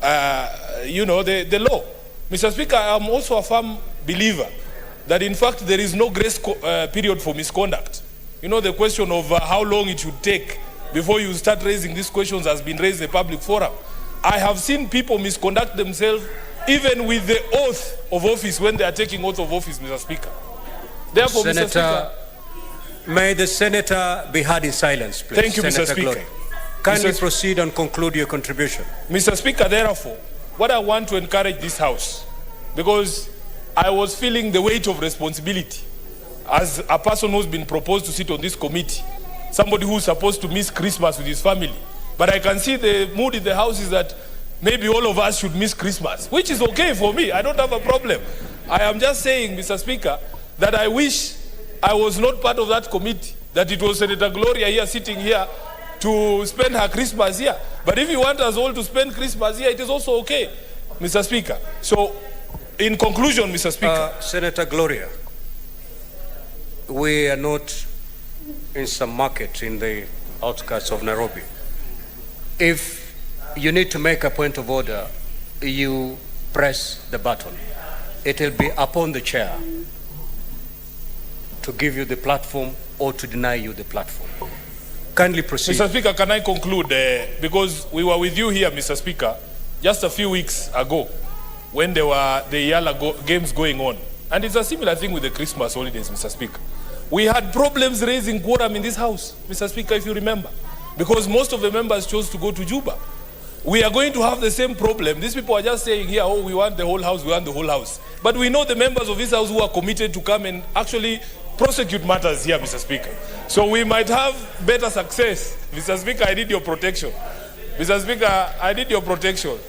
the law. Mr. Speaker, I am also a firm believer that in fact there is no grace period for misconduct. You know, the question of how long it should take before you start raising these questions has been raised in a public forum. I have seen people misconduct themselves even with the oath of office when they are taking oath of office, Mr. Speaker. Therefore, Senator, Mr. Speaker, may the senator be heard in silence, please. Thank you, Mr. Speaker. Gloria. Kindly proceed and conclude your contribution. Mr. Speaker, therefore, what I want to encourage this House, because I was feeling the weight of responsibility as a person who's been proposed to sit on this committee, somebody who's supposed to miss Christmas with his family. But I can see the mood in the House is that maybe all of us should miss Christmas, which is okay for me. I don't have a problem. I am just saying, Mr. Speaker, that I wish I was not part of that committee, that it was Senator Gloria here sitting here to spend her Christmas here. But if you want us all to spend Christmas here, it is also okay, Mr. Speaker. So, in conclusion, Mr. Speaker. Senator Gloria, we are not in some market in the outskirts of Nairobi. If you need to make a point of order, you press the button. It will be upon the chair to give you the platform or to deny you the platform. Kindly proceed. Mr. Speaker, can I conclude? Because we were with you here, Mr. Speaker, just a few weeks ago when there were the Yala games going on. And it's a similar thing with the Christmas holidays, Mr. Speaker. We had problems raising quorum in this House, Mr. Speaker, if you remember, because most of the members chose to go to Juba. We are going to have the same problem. These people are just saying here, oh, we want the whole House, we want the whole House. But we know the members of this House who are committed to come and actually prosecute matters here, Mr. Speaker. So we might have better success. Mr. Speaker, I need your protection. Mr. Speaker, I need your protection.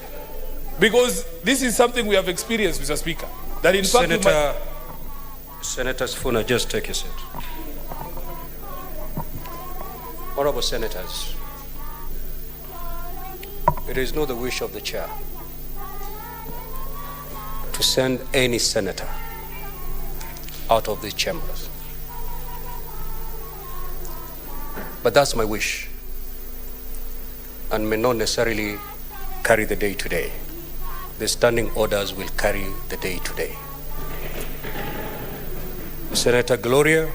Because this is something we have experienced, Mr. Speaker. That in fact Senator Sifuna, just take a seat. Honorable Senators, it is not the wish of the chair to send any senator out of these chambers. But that's my wish, and may not necessarily carry the day today. The standing orders will carry the day today. Senator Gloria,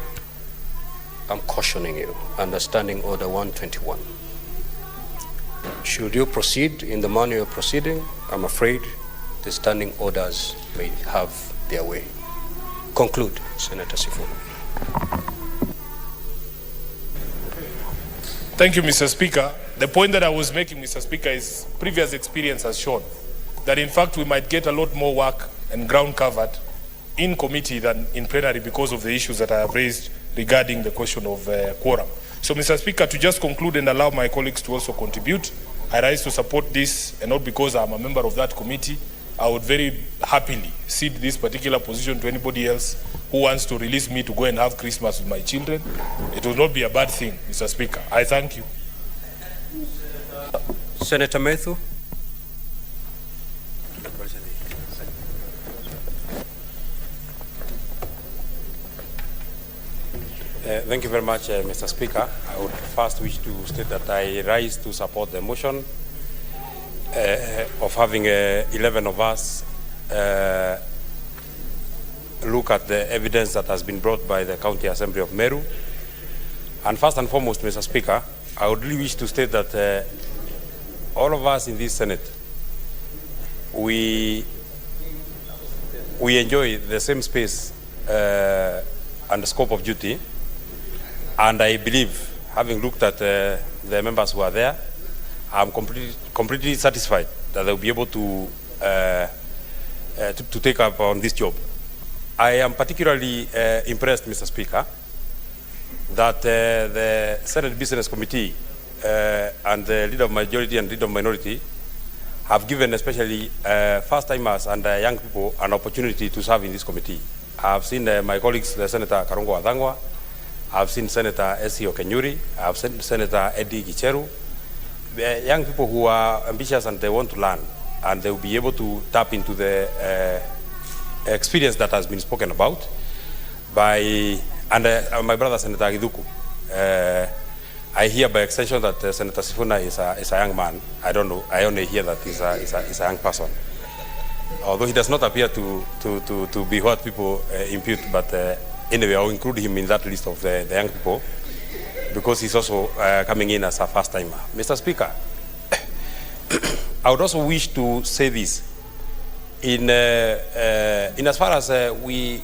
I'm cautioning you under Standing Order 121. Should you proceed in the manner you're proceeding, I'm afraid the standing orders may have their way. Conclude, Senator Sifuna. Thank you, Mr. Speaker. The point that I was making, Mr. Speaker, is previous experience has shown that in fact we might get a lot more work and ground covered in committee than in plenary because of the issues that I have raised regarding the question of quorum. So, Mr. Speaker, to just conclude and allow my colleagues to also contribute, I rise to support this, and not because I'm a member of that committee. I would very happily cede this particular position to anybody else who wants to release me to go and have Christmas with my children. It will not be a bad thing, Mr. Speaker. I thank you. Senator Methu. Thank you very much, Mr. Speaker. I would first wish to state that I rise to support the motion of having 11 of us look at the evidence that has been brought by the County Assembly of Meru. And first and foremost, Mr. Speaker, I would really wish to state that all of us in this Senate, we enjoy the same space and the scope of duty. And I believe, having looked at the members who are there, I'm completely satisfied that they'll be able to take up on this job. I am particularly impressed, Mr. Speaker, that the Senate Business Committee and the leader of majority and leader of minority have given especially first-timers and young people an opportunity to serve in this committee. I've seen my colleagues, the Senator Karongo Adhangwa, I've seen Senator S.C. Okenyuri, I've seen Senator Eddie Gicheru, young people who are ambitious and they want to learn, and they will be able to tap into the experience that has been spoken about by my brother Senator Giduku. I hear by extension that Senator Sifuna is a young man. I don't know. I only hear that he's a young person. Although he does not appear to be what people impute, but anyway, I'll include him in that list of the young people because he's also coming in as a first timer. Mr. Speaker, I would also wish to say this. In as far as we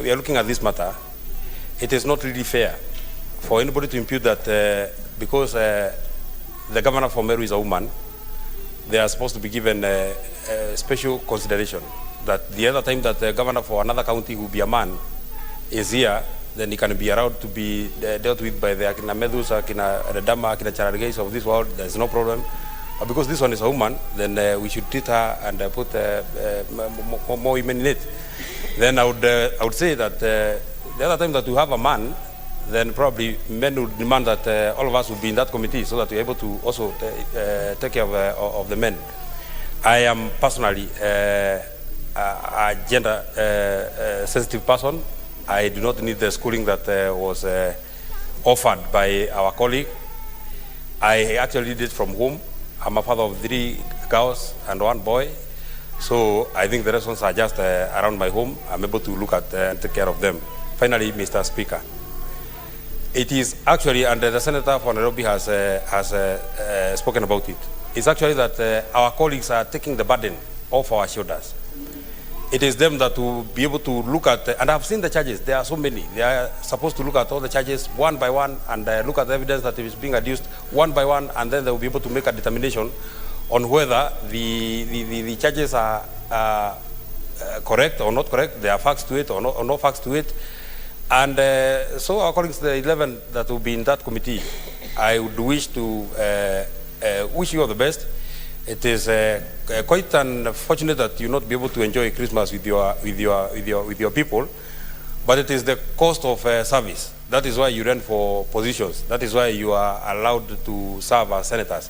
are looking at this matter, it is not really fair for anybody to impute that because the governor for Meru is a woman, they are supposed to be given special consideration. That the other time that the governor for another county who be a man is here, then he can be allowed to be dealt with by the Akina Medus, Akina Redama, Akina Charargeis of this world. There's no problem. But because this one is a woman, then we should treat her and put more women in it. Then I would say that the other time that we have a man, then probably men would demand that all of us would be in that committee so that we're able to also take care of the men. I am personally a gender sensitive person. I do not need the schooling that was offered by our colleague. I actually did it from home. I'm a father of 3 girls and 1 boy. So I think the rest ones are just around my home. I'm able to look at and take care of them. Finally, Mr. Speaker, it is actually, and the Senator for Nairobi has spoken about it, it's actually that our colleagues are taking the burden off our shoulders. It is them that will be able to look at, and I've seen the charges, there are so many. They are supposed to look at all the charges one by one and look at the evidence that is being adduced one by one, and then they will be able to make a determination on whether the charges are correct or not correct, there are facts to it or no facts to it. And so our colleagues, the 11 that will be in that committee, I would wish to wish you all the best. It is quite unfortunate that you not be able to enjoy Christmas with your people, but it is the cost of service. That is why you run for positions. That is why you are allowed to serve as senators.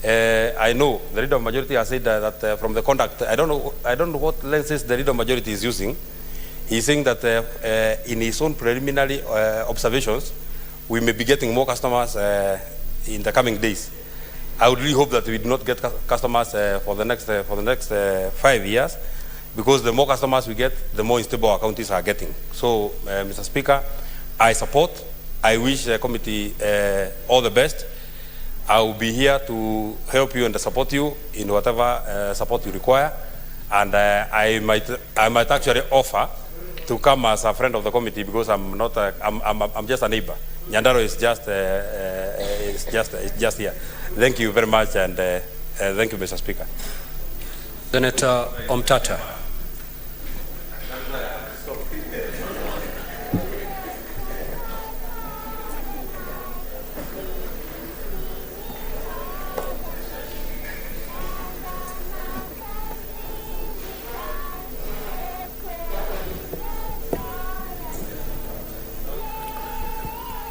I know the leader of majority has said that from the conduct, I don't know what lenses the leader of majority is using. He's saying that in his own preliminary observations, we may be getting more customers in the coming days. I would really hope that we do not get customers for the next 5 years, because the more customers we get, the more unstable our counties are getting. So, Mr. Speaker, I support. I wish the committee all the best. I will be here to help you and support you in whatever support you require, and I might actually offer to come as a friend of the committee, because I'm not. I'm just a neighbor. Nyandaro is just here. Thank you very much, and thank you, Mr. Speaker. Senator Omtata.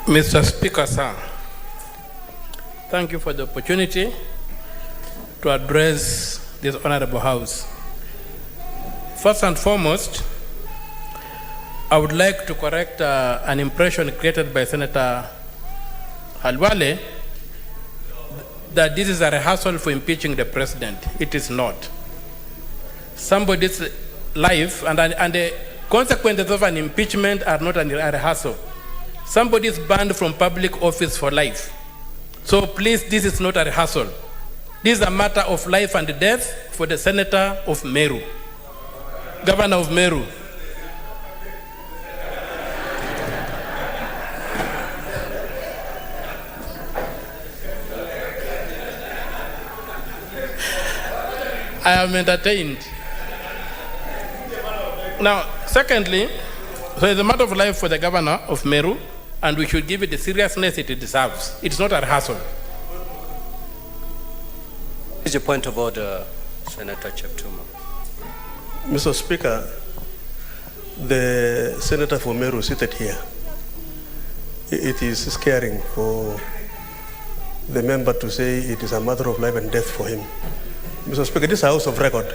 Mr. Speaker, sir, thank you for the opportunity to address this honorable House. First and foremost, I would like to correct an impression created by Senator Halwale that this is a rehearsal for impeaching the president. It is not. Somebody's life and the consequences of an impeachment are not a rehearsal. Somebody is banned from public office for life. So please, this is not a rehearsal. This is a matter of life and death for the Senator of Meru, Governor of Meru. I am entertained. Now, secondly, so it's a matter of life for the Governor of Meru and we should give it the seriousness it deserves. It's not a rehearsal. What is your point of order, Senator Cheptumo? Mr. Speaker, the Senator for Meru seated here. It is scaring for the member to say it is a matter of life and death for him. Mr. Speaker, this House of Record,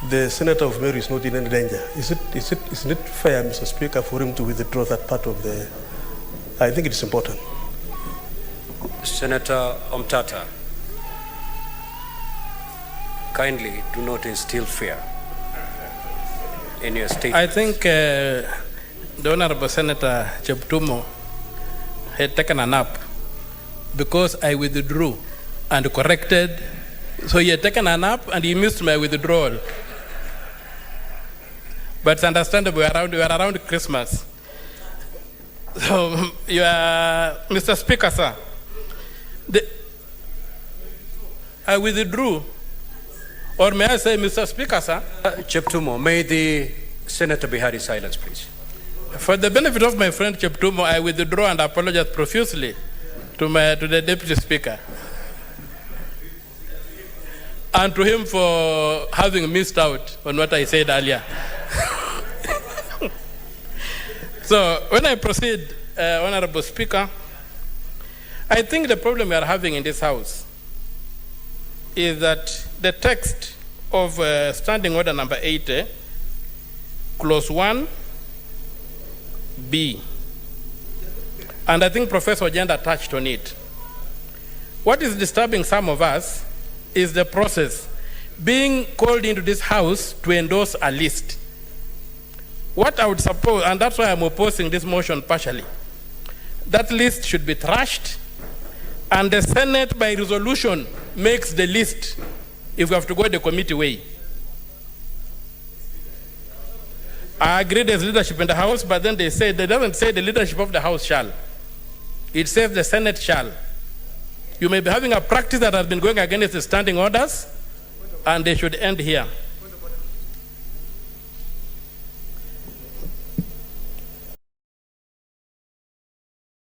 the Senator of Meru is not in any danger. Isn't it fair, Mr. Speaker, for him to withdraw that part of the... I think it is important. Senator Omtata, kindly do not instill fear in your statement. I think the Honorable Senator Cheptumo had taken a nap because I withdrew and corrected. So he had taken a nap and he missed my withdrawal. But it's understandable, we are around Christmas. So, Mr. Speaker, sir, I withdrew. Or may I say, Mr. Speaker, sir? Cheptumo, may the Senator be heard in silence, please. For the benefit of my friend Cheptumo, I withdraw and apologize profusely to the Deputy Speaker. And to him for having missed out on what I said earlier. So, when I proceed, Honorable Speaker, I think the problem we are having in this House is that the text of Standing Order number 80, clause 1, B, and I think Professor Ojenda touched on it. What is disturbing some of us is the process being called into this House to endorse a list. What I would suppose, and that's why I'm opposing this motion partially, that list should be trashed, and the Senate by resolution makes the list if we have to go the committee way. I agree there's leadership in the House, but then they doesn't say the leadership of the House shall. It says the Senate shall. You may be having a practice that has been going against the standing orders, and they should end here.